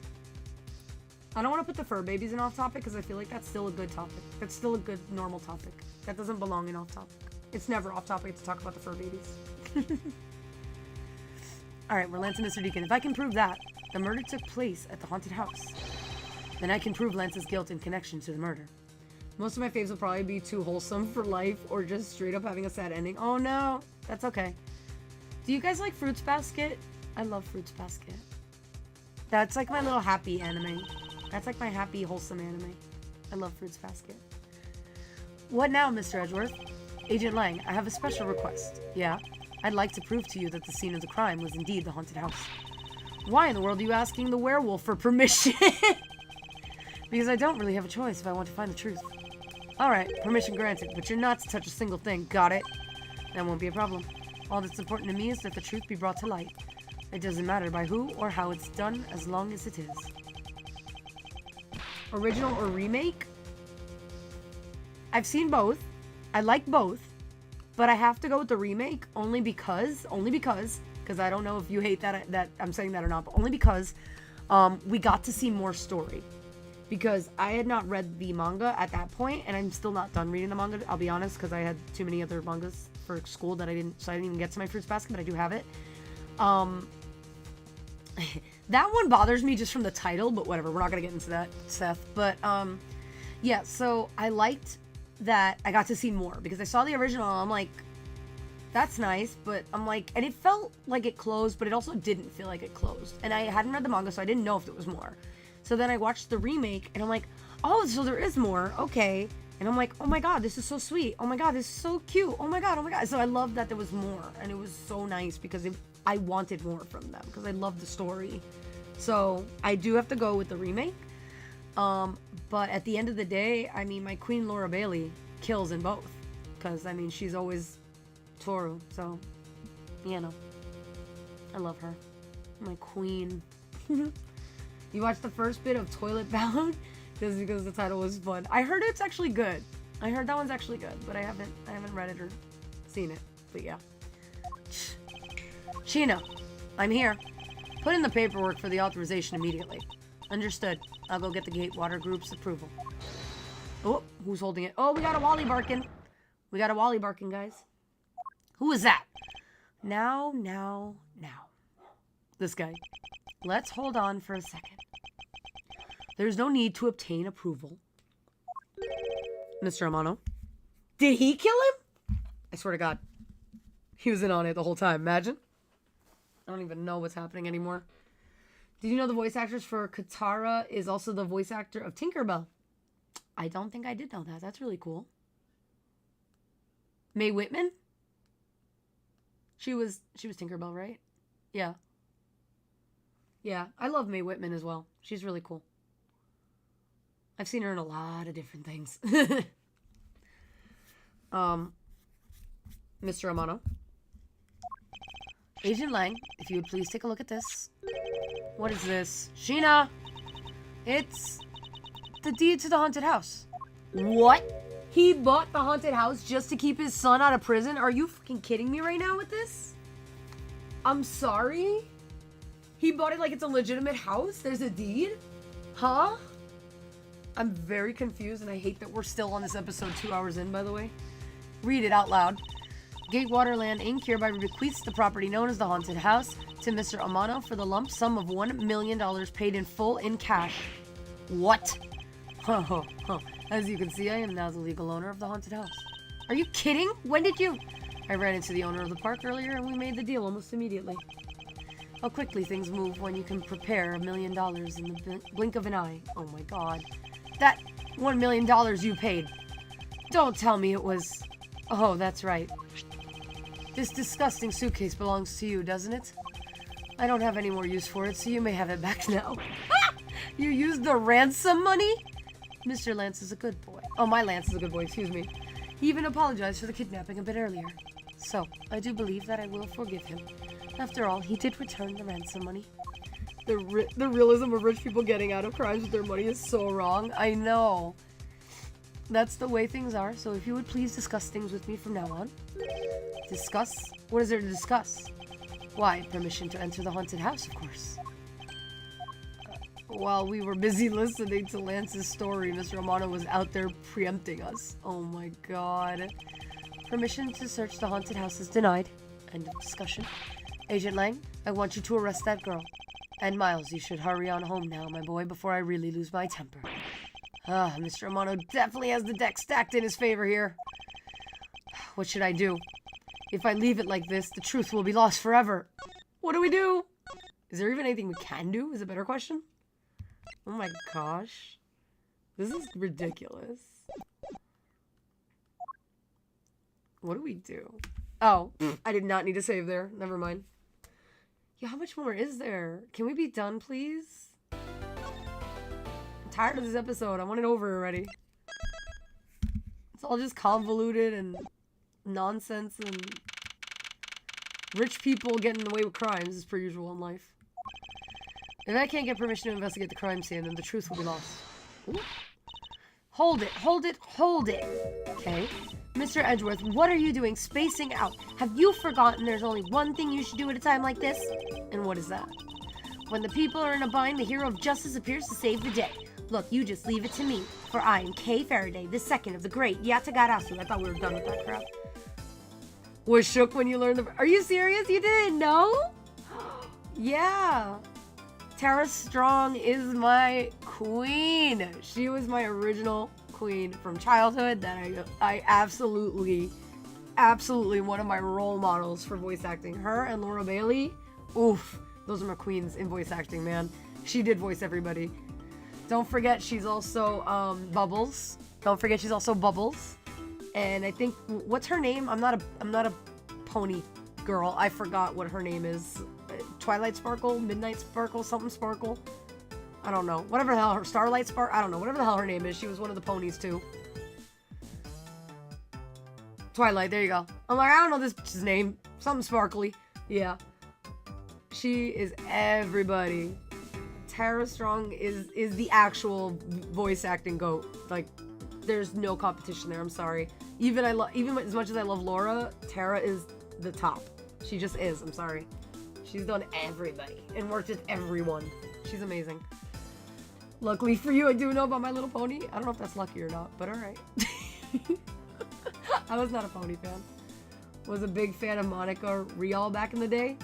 I don't want to put the fur babies in off topic because I feel like that's still a good topic. That's still a good normal topic. That doesn't belong in off topic. It's never off topic to talk about the fur babies. Alright, we're Lance and Mr. Deacon. If I can prove that the murder took place at the haunted house, then I can prove Lance's guilt in connection to the murder. Most of my faves will probably be too wholesome for life or just straight up having a sad ending. Oh no, that's okay. Do you guys like Fruits Basket? I love Fruits Basket. That's like my little happy anime. That's like my happy, wholesome anime. I love Fruits Basket. What now, Mr. Edgeworth? Agent Lang, I have a special request. Yeah? I'd like to prove to you that the scene of the crime was indeed the haunted house. Why in the world are you asking the werewolf for permission? Because I don't really have a choice if I want to find the truth. Alright, permission granted, but you're not to touch a single thing, got it? That won't be a problem. All that's important to me is that the truth be brought to light. It doesn't matter by who or how it's done, as long as it is. Original or remake? I've seen both. I like both. But I have to go with the remake only because I don't know if you hate that I'm saying that or not, but only because we got to see more story. Because I had not read the manga at that point, and I'm still not done reading the manga, I'll be honest, because I had too many other mangas for school that I didn't even get to my Fruits Basket, but I do have it. That one bothers me just from the title, but whatever, we're not gonna get into that, Seth. But yeah, so I liked that I got to see more, because I saw the original, I'm like, that's nice, but I'm like, and it felt like it closed, but it also didn't feel like it closed. And I hadn't read the manga, so I didn't know if it was more. So then I watched the remake, and I'm like, oh, so there is more, okay. And I'm like, oh my god, this is so sweet. Oh my god, this is so cute. Oh my god, oh my god. So I love that there was more, and it was so nice, because I wanted more from them, because I love the story. So I do have to go with the remake. But at the end of the day, I mean, my queen Laura Bailey kills in both. Because, I mean, she's always Toru, so, you know. I love her. My queen. You watched the first bit of Toilet Bound? Just because the title was fun. I heard it's actually good. I heard that one's actually good, but I haven't read it or seen it. But yeah. Sheena, I'm here. Put in the paperwork for the authorization immediately. Understood. I'll go get the Gatewater Group's approval. Oh, who's holding it? Oh, we got a Wally barking. We got a Wally barking, guys. Who is that? Now. This guy. Let's hold on for a second. There's no need to obtain approval. Mr. Amano. Did he kill him? I swear to God. He was in on it the whole time. Imagine. I don't even know what's happening anymore. Did you know the voice actress for Katara is also the voice actor of Tinkerbell? I don't think I did know that. That's really cool. Mae Whitman? She was Tinkerbell, right? Yeah. Yeah, I love Mae Whitman as well. She's really cool. I've seen her in a lot of different things. Mr. Amano. Agent Lang, if you would please take a look at this. What is this? Sheena! It's the deed to the haunted house. What? He bought the haunted house just to keep his son out of prison? Are you fucking kidding me right now with this? I'm sorry? He bought it like it's a legitimate house? There's a deed? Huh? I'm very confused, and I hate that we're still on this episode 2 hours in, by the way. Read it out loud. Gatewater Land Inc. hereby bequeaths the property known as the Haunted House to Mr. Amano for the lump sum of $1 million paid in full in cash. What? As you can see, I am now the legal owner of the Haunted House. Are you kidding? When did you? I ran into the owner of the park earlier, and we made the deal almost immediately. How quickly things move when you can prepare $1 million in the blink of an eye. Oh my god. That $1 million you paid. Don't tell me it was... Oh, that's right. This disgusting suitcase belongs to you, doesn't it? I don't have any more use for it, so you may have it back now. You used the ransom money? Mr. Lance is a good boy. Oh, my Lance is a good boy, excuse me. He even apologized for the kidnapping a bit earlier. So, I do believe that I will forgive him. After all, he did return the ransom money. The realism of rich people getting out of crimes with their money is so wrong. I know. That's the way things are, so if you would please discuss things with me from now on. Discuss? What is there to discuss? Why, permission to enter the haunted house, of course. While we were busy listening to Lance's story, Mr. Romano was out there preempting us. Oh my god. Permission to search the haunted house is denied. End of discussion. Agent Lang, I want you to arrest that girl. And Miles, you should hurry on home now, my boy, before I really lose my temper. Mr. Romano definitely has the deck stacked in his favor here. What should I do? If I leave it like this, the truth will be lost forever. What do we do? Is there even anything we can do? Is a better question? Oh my gosh. This is ridiculous. What do we do? Oh, I did not need to save there. Never mind. Yeah, how much more is there? Can we be done, please? I'm tired of this episode. I want it over already. It's all just convoluted and nonsense and rich people getting away with crimes as per usual in life. If I can't get permission to investigate the crime scene, then the truth will be lost. Ooh. Hold it, hold it, hold it. Okay. Mr. Edgeworth, what are you doing spacing out? Have you forgotten there's only one thing you should do at a time like this? And what is that? When the people are in a bind, the hero of justice appears to save the day. Look, you just leave it to me, for I am Kay Faraday, the second of the great Yatagarasu. I thought we were done with that crap. Was shook when you learned the... Are you serious? You didn't know? Yeah. Tara Strong is my queen. She was my original queen from childhood that I absolutely one of my role models for voice acting. Her and Laura Bailey, oof, those are my queens in voice acting, man. She did voice everybody. Don't forget she's also Bubbles. Don't forget she's also Bubbles. And I think, what's her name? I'm not a pony girl. I forgot what her name is. Twilight Sparkle, Midnight Sparkle, something Sparkle. I don't know. Whatever the hell her Starlight Sparkle. I don't know. Whatever the hell her name is. She was one of the ponies too. Twilight. There you go. I'm like, I don't know this bitch's name. Something sparkly. Yeah. She is everybody. Tara Strong is the actual voice acting goat. Like, there's no competition there. I'm sorry. Even as much as I love Laura, Tara is the top. She just is. I'm sorry. She's done everybody and worked with everyone. She's amazing. Luckily for you, I do know about My Little Pony. I don't know if that's lucky or not, but alright. I was not a pony fan. Was a big fan of Monica Rial back in the day.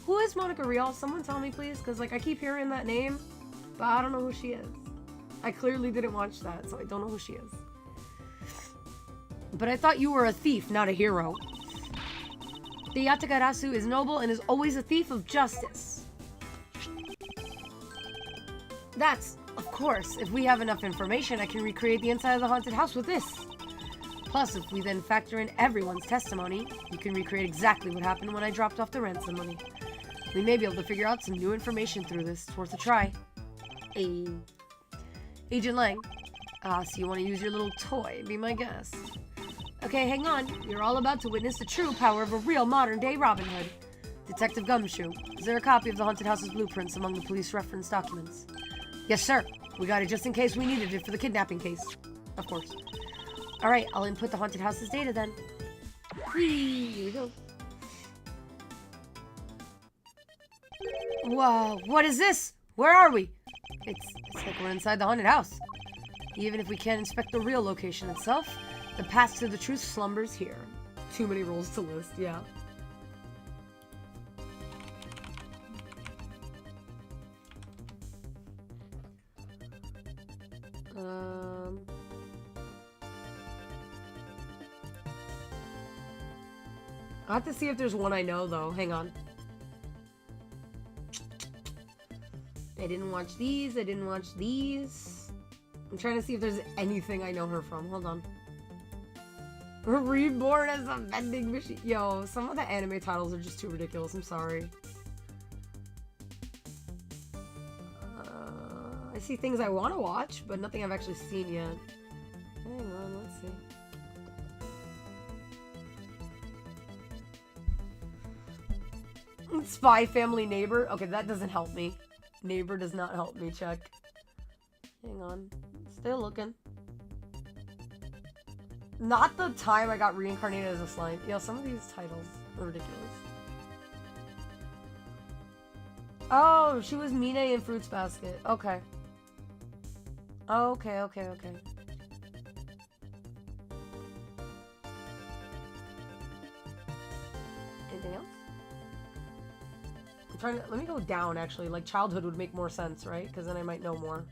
Who is Monica Rial? Someone tell me, please, because like I keep hearing that name, but I don't know who she is. I clearly didn't watch that, so I don't know who she is. But I thought you were a thief, not a hero. The Yatagarasu is noble and is always a thief of justice. That's, of course, if we have enough information, I can recreate the inside of the haunted house with this. Plus, if we then factor in everyone's testimony, you can recreate exactly what happened when I dropped off the ransom money. We may be able to figure out some new information through this. It's worth a try. Agent Lang. So you want to use your little toy, be my guest. Okay, hang on. You're all about to witness the true power of a real modern-day Robin Hood. Detective Gumshoe, is there a copy of the haunted house's blueprints among the police reference documents? Yes, sir. We got it just in case we needed it for the kidnapping case. Of course. Alright, I'll input the haunted house's data then. Whee! Here we go. Whoa, what is this? Where are we? It's like we're inside the haunted house. Even if we can't inspect the real location itself, the path to the truth slumbers here. Too many rules to list, yeah. I'll have to see if there's one I know, though. Hang on. I didn't watch these. I didn't watch these. I'm trying to see if there's anything I know her from. Hold on. Reborn as a vending machine. Yo, some of the anime titles are just too ridiculous. I'm sorry. I see things I want to watch, but nothing I've actually seen yet. Hang on, let's see. Spy Family Neighbor. Okay, that doesn't help me. Neighbor does not help me. Check. Hang on. Still looking. Not the time I got reincarnated as a slime. Yo, some of these titles are ridiculous. Oh, she was Mine in Fruits Basket. Okay. Okay. Anything else? I'm trying to... Let me go down, actually. Like, childhood would make more sense, right? Because then I might know more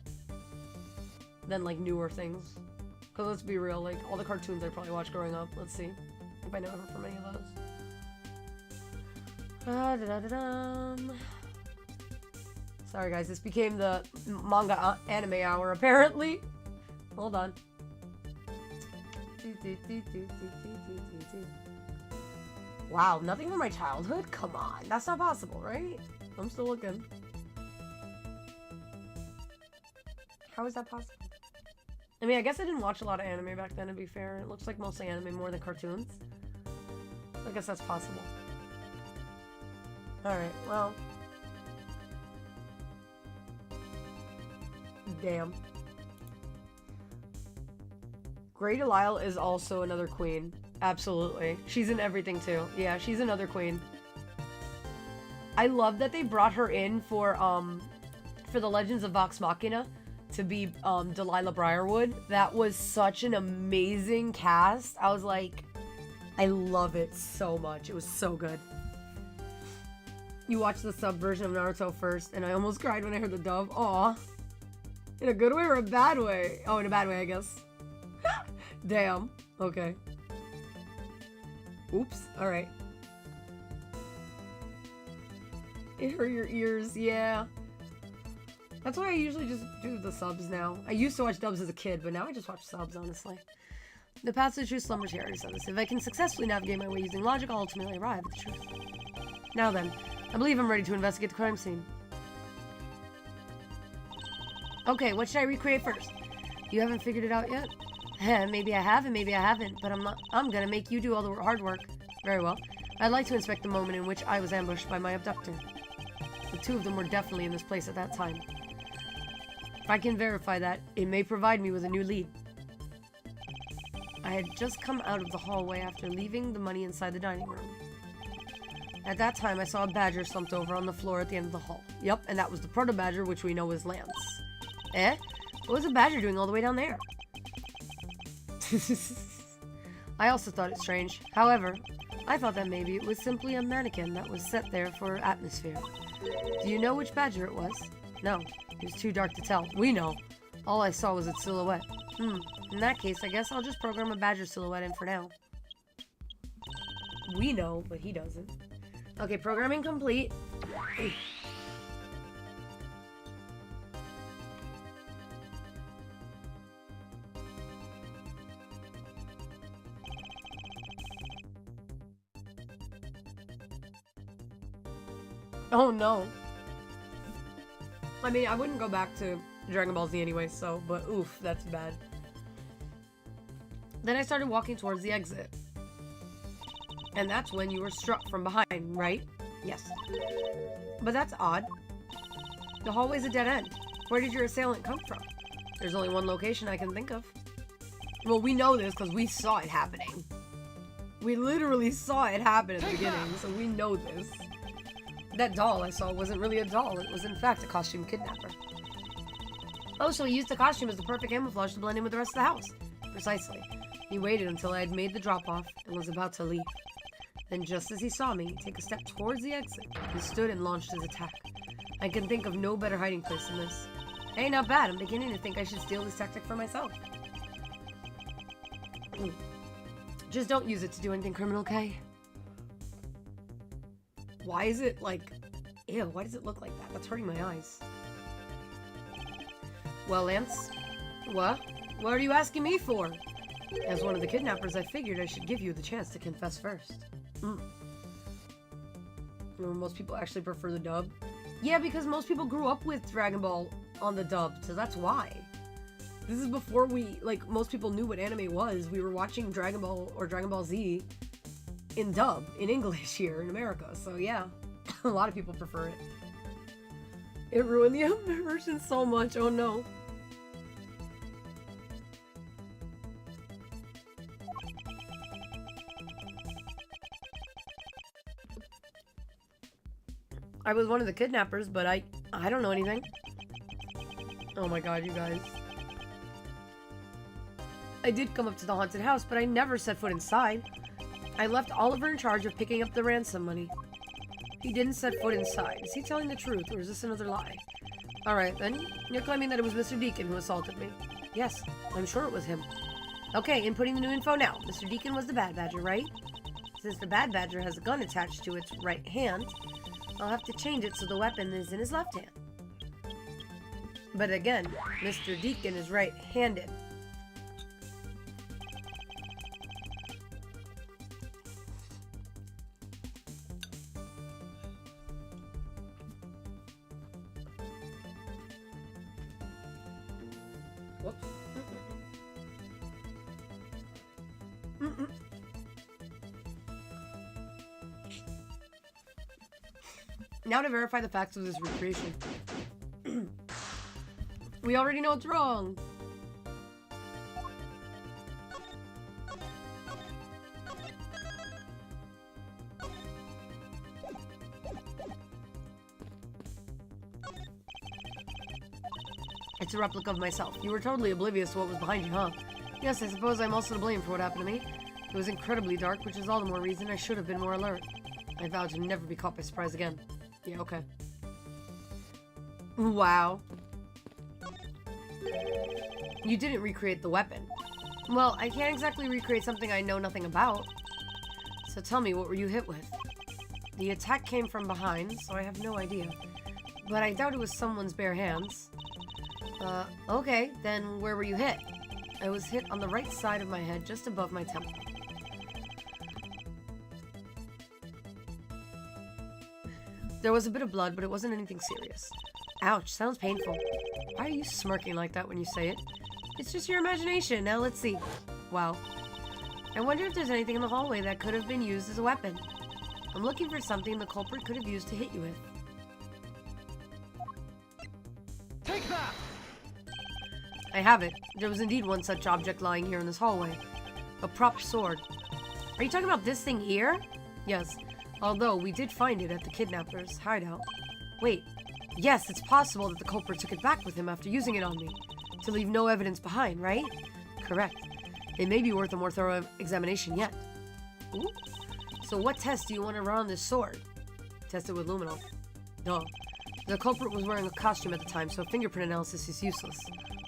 than, like, newer things. Because let's be real, like, all the cartoons I probably watched growing up. Let's see if I know ever from any of those. Sorry, guys. This became the manga anime hour, apparently. Hold on. Wow, nothing from my childhood? Come on. That's not possible, right? I'm still looking. How is that possible? I mean, I guess I didn't watch a lot of anime back then, to be fair. It looks like mostly anime more than cartoons. I guess that's possible. Alright, well. Damn. Grey Delisle is also another queen. Absolutely. She's in everything, too. Yeah, she's another queen. I love that they brought her in for the Legends of Vox Machina to be Delilah Briarwood. That was such an amazing cast. I was like, I love it so much. It was so good. You watched the sub version of Naruto first, and I almost cried when I heard the dub. Aw. In a good way or a bad way? Oh, in a bad way, I guess. Damn. Okay. Oops. Alright. It hurt your ears, yeah. That's why I usually just do the subs now. I used to watch dubs as a kid, but now I just watch subs, honestly. The path to the truth slumbers here. I already said this. If I can successfully navigate my way using logic, I'll ultimately arrive at the truth. Now then, I believe I'm ready to investigate the crime scene. Okay, what should I recreate first? You haven't figured it out yet? Maybe I have and maybe I haven't, but I'm gonna make you do all the hard work. Very well. I'd like to inspect the moment in which I was ambushed by my abductor. The two of them were definitely in this place at that time. If I can verify that, it may provide me with a new lead. I had just come out of the hallway after leaving the money inside the dining room. At that time, I saw a badger slumped over on the floor at the end of the hall. Yep, and that was the proto-badger, which we know is Lance. Eh? What was a badger doing all the way down there? I also thought it strange. However, I thought that maybe it was simply a mannequin that was set there for atmosphere. Do you know which badger it was? No, it was too dark to tell. We know. All I saw was its silhouette. In that case, I guess I'll just program a badger silhouette in for now. We know, but he doesn't. Okay, programming complete. Oh no. I mean, I wouldn't go back to Dragon Ball Z anyway, so, but oof, that's bad. Then I started walking towards the exit. And that's when you were struck from behind, right? Yes. But that's odd. The hallway's a dead end. Where did your assailant come from? There's only one location I can think of. Well, we know this because we saw it happening. We literally saw it happen at the beginning, so we know this. That doll I saw wasn't really a doll. It was in fact a costume kidnapper. Oh, so he used the costume as the perfect camouflage to blend in with the rest of the house. Precisely. He waited until I had made the drop-off and was about to leave. Then just as he saw me take a step towards the exit, he stood and launched his attack. I can think of no better hiding place than this. Hey, not bad. I'm beginning to think I should steal this tactic for myself. Just don't use it to do anything criminal, okay? Why is it like... Ew, why does it look like that? That's hurting my eyes. Well, Lance? What? What are you asking me for? As one of the kidnappers, I figured I should give you the chance to confess first. Most people actually prefer the dub. Yeah, because most people grew up with Dragon Ball on the dub, so that's why. This is before we, like, most people knew what anime was. We were watching Dragon Ball or Dragon Ball Z in dub, in English here in America, so yeah. A lot of people prefer it. It ruined the immersion so much, oh no. I was one of the kidnappers, but I don't know anything. Oh my god, you guys. I did come up to the haunted house, but I never set foot inside. I left Oliver in charge of picking up the ransom money. He didn't set foot inside. Is he telling the truth, or is this another lie? Alright, then. You're claiming that it was Mr. Deacon who assaulted me. Yes, I'm sure it was him. Okay, inputting the new info now. Mr. Deacon was the Bad Badger, right? Since the Bad Badger has a gun attached to its right hand, I'll have to change it so the weapon is in his left hand. But again, Mr. Deacon is right-handed. Whoops. Now to verify the facts of this recreation. We already know it's wrong. It's a replica of myself. You were totally oblivious to what was behind you, huh? Yes, I suppose I'm also to blame for what happened to me. It was incredibly dark, which is all the more reason I should have been more alert. I vowed to never be caught by surprise again. Yeah, okay. Wow. You didn't recreate the weapon. Well, I can't exactly recreate something I know nothing about. So tell me, what were you hit with? The attack came from behind, so I have no idea. But I doubt it was someone's bare hands. Okay, then where were you hit? I was hit on the right side of my head, just above my temple. There was a bit of blood, but it wasn't anything serious. Ouch, sounds painful. Why are you smirking like that when you say it? It's just your imagination. Now let's see. Wow. I wonder if there's anything in the hallway that could have been used as a weapon. I'm looking for something the culprit could have used to hit you with. Take that! I have it. There was indeed one such object lying here in this hallway. A prop sword. Are you talking about this thing here? Yes. Although, we did find it at the kidnapper's hideout. Wait. Yes, it's possible that the culprit took it back with him after using it on me. To leave no evidence behind, right? Correct. It may be worth a more thorough examination yet. Ooh. So what test do you want to run on this sword? Test it with luminol. Duh. The culprit was wearing a costume at the time, so fingerprint analysis is useless.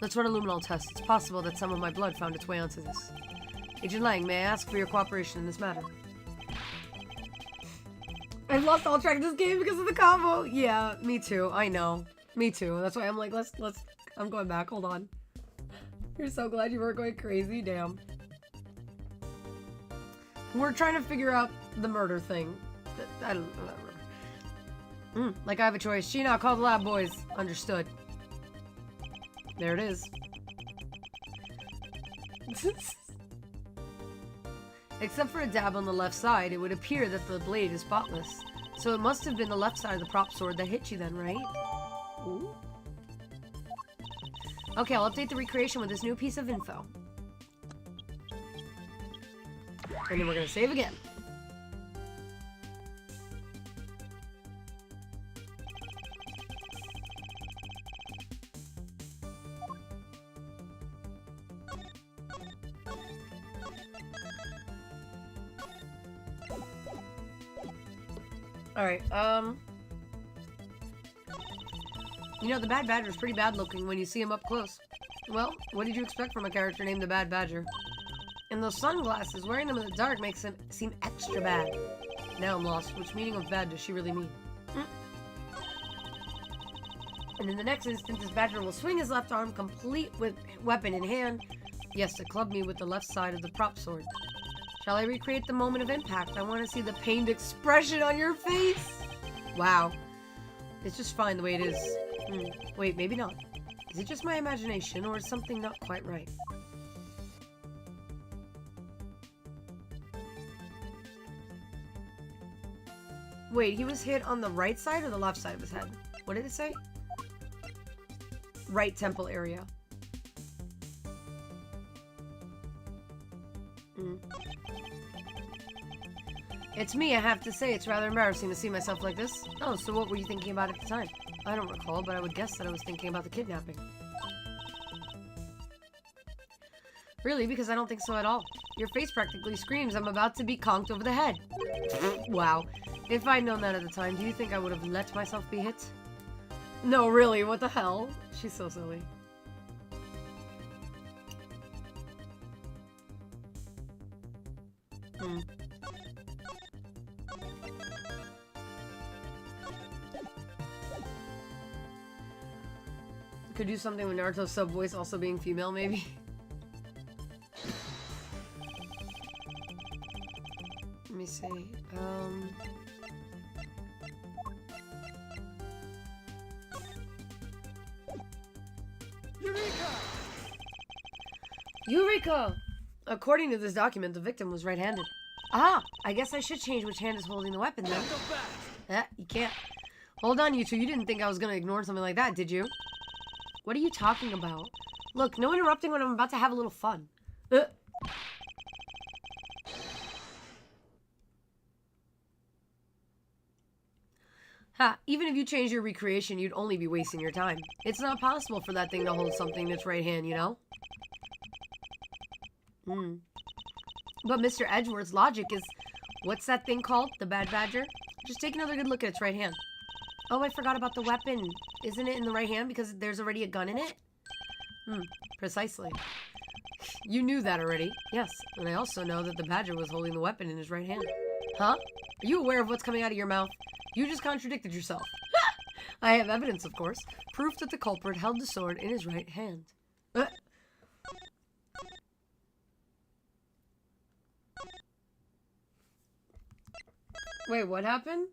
Let's run a luminol test. It's possible that some of my blood found its way onto this. Agent Lang, may I ask for your cooperation in this matter? I've lost all track of this game because of the combo. Yeah, me too. I know. Me too. That's why I'm like, let's. I'm going back. Hold on. You're so glad you weren't going crazy. Damn. We're trying to figure out the murder thing. I don't know. Like I have a choice. Sheena, call the lab boys. Understood. There it is. Except for a dab on the left side, it would appear that the blade is spotless. So it must have been the left side of the prop sword that hit you then, right? Ooh. Okay, I'll update the recreation with this new piece of info. And then we're gonna save again. Alright, you know, the Bad Badger is pretty bad looking when you see him up close. Well, what did you expect from a character named the Bad Badger? And those sunglasses, wearing them in the dark makes him seem extra bad. Now I'm lost. Which meaning of bad does she really mean? And in the next instant, this Badger will swing his left arm complete with weapon in hand. Yes, to club me with the left side of the prop sword. Shall I recreate the moment of impact? I want to see the pained expression on your face. Wow. It's just fine the way it is. Wait, maybe not. Is it just my imagination, or is something not quite right? Wait, he was hit on the right side or the left side of his head? What did it say? Right temple area. It's me, I have to say. It's rather embarrassing to see myself like this. Oh, so what were you thinking about at the time? I don't recall, but I would guess that I was thinking about the kidnapping. Really? Because I don't think so at all. Your face practically screams I'm about to be conked over the head. Wow. If I'd known that at the time, do you think I would have let myself be hit? No, really, what the hell? She's so silly. Could do something with Naruto's sub voice also being female, maybe? Let me see. Eureka! Eureka! According to this document, the victim was right-handed. Ah, I guess I should change which hand is holding the weapon then. Go fast! You can't. Hold on, you two. You didn't think I was gonna ignore something like that, did you? What are you talking about? Look, no interrupting when I'm about to have a little fun. Ha, even if you change your recreation, you'd only be wasting your time. It's not possible for that thing to hold something in its right hand, you know? But Mr. Edgeworth's logic is... What's that thing called? The Bad Badger? Just take another good look at its right hand. Oh, I forgot about the weapon. Isn't it in the right hand because there's already a gun in it? Precisely. You knew that already. Yes, and I also know that the Badger was holding the weapon in his right hand. Huh? Are you aware of what's coming out of your mouth? You just contradicted yourself. I have evidence, of course. Proof that the culprit held the sword in his right hand. Wait, what happened?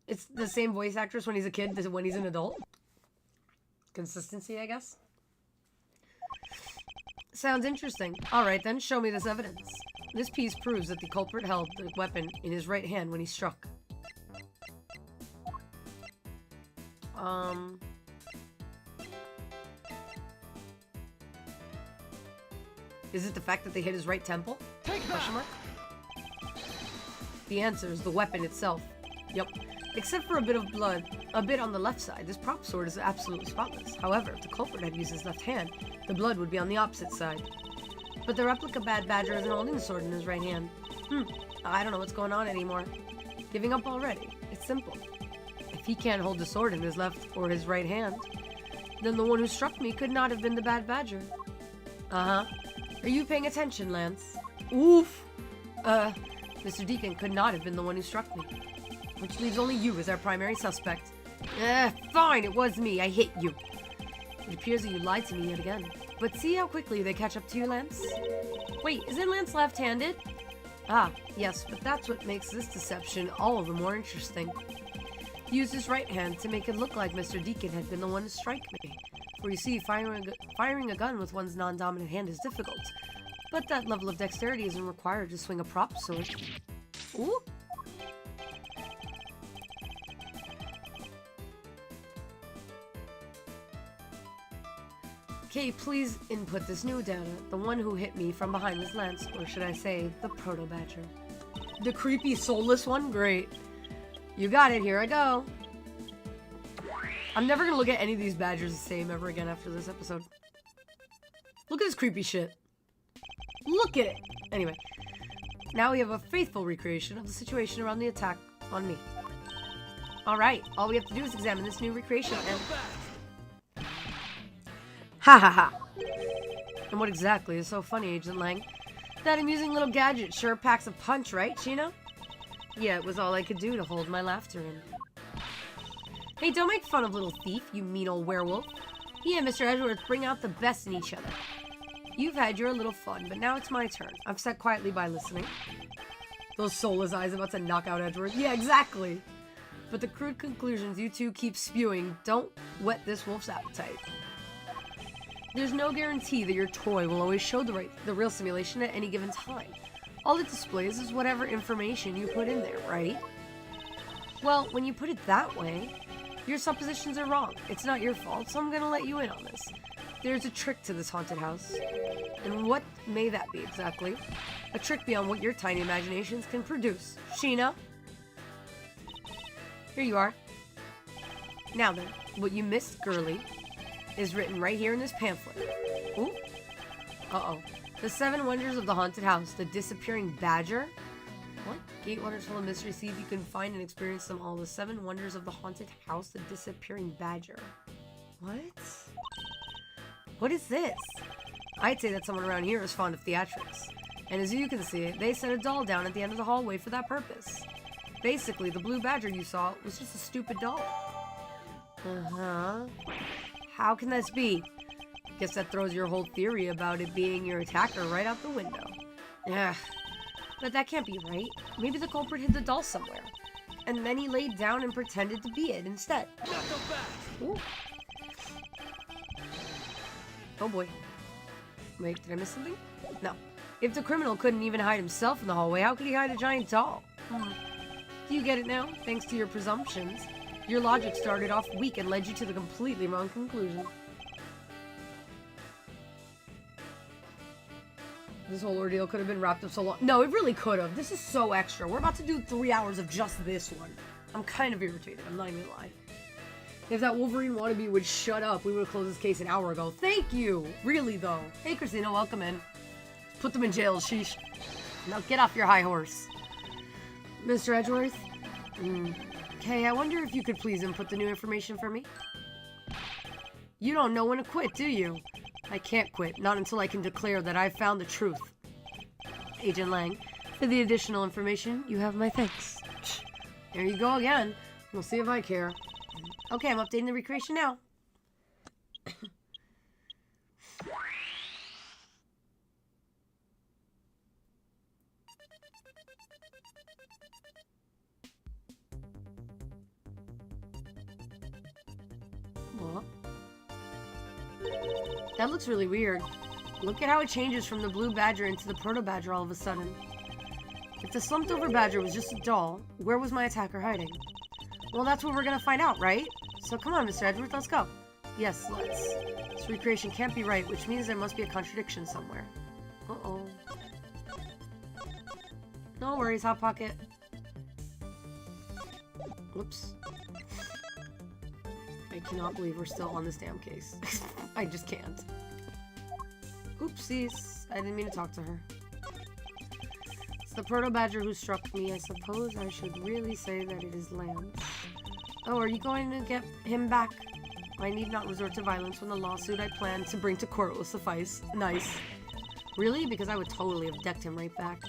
It's the same voice actress when he's a kid as when he's an adult? Consistency, I guess? Sounds interesting. Alright then, show me this evidence. This piece proves that the culprit held the weapon in his right hand when he struck. Is it the fact that they hit his right temple? Take Question that! mark? The answer is the weapon itself. Yep. Except for a bit of blood, a bit on the left side, this prop sword is absolutely spotless. However, if the culprit had used his left hand, the blood would be on the opposite side. But the replica Bad Badger isn't holding the sword in his right hand. I don't know what's going on anymore. Giving up already. It's simple. If he can't hold the sword in his left or his right hand, then the one who struck me could not have been the Bad Badger. Are you paying attention, Lance? Oof! Mr. Deacon could not have been the one who struck me. Which leaves only you as our primary suspect. Fine, it was me. I hit you. It appears that you lied to me yet again. But see how quickly they catch up to you, Lance? Wait, isn't Lance left-handed? Ah, yes, but that's what makes this deception all the more interesting. He used his right hand to make it look like Mr. Deacon had been the one to strike me. For you see, firing a gun with one's non-dominant hand is difficult. But that level of dexterity isn't required to swing a prop sword. Ooh! Okay, please input this new data. The one who hit me from behind was Lance, or should I say, the Proto-Badger. The creepy, soulless one? Great. You got it, here I go. I'm never gonna look at any of these badgers the same ever again after this episode. Look at this creepy shit. Look at it! Anyway, now we have a faithful recreation of the situation around the attack on me. Alright, all we have to do is examine this new recreation and... Ha ha ha! And what exactly is so funny, Agent Lang? That amusing little gadget sure packs a punch, right, Chino? Yeah, it was all I could do to hold my laughter in. Hey, don't make fun of little thief, you mean old werewolf. He and Mr. Edgeworth bring out the best in each other. You've had your little fun, but now it's my turn. I've sat quietly by listening. Those soulless eyes about to knock out Edgeworth. Yeah, exactly! But the crude conclusions you two keep spewing don't whet this wolf's appetite. There's no guarantee that your toy will always show the real simulation at any given time. All it displays is whatever information you put in there, right? Well, when you put it that way, your suppositions are wrong. It's not your fault, so I'm gonna let you in on this. There's a trick to this haunted house. And what may that be exactly? A trick beyond what your tiny imaginations can produce. Sheena? Here you are. Now then, what you missed, girly, is written right here in this pamphlet. Ooh. Uh-oh. The 7 Wonders of the Haunted House. The Disappearing Badger? What? Gatewaters full of mystery. See if you can find and experience them all. The 7 Wonders of the Haunted House. The Disappearing Badger. What? What is this? I'd say that someone around here is fond of theatrics. And as you can see, they set a doll down at the end of the hallway for that purpose. Basically, the blue badger you saw was just a stupid doll. Uh-huh. How can this be? Guess that throws your whole theory about it being your attacker right out the window. Yeah, but that can't be right. Maybe the culprit hid the doll somewhere. And then he laid down and pretended to be it instead. Ooh. Oh boy. Wait, did I miss something? No. If the criminal couldn't even hide himself in the hallway, how could he hide a giant doll? Do you get it now? Thanks to your presumptions. Your logic started off weak and led you to the completely wrong conclusion. This whole ordeal could have been wrapped up so long. No, it really could have. This is so extra. We're about to do 3 hours of just this one. I'm kind of irritated. I'm not even gonna lie. If that Wolverine wannabe would shut up, we would have closed this case an hour ago. Thank you! Really, though. Hey, Christina, welcome in. Put them in jail, sheesh. Now get off your high horse. Mr. Edgeworth? Okay, I wonder if you could please input the new information for me? You don't know when to quit, do you? I can't quit, not until I can declare that I've found the truth. Agent Lang, for the additional information, you have my thanks. There you go again. We'll see if I care. Okay, I'm updating the recreation now. What? That looks really weird. Look at how it changes from the blue badger into the proto badger all of a sudden. If the slumped over badger was just a doll, where was my attacker hiding? Well, that's what we're gonna find out, right? So come on, Mr. Edgeworth, let's go. Yes, let's. This recreation can't be right, which means there must be a contradiction somewhere. Uh-oh. No worries, Hot Pocket. Whoops. I cannot believe we're still on this damn case. I just can't. Oopsies. I didn't mean to talk to her. It's the proto badger who struck me. I suppose I should really say that it is Lance. Oh, are you going to get him back? I need not resort to violence when the lawsuit I plan to bring to court will suffice. Nice. Really? Because I would totally have decked him right back.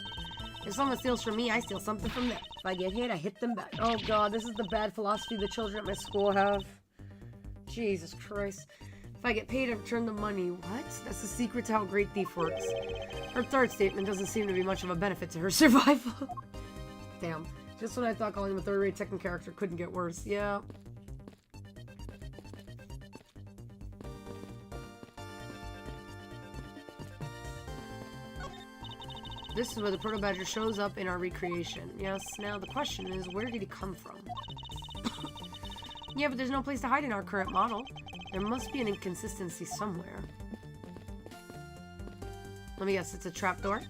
If someone steals from me, I steal something from them. If I get hit, I hit them back. Oh god, this is the bad philosophy the children at my school have. Jesus Christ. If I get paid, I return the money. What? That's the secret to how a great thief works. Her third statement doesn't seem to be much of a benefit to her survival. Damn. Just when I thought calling him a third-rate second character couldn't get worse. Yeah. This is where the proto badger shows up in our recreation. Yes, now the question is, where did he come from? Yeah, but there's no place to hide in our current model. There must be an inconsistency somewhere. Let me guess, it's a trapdoor?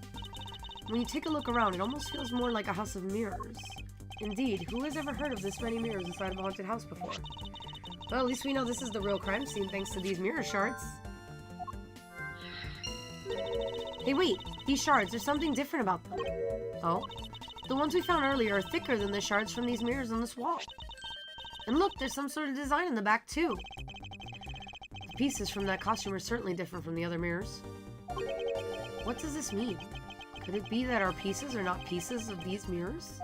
When you take a look around, it almost feels more like a house of mirrors. Indeed, who has ever heard of this many mirrors inside of a haunted house before? Well, at least we know this is the real crime scene thanks to these mirror shards. Hey, wait! These shards, there's something different about them. Oh? The ones we found earlier are thicker than the shards from these mirrors on this wall. And look, there's some sort of design in the back, too. The pieces from that costume are certainly different from the other mirrors. What does this mean? Could it be that our pieces are not pieces of these mirrors?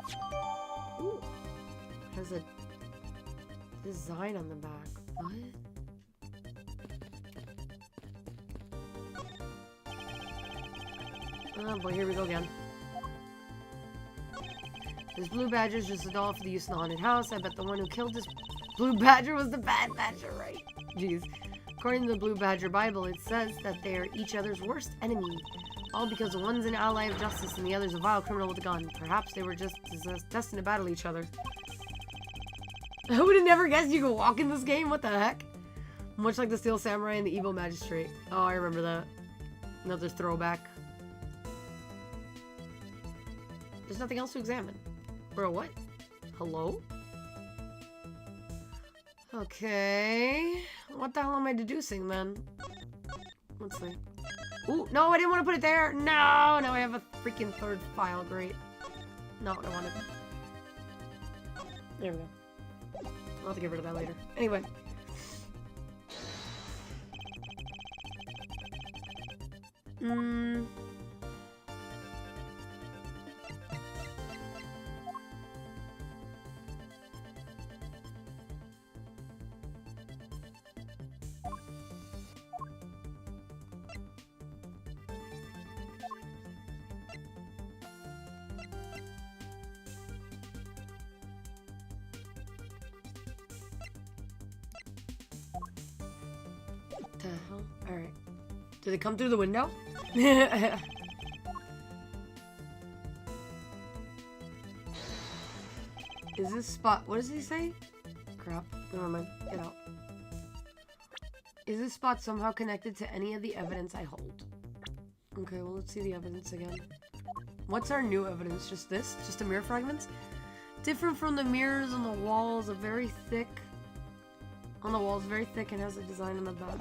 Ooh. It has a design on the back. What? Oh boy, here we go again. This blue badger's just a doll for the use in the haunted house. I bet the one who killed this blue badger was the bad badger, right? Jeez. According to the Blue Badger Bible, it says that they are each other's worst enemy. All because one's an ally of justice and the other's a vile criminal with a gun. Perhaps they were just destined to battle each other. I would have never guessed you could walk in this game. What the heck? Much like the Steel Samurai and the Evil Magistrate. Oh, I remember that. Another throwback. There's nothing else to examine. Bro, what? Hello? Okay. What the hell am I deducing then? Let's see. Ooh, no, I didn't want to put it there. No, now I have a freaking third file. Great. Not what I wanted. There we go. I'll have to get rid of that later. Anyway. The hell? Alright. Did it come through the window? Is this spot... What does he say? Crap. Never mind. Get out. Is this spot somehow connected to any of the evidence I hold? Okay, well, let's see the evidence again. What's our new evidence? Just this? Just the mirror fragments? Different from the mirrors on the walls, very thick. On the walls, very thick, and has a design on the back.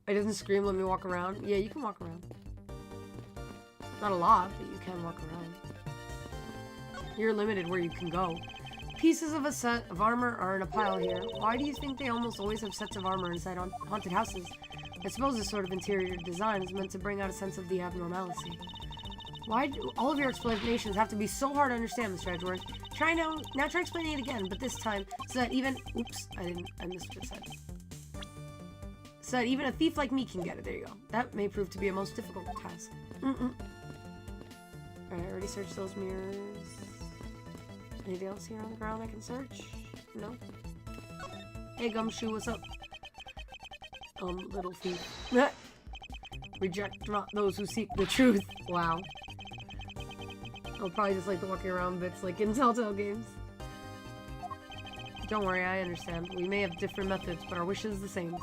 It doesn't scream, let me walk around. Yeah, you can walk around. Not a lot, but you can walk around. You're limited where you can go. Pieces of a set of armor are in a pile here. Why do you think they almost always have sets of armor inside haunted houses? I suppose this sort of interior design is meant to bring out a sense of the abnormality. Why do all of your explanations have to be so hard to understand, Mr. Edgeworth? Now try explaining it again, but this time so that even... Oops, I missed what it said. So that even a thief like me can get it. There you go. That may prove to be a most difficult task. Alright, I already searched those mirrors. Anything else here on the ground I can search? No? Hey, Gumshoe, what's up? Little thief. Reject not those who seek the truth. Wow. I'll probably just like the walking around bits like in Telltale games. Don't worry, I understand. We may have different methods, but our wish is the same.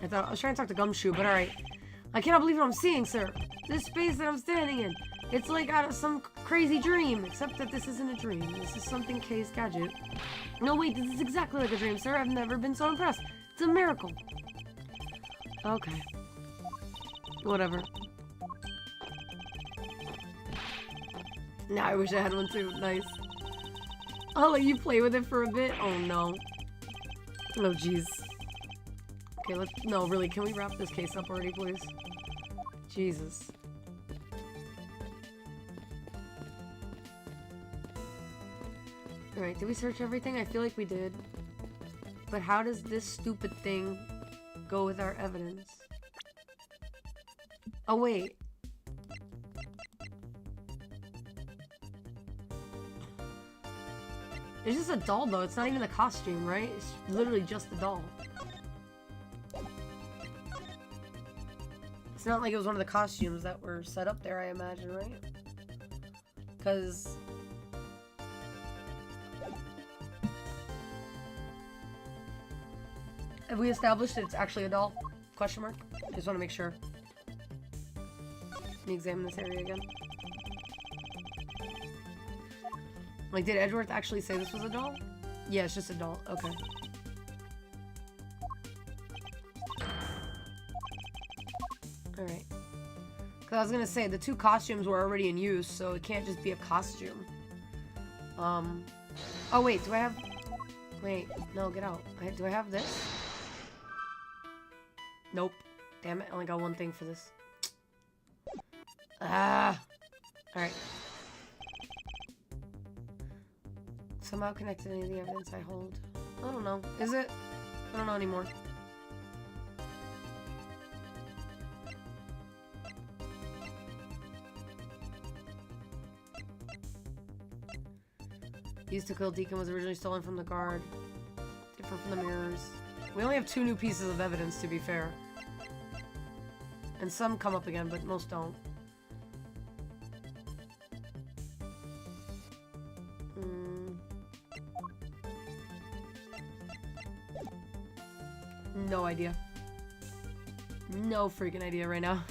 I was trying to talk to Gumshoe, but alright. I cannot believe what I'm seeing, sir. This space that I'm standing in. It's like out of some crazy dream, except that this isn't a dream. This is something Kay's gadget. No, wait, this is exactly like a dream, sir. I've never been so impressed. It's a miracle. Okay. Whatever. Now I wish I had one too. Nice. I'll let you play with it for a bit. Oh no. Oh jeez. Okay, let's... No, really, can we wrap this case up already, please? Jesus. Alright, did we search everything? I feel like we did. But how does this stupid thing go with our evidence? Oh, wait. It's just a doll, though. It's not even a costume, right? It's literally just a doll. It's not like it was one of the costumes that were set up there, I imagine, right? Because... Have we established that it's actually a doll? Question mark? I just want to make sure. Let me examine this area again. Like, did Edgeworth actually say this was a doll? Yeah, it's just a doll. Okay. Alright. Because I was gonna say, the two costumes were already in use, so it can't just be a costume. Oh, wait, do I have... Wait, no, get out. Do I have this? Nope. Damn it, I only got one thing for this. Ah! Alright. Somehow connected to any of the evidence I hold. I don't know. Is it? I don't know anymore. Used to kill Deacon was originally stolen from the guard. Different from the mirrors. We only have 2 new pieces of evidence, to be fair. And some come up again, but most don't. No idea. No freaking idea right now.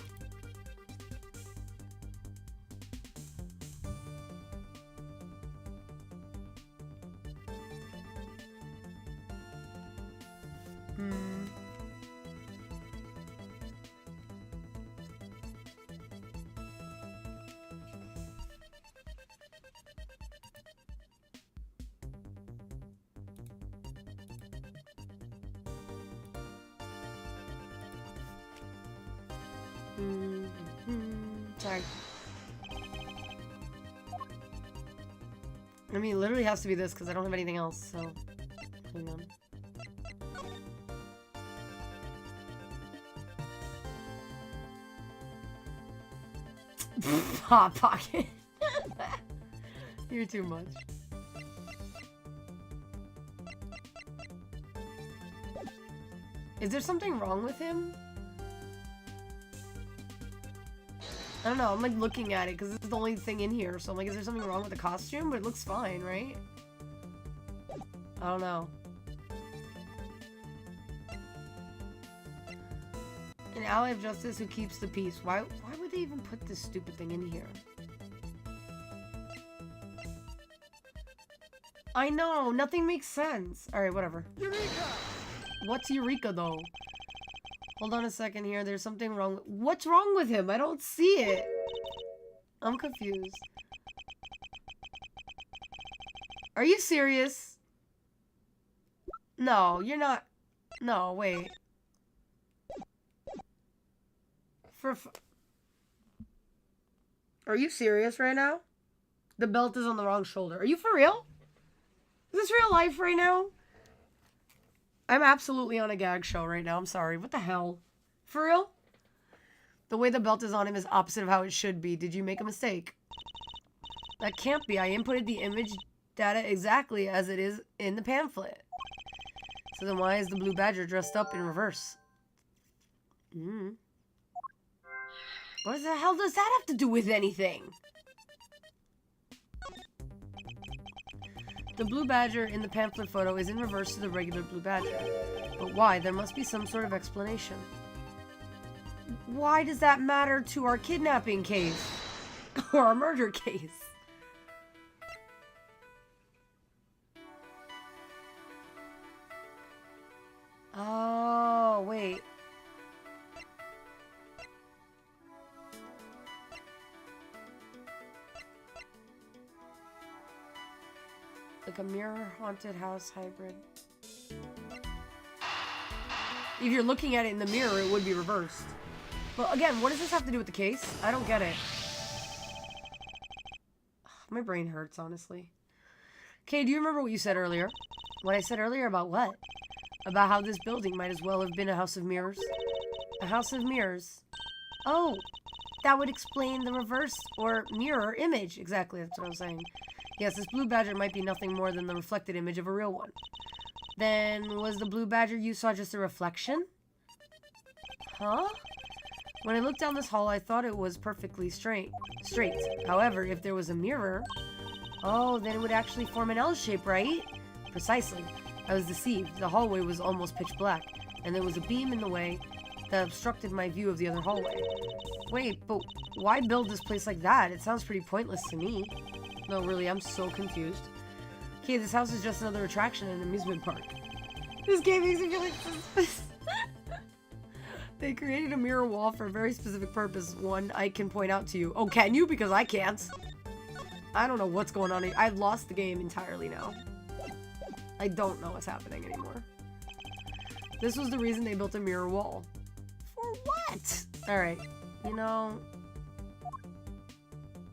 Sorry. I mean, it literally has to be this because I don't have anything else, so... Hang on. Hot Pocket. You're too much. Is there something wrong with him? I don't know, I'm like looking at it because this is the only thing in here, so I'm like, is there something wrong with the costume? But it looks fine, right? I don't know. An ally of justice who keeps the peace. Why would they even put this stupid thing in here? I know, nothing makes sense. Alright, whatever. Eureka! What's Eureka, though? Hold on a second here. There's something wrong. What's wrong with him? I don't see it. I'm confused. Are you serious? No, you're not. No, wait. Are you serious right now? The belt is on the wrong shoulder. Are you for real? Is this real life right now? I'm absolutely on a gag show right now. I'm sorry. What the hell? For real? The way the belt is on him is opposite of how it should be. Did you make a mistake? That can't be. I inputted the image data exactly as it is in the pamphlet. So then why is the blue badger dressed up in reverse? What the hell does that have to do with anything? The blue badger in the pamphlet photo is in reverse to the regular blue badger. But why? There must be some sort of explanation. Why does that matter to our kidnapping case? Or our murder case? Oh, wait. Like a mirror haunted house hybrid. If you're looking at it in the mirror, it would be reversed. But again, what does this have to do with the case? I don't get it. My brain hurts, honestly. Okay, do you remember what you said earlier? What I said earlier about what? About how this building might as well have been a house of mirrors? A house of mirrors. Oh, that would explain the reverse or mirror image. Exactly, that's what I was saying. Yes, this blue badger might be nothing more than the reflected image of a real one. Then, was the blue badger you saw just a reflection? Huh? When I looked down this hall, I thought it was perfectly straight. However, if there was a mirror... Oh, then it would actually form an L shape, right? Precisely. I was deceived. The hallway was almost pitch black, and there was a beam in the way that obstructed my view of the other hallway. Wait, but why build this place like that? It sounds pretty pointless to me. No, really, I'm so confused. Okay, this house is just another attraction in an amusement park. This game makes me feel like suspicious. They created a mirror wall for a very specific purpose, one I can point out to you. Oh, can you? Because I can't. I don't know what's going on. I've lost the game entirely now. I don't know what's happening anymore. This was the reason they built a mirror wall. For what? Alright. You know...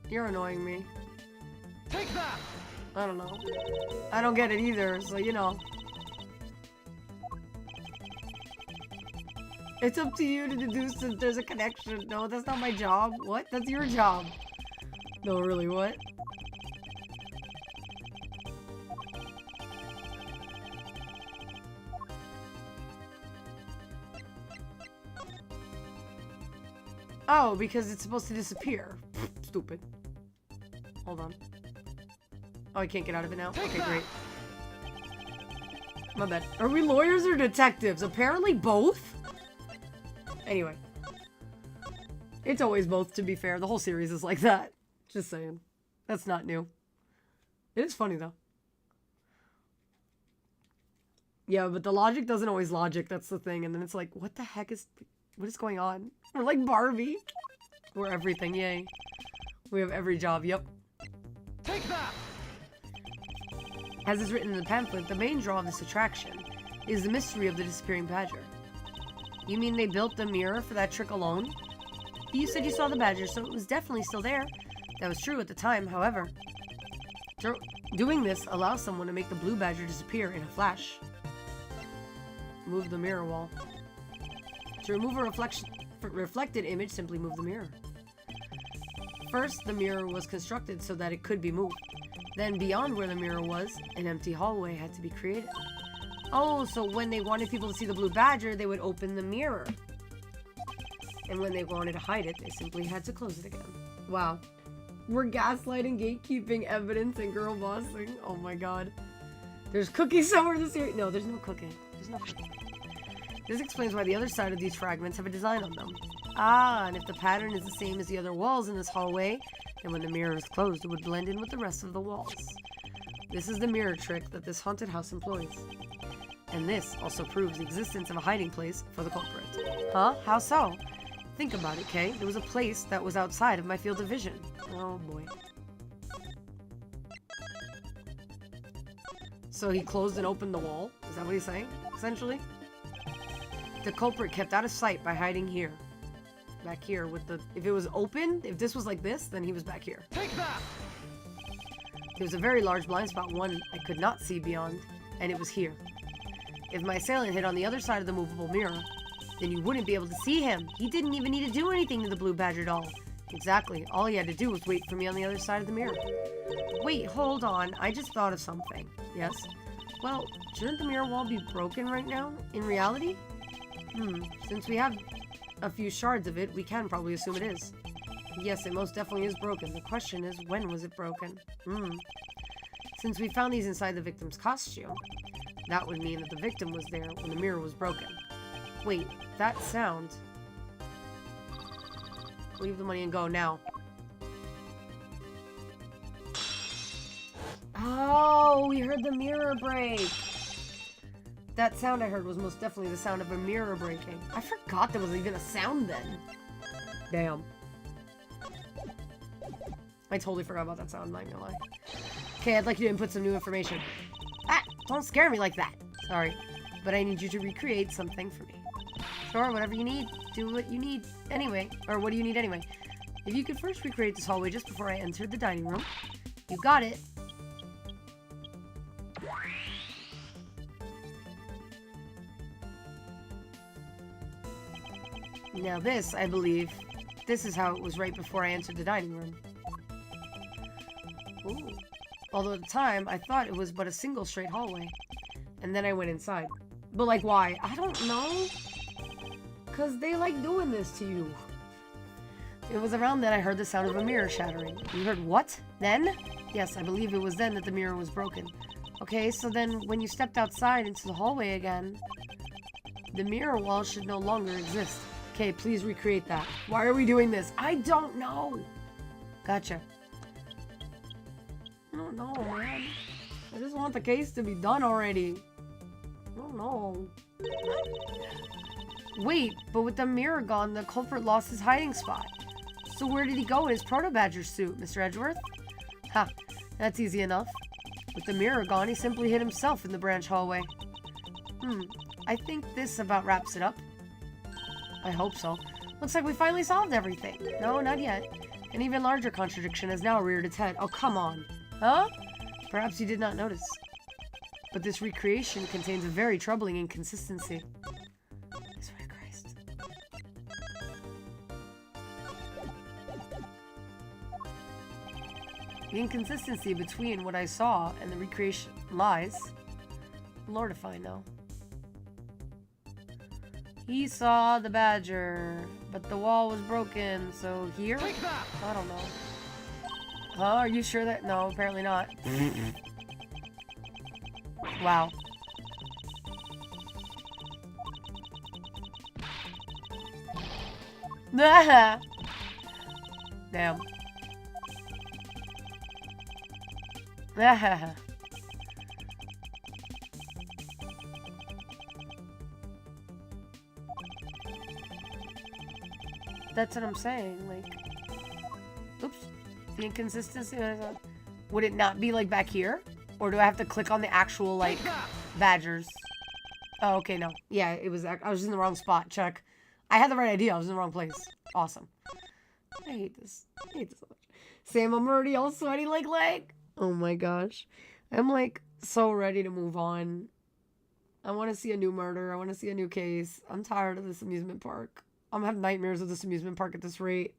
You're annoying me. Take that! I don't know. I don't get it either, so you know. It's up to you to deduce if there's a connection. No, that's not my job. What? That's your job. No, really, what? Oh, because it's supposed to disappear. Stupid. Hold on. Oh, I can't get out of it now? Okay, great. My bad. Are we lawyers or detectives? Apparently both? Anyway. It's always both, to be fair. The whole series is like that. Just saying. That's not new. It is funny, though. Yeah, but the logic doesn't always logic. That's the thing. And then it's like, what the heck is... What is going on? We're like Barbie. We're everything. Yay. We have every job. Yep. Take that! As is written in the pamphlet, the main draw of this attraction is the mystery of the disappearing badger. You mean they built the mirror for that trick alone? You said you saw the badger, so it was definitely still there. That was true at the time, however. Doing this allows someone to make the blue badger disappear in a flash. Move the mirror wall. To remove a reflected image, simply move the mirror. First, the mirror was constructed so that it could be moved. Then, beyond where the mirror was, an empty hallway had to be created. Oh, so when they wanted people to see the blue badger, they would open the mirror. And when they wanted to hide it, they simply had to close it again. Wow. We're gaslighting, gatekeeping, evidence, and girl bossing. Oh my god. There's cookies somewhere in this area. No, there's no cooking. There's no cooking. This explains why the other side of these fragments have a design on them. Ah, and if the pattern is the same as the other walls in this hallway, then when the mirror is closed, it would blend in with the rest of the walls. This is the mirror trick that this haunted house employs. And this also proves the existence of a hiding place for the culprit. Huh? How so? Think about it, Kay. There was a place that was outside of my field of vision. Oh boy. So he closed and opened the wall? Is that what he's saying? Essentially? The culprit kept out of sight by hiding here. Back here with the... If it was open, if this was like this, then he was back here. Take that! There was a very large blind spot, one I could not see beyond, and it was here. If my assailant hid on the other side of the movable mirror, then you wouldn't be able to see him. He didn't even need to do anything to the blue badger doll. Exactly. All he had to do was wait for me on the other side of the mirror. Wait, hold on. I just thought of something. Yes? Well, shouldn't the mirror wall be broken right now? In reality? Since we have a few shards of it, we can probably assume it is. Yes, it most definitely is broken. The question is, when was it broken? Since we found these inside the victim's costume, that would mean that the victim was there when the mirror was broken. Wait, that sound... Leave the money and go now. Oh, we heard the mirror break. That sound I heard was most definitely the sound of a mirror breaking. I forgot there was even a sound then. Damn. I totally forgot about that sound, I'm not gonna lie. Okay, I'd like you to input some new information. Ah, don't scare me like that. Sorry, but I need you to recreate something for me. Sure, whatever you need. Do what you need anyway. Or what do you need anyway? If you could first recreate this hallway just before I entered the dining room. You got it. Now this, I believe, this is how it was right before I entered the dining room. Ooh. Although at the time, I thought it was but a single straight hallway. And then I went inside. But like, why? I don't know. Because they like doing this to you. It was around then I heard the sound of a mirror shattering. You heard what? Then? Yes, I believe it was then that the mirror was broken. Okay, so then when you stepped outside into the hallway again, the mirror wall should no longer exist. Okay, please recreate that. Why are we doing this? I don't know. Gotcha. I don't know, man. I just want the case to be done already. I don't know. Wait, but with the mirror gone, the culprit lost his hiding spot. So where did he go in his proto-badger suit, Mr. Edgeworth? Ha, that's easy enough. With the mirror gone, he simply hid himself in the branch hallway. I think this about wraps it up. I hope so. Looks like we finally solved everything. No, not yet. An even larger contradiction has now reared its head. Oh, come on. Huh? Perhaps you did not notice. But this recreation contains a very troubling inconsistency. I swear to Christ. The inconsistency between what I saw and the recreation lies. Lord if I know. He saw the badger, but the wall was broken, so here? Take that! I don't know. Huh? Are you sure that? No, apparently not. Wow. Damn. That's what I'm saying, like... Oops. The inconsistency... Would it not be, like, back here? Or do I have to click on the actual, like, badgers? Oh, okay, no. Yeah, it was... I was in the wrong spot. Check. I had the right idea. I was in the wrong place. Awesome. I hate this. I hate this so much. Sam, I'm already all sweaty like... Oh my gosh. I'm, like, so ready to move on. I want to see a new murder. I want to see a new case. I'm tired of this amusement park. I'm gonna have nightmares of this amusement park at this rate.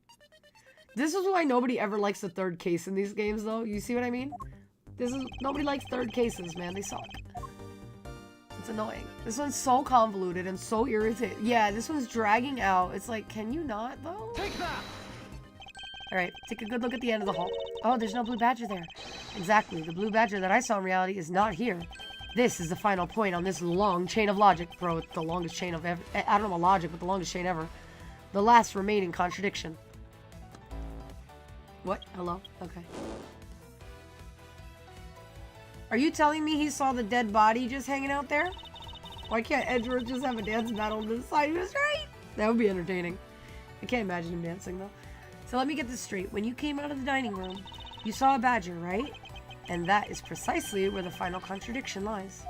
This is why nobody ever likes the third case in these games, though. You see what I mean? Nobody likes third cases, man. They suck. It's annoying. This one's so convoluted and so irritating. Yeah, this one's dragging out. It's like, can you not, though? Take that! Alright, take a good look at the end of the hall. Oh, there's no blue badger there. Exactly. The blue badger that I saw in reality is not here. This is the final point on this long chain of logic. Bro, it's the longest chain of ever. I don't know about logic, but the longest chain ever. The last remaining contradiction. What? Hello? Okay. Are you telling me he saw the dead body just hanging out there? Why can't Edward just have a dance battle on this side? He was right. That would be entertaining. I can't imagine him dancing, though. So let me get this straight. When you came out of the dining room, you saw a badger, right? And that is precisely where the final contradiction lies.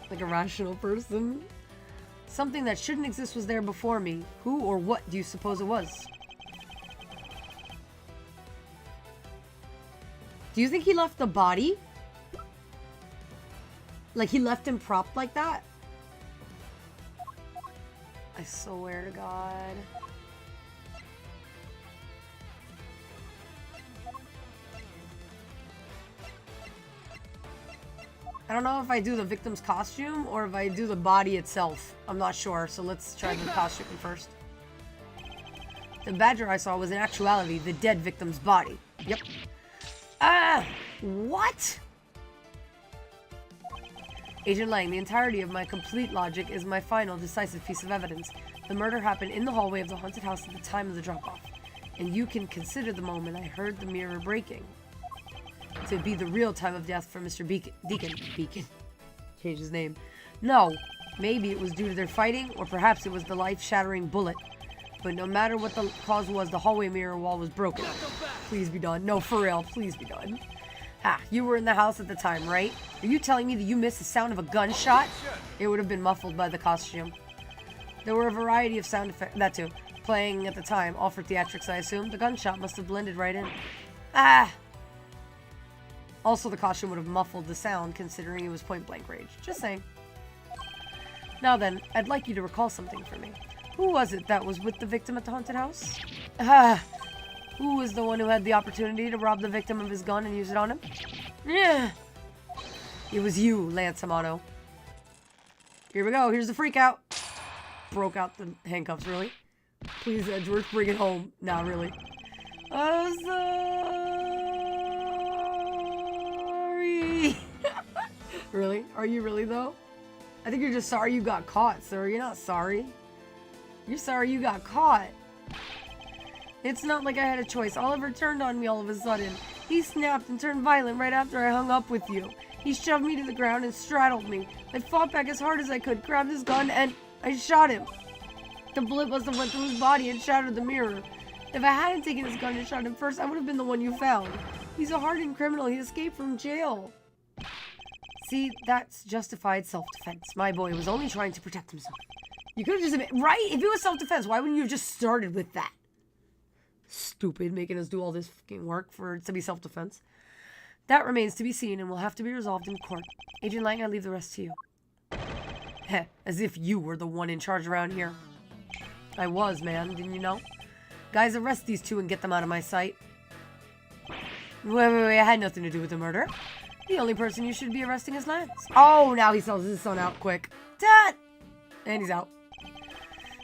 Like a rational person. Something that shouldn't exist was there before me. Who or what do you suppose it was? Do you think he left the body? Like he left him propped like that? I swear to God. I don't know if I do the victim's costume or if I do the body itself. I'm not sure, so let's try the costume first. The badger I saw was in actuality the dead victim's body. Yep. Ah! What? Agent Lang, the entirety of my complete logic is my final, decisive piece of evidence. The murder happened in the hallway of the haunted house at the time of the drop-off. And you can consider the moment I heard the mirror breaking to be the real time of death for Mr. Deacon. Change his name. No, maybe it was due to their fighting, or perhaps it was the life-shattering bullet. But no matter what the cause was, the hallway mirror wall was broken. Please be done. No, for real, please be done. Ah, you were in the house at the time, right? Are you telling me that you missed the sound of a gunshot? It would have been muffled by the costume. There were a variety of sound effects, that too, playing at the time, all for theatrics, I assume. The gunshot must have blended right in. Ah! Also, the costume would have muffled the sound, considering it was point-blank range. Just saying. Now then, I'd like you to recall something for me. Who was it that was with the victim at the haunted house? Who was the one who had the opportunity to rob the victim of his gun and use it on him? Yeah. It was you, Lance Amato. Here we go. Here's the freak out. Broke out the handcuffs, really? Please, Edgeworth, bring it home. Nah, really. I'm sorry. Really? Are you really, though? I think you're just sorry you got caught, sir. You're not sorry. You're sorry you got caught. It's not like I had a choice. Oliver turned on me all of a sudden. He snapped and turned violent right after I hung up with you. He shoved me to the ground and straddled me. I fought back as hard as I could, grabbed his gun, and I shot him. The bullet must have went through his body and shattered the mirror. If I hadn't taken his gun and shot him first, I would have been the one you found. He's a hardened criminal. He escaped from jail. See, that's justified self-defense. My boy was only trying to protect himself. You could have just admitted, right? If it was self-defense, why wouldn't you have just started with that? Stupid, making us do all this fucking work for it to be self-defense. That remains to be seen and will have to be resolved in court. Agent Lang, I leave the rest to you. Heh, as if you were the one in charge around here. I was, man, didn't you know? Guys, arrest these two and get them out of my sight. Wait, I had nothing to do with the murder. The only person you should be arresting is Lance. Oh, now he sells his son out quick. Dad! And he's out.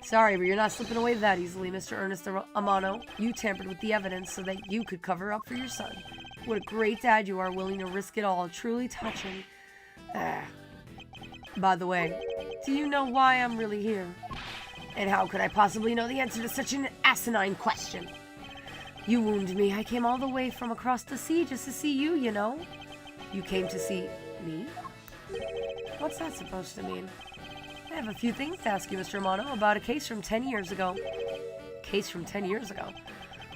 Sorry, but you're not slipping away that easily, Mr. Ernest Amano. You tampered with the evidence so that you could cover up for your son. What a great dad you are, willing to risk it all. Truly touching. By the way, do you know why I'm really here? And how could I possibly know the answer to such an asinine question? You wounded me. I came all the way from across the sea just to see you, you know? You came to see me? What's that supposed to mean? I have a few things to ask you, Mr. Amano, about a case from 10 years ago. Case from 10 years ago?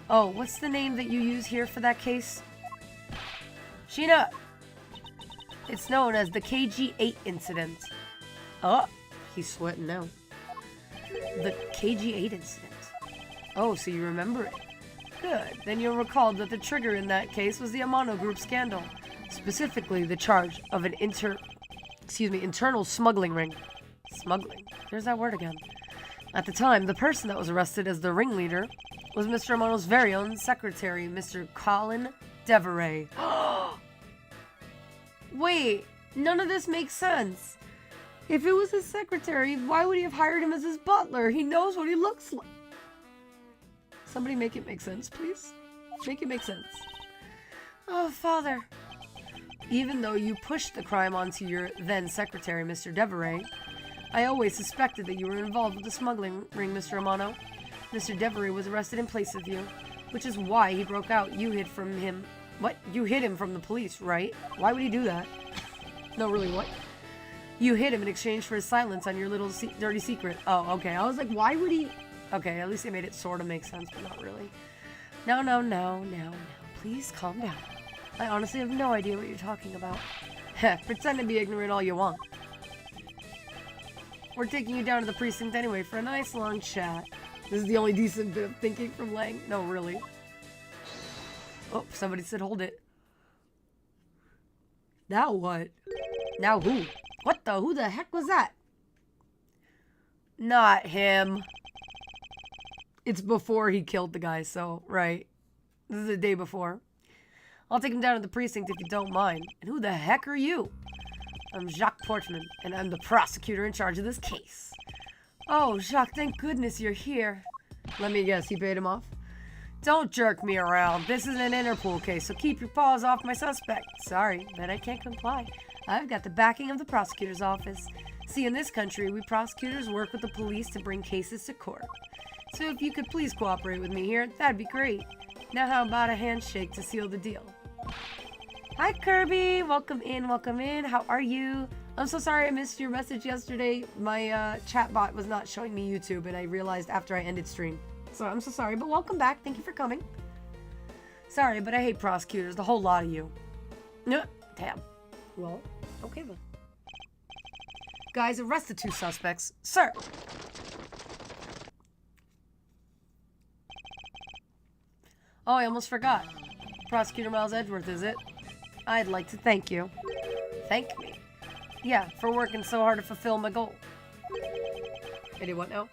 Oh, what's the name that you use here for that case? Sheena! It's known as the KG-8 incident. Oh, he's sweating now. The KG-8 incident. Oh, so you remember it. Good. Then you'll recall that the trigger in that case was the Amano Group scandal. Specifically, the charge of an internal smuggling ring. Smuggling? There's that word again. At the time, the person that was arrested as the ringleader was Mr. Amano's very own secretary, Mr. Colin Deveray. Wait, none of this makes sense. If it was his secretary, why would he have hired him as his butler? He knows what he looks like. Somebody make it make sense, please. Make it make sense. Oh, Father. Even though you pushed the crime onto your then secretary, Mr. Deveray, I always suspected that you were involved with the smuggling ring, Mr. Amano. Mr. Deveray was arrested in place of you, which is why he broke out. You hid from him. What? You hid him from the police, right? Why would he do that? No, really, what? You hid him in exchange for his silence on your little dirty secret. Oh, okay. I was like, why would he... Okay, at least they made it sort of make sense, but not really. No. Please calm down. I honestly have no idea what you're talking about. Heh, pretend to be ignorant all you want. We're taking you down to the precinct anyway for a nice long chat. This is the only decent bit of thinking from Lang. No, really. Oh, somebody said hold it. Now what? Now who? What the? Who the heck was that? Not him. It's before he killed the guy, so, right. This is the day before. I'll take him down to the precinct if you don't mind. And who the heck are you? I'm Jacques Portman, and I'm the prosecutor in charge of this case. Oh, Jacques, thank goodness you're here. Let me guess, he paid him off? Don't jerk me around. This is an Interpol case, so keep your paws off my suspect. Sorry, but I can't comply. I've got the backing of the prosecutor's office. See, in this country, we prosecutors work with the police to bring cases to court. So if you could please cooperate with me here, that'd be great. Now how about a handshake to seal the deal? Hi, Kirby. Welcome in, welcome in. How are you? I'm so sorry I missed your message yesterday. My chat bot was not showing me YouTube, and I realized after I ended stream. So I'm so sorry, but welcome back. Thank you for coming. Sorry, but I hate prosecutors. The whole lot of you. Damn. Well, okay then. Guys, arrest the two suspects. Sir! Oh, I almost forgot. Prosecutor Miles Edgeworth, is it? I'd like to thank you. Thank me? Yeah, for working so hard to fulfill my goal. I did what now?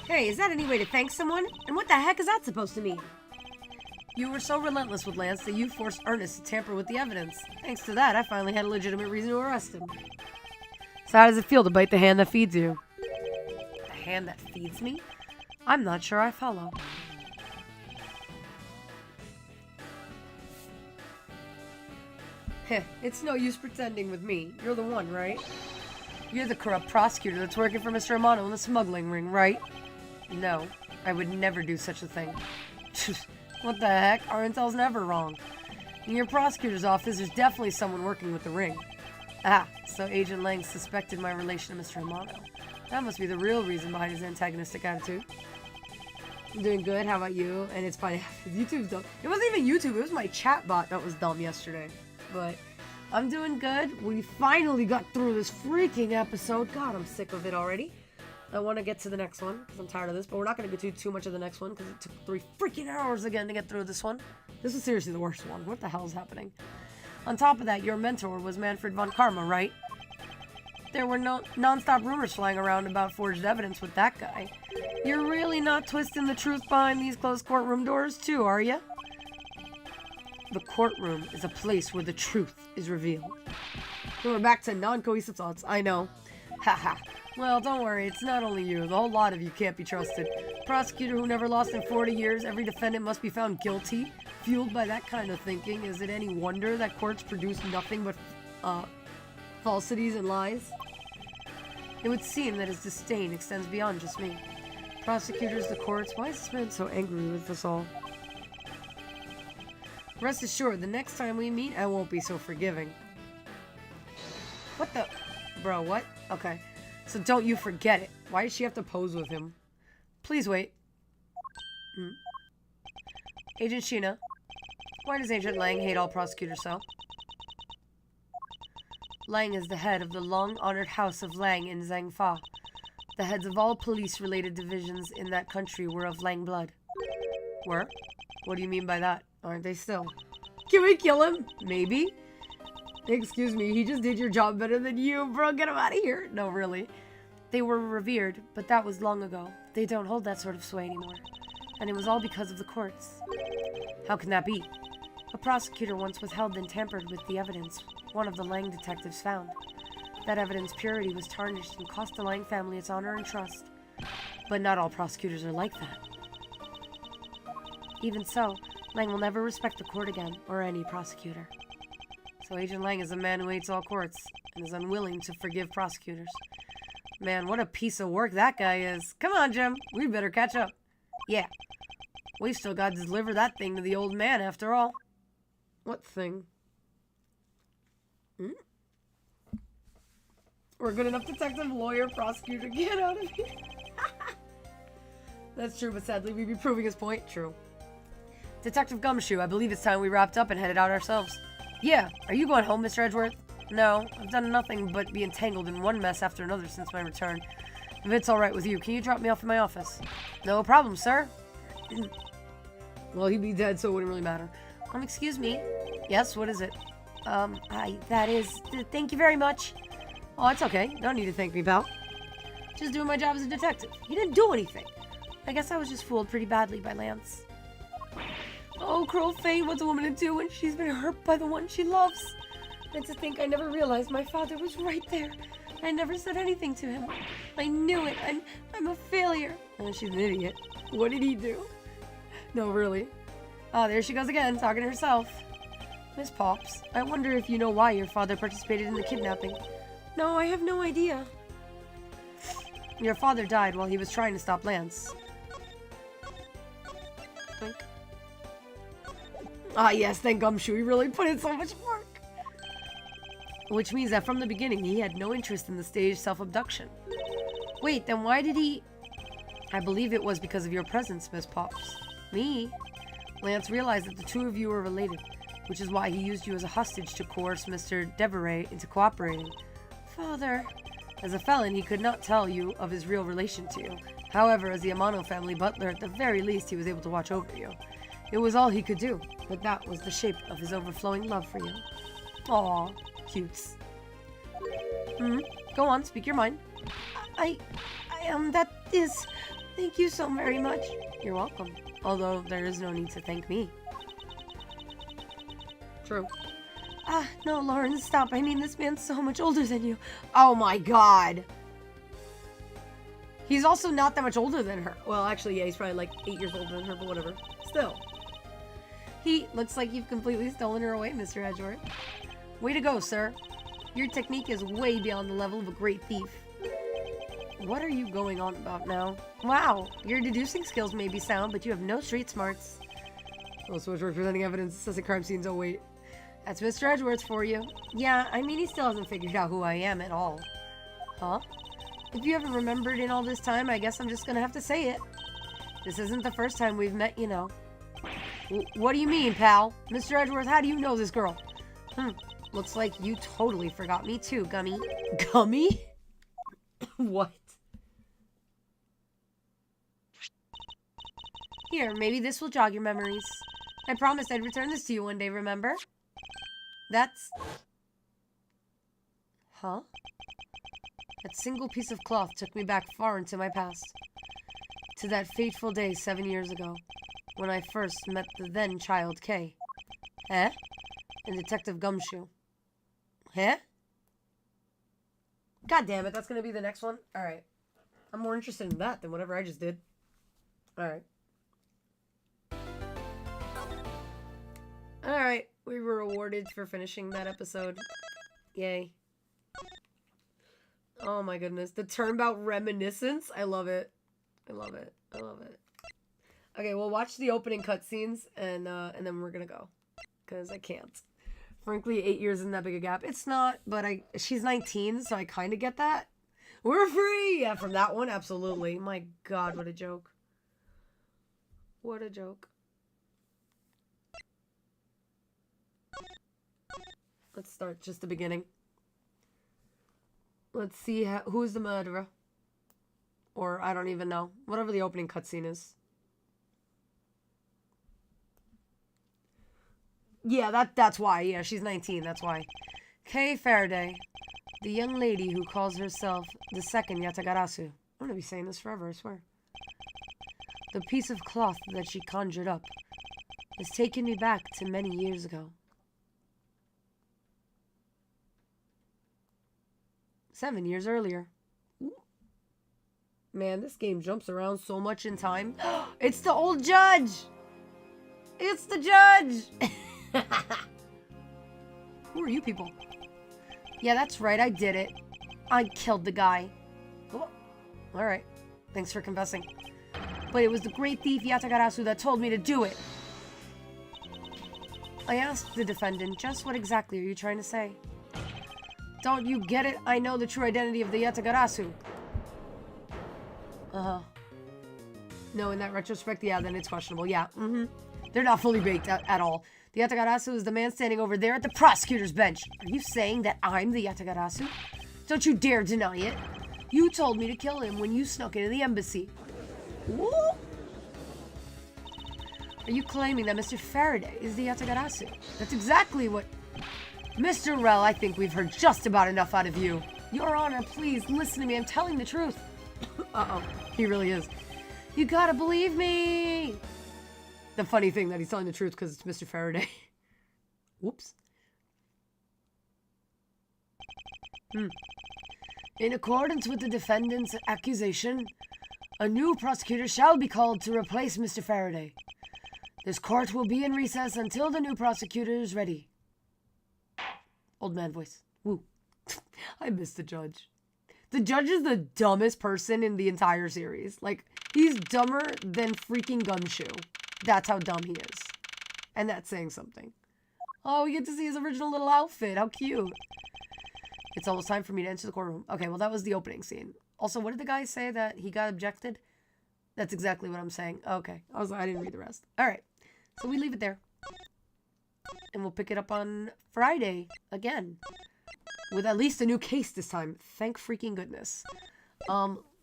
Hey, is that any way to thank someone? And what the heck is that supposed to mean? You were so relentless with Lance that you forced Ernest to tamper with the evidence. Thanks to that, I finally had a legitimate reason to arrest him. So how does it feel to bite the hand that feeds you? The hand that feeds me? I'm not sure I follow. Heh, it's no use pretending with me. You're the one, right? You're the corrupt prosecutor that's working for Mr. Amano in the smuggling ring, right? No, I would never do such a thing. What the heck? Our intel's never wrong. In your prosecutor's office, there's definitely someone working with the ring. Ah, so Agent Lang suspected my relation to Mr. Amano. That must be the real reason behind his antagonistic attitude. I'm doing good, how about you? And it's funny, YouTube's dumb. It wasn't even YouTube, it was my chat bot that was dumb yesterday. But I'm doing good. We finally got through this freaking episode. God, I'm sick of it already. I want to get to the next one because I'm tired of this, but we're not going to get to too much of the next one because it took 3 freaking hours again to get through this one. This is seriously the worst one. What the hell is happening? On top of that, your mentor was Manfred von Karma, right? There were no non-stop rumors flying around about forged evidence with that guy. You're really not twisting the truth behind these closed courtroom doors too, are you? The courtroom is a place where the truth is revealed. So we're back to non-cohesive thoughts. I know. Haha. Well, don't worry. It's not only you. The whole lot of you can't be trusted. Prosecutor who never lost in 40 years. Every defendant must be found guilty. Fueled by that kind of thinking, is it any wonder that courts produce nothing but falsities and lies? It would seem that his disdain extends beyond just me. Prosecutors, the courts. Why is this man so angry with us all? Rest assured, the next time we meet, I won't be so forgiving. What the? Bro, what? Okay. So don't you forget it. Why does she have to pose with him? Please wait. Agent Sheena. Why does Agent Lang hate all prosecutors so? Lang is the head of the long-honored House of Lang in Zhangfa. The heads of all police-related divisions in that country were of Lang blood. Were? What do you mean by that? Aren't they still? Can we kill him? Maybe? Excuse me, he just did your job better than you, bro. Get him out of here. No, really. They were revered, but that was long ago. They don't hold that sort of sway anymore. And it was all because of the courts. How can that be? A prosecutor once withheld and tampered with the evidence one of the Lang detectives found. That evidence purity was tarnished and cost the Lang family its honor and trust. But not all prosecutors are like that. Even so, Lang will never respect the court again, or any prosecutor. So Agent Lang is a man who hates all courts, and is unwilling to forgive prosecutors. Man, what a piece of work that guy is. Come on, Jim, we better catch up. Yeah, we still got to deliver that thing to the old man after all. What thing? We're good enough detective, lawyer, prosecutor. Get out of here. That's true, but sadly we'd be proving his point. True. Detective Gumshoe, I believe it's time we wrapped up and headed out ourselves. Yeah, are you going home, Mr. Edgeworth? No, I've done nothing but be entangled in one mess after another since my return. If it's alright with you, can you drop me off in my office? No problem, sir. Well, he'd be dead, so it wouldn't really matter. Excuse me? Yes, what is it? Thank you very much. Oh, it's okay. Don't need to thank me, pal. Just doing my job as a detective. You didn't do anything. I guess I was just fooled pretty badly by Lance. Oh, cruel fate, what's a woman to do when she's been hurt by the one she loves? And to think I never realized my father was right there. I never said anything to him. I knew it. I'm a failure. Oh, she's an idiot. What did he do? No, really. Oh, there she goes again, talking to herself. Miss Pops, I wonder if you know why your father participated in the kidnapping. No, I have no idea. Your father died while he was trying to stop Lance. Think. Ah, yes, thank Gumshoe. He really put in so much work. Which means that from the beginning, he had no interest in the staged self-abduction. Wait, then why did he... I believe it was because of your presence, Miss Pops. Me? Lance realized that the two of you were related, which is why he used you as a hostage to coerce Mr. Deveray into cooperating. Father... As a felon, he could not tell you of his real relation to you. However, as the Amano family butler, at the very least, he was able to watch over you. It was all he could do, but that was the shape of his overflowing love for you. Aww, cutes. Go on, speak your mind. That is... Thank you so very much. You're welcome. Although, there is no need to thank me. True. No, Lauren, stop. I mean, this man's so much older than you. Oh my god. He's also not that much older than her. Well, actually, yeah, he's probably like 8 years older than her, but whatever. Still. He looks like you've completely stolen her away, Mr. Edgeworth. Way to go, sir. Your technique is way beyond the level of a great thief. What are you going on about now? Wow, your deducing skills may be sound, but you have no street smarts. Oh, so much for presenting evidence. It says at crime scenes. Oh, wait. That's Mr. Edgeworth for you. Yeah, I mean, he still hasn't figured out who I am at all. Huh? If you haven't remembered in all this time, I guess I'm just gonna have to say it. This isn't the first time we've met, you know. What do you mean, pal? Mr. Edgeworth, how do you know this girl? Looks like you totally forgot me too, Gummy. Gummy? What? Here, maybe this will jog your memories. I promised I'd return this to you one day, remember? That's... Huh? That single piece of cloth took me back far into my past. To that fateful day 7 years ago, when I first met the then child Kay. Huh? And Detective Gumshoe. Huh? God damn it, that's gonna be the next one? Alright. I'm more interested in that than whatever I just did. Alright. Alright, we were rewarded for finishing that episode. Yay. Oh my goodness. The Turnabout Reminiscence? I love it. I love it. I love it. Okay, we'll watch the opening cutscenes and then we're gonna go. Because I can't. Frankly, 8 years isn't that big a gap. It's not, but she's 19, so I kind of get that. We're free! Yeah, from that one, absolutely. My god, what a joke. What a joke. Let's start just the beginning. Let's see who's the murderer. Or, I don't even know. Whatever the opening cutscene is. Yeah, that's why. Yeah, she's 19. That's why. Kay Faraday. The young lady who calls herself the second Yatagarasu. I'm gonna be saying this forever, I swear. The piece of cloth that she conjured up has taken me back to many years ago. 7 years earlier. Ooh. Man, this game jumps around so much in time. It's the old judge! It's the judge! Who are you people? Yeah, that's right, I did it. I killed the guy. Oh, alright. Thanks for confessing. But it was the great thief Yatagarasu that told me to do it. I asked the defendant, just what exactly are you trying to say? Don't you get it? I know the true identity of the Yatagarasu. Uh-huh. No, in that retrospect, yeah, then it's questionable. Yeah, They're not fully baked at all. The Yatagarasu is the man standing over there at the prosecutor's bench. Are you saying that I'm the Yatagarasu? Don't you dare deny it. You told me to kill him when you snuck into the embassy. Ooh. Are you claiming that Mr. Faraday is the Yatagarasu? That's exactly what... Mr. Rell, I think we've heard just about enough out of you. Your Honor, please, listen to me. I'm telling the truth. Uh-oh. He really is. You gotta believe me. The funny thing that he's telling the truth because it's Mr. Faraday. Whoops. In accordance with the defendant's accusation, a new prosecutor shall be called to replace Mr. Faraday. This court will be in recess until the new prosecutor is ready. Old man voice. Woo. I miss the judge. The judge is the dumbest person in the entire series. Like, he's dumber than freaking Gumshoe. That's how dumb he is. And that's saying something. Oh, we get to see his original little outfit. How cute. It's almost time for me to enter the courtroom. Okay, well, that was the opening scene. Also, what did the guy say that he got objected? That's exactly what I'm saying. Okay. I didn't read the rest. All right. So we leave it there. And we'll pick it up on Friday again. With at least a new case this time. Thank freaking goodness.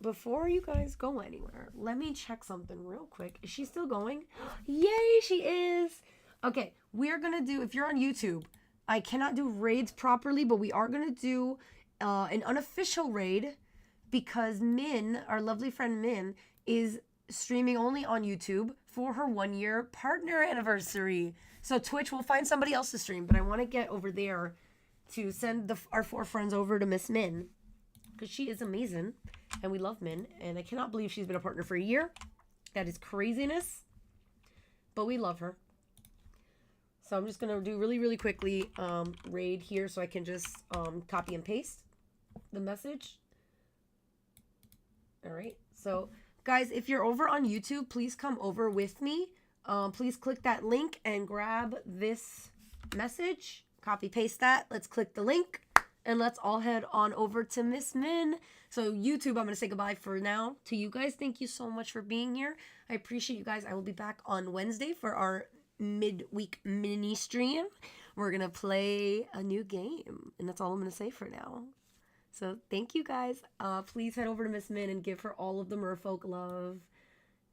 Before you guys go anywhere, let me check something real quick. Is she still going? Yay, she is! Okay, we're gonna do, if you're on YouTube, I cannot do raids properly, but we are gonna do an unofficial raid because Min, our lovely friend Min, is streaming only on YouTube for her 1-year partner anniversary. So Twitch will find somebody else to stream, but I want to get over there to send our 4 friends over to Miss Min because she is amazing and we love Min, and I cannot believe she's been a partner for a year. That is craziness, but we love her. So I'm just gonna do really quickly raid here so I can just copy and paste the message. All right, so guys, if you're over on YouTube, please come over with me. Please click that link and grab this message. Copy paste that. Let's click the link and let's all head on over to Miss Min. So YouTube, I'm going to say goodbye for now to you guys. Thank you so much for being here. I appreciate you guys. I will be back on Wednesday for our midweek mini stream. We're going to play a new game, and that's all I'm going to say for now. So thank you guys. Please head over to Miss Min and give her all of the merfolk love.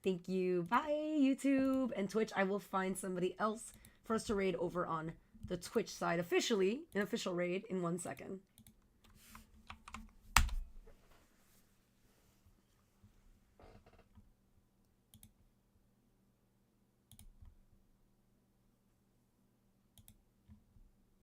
Thank you. Bye, YouTube. And Twitch, I will find somebody else for us to raid over on the Twitch side officially, an official raid in 1 second.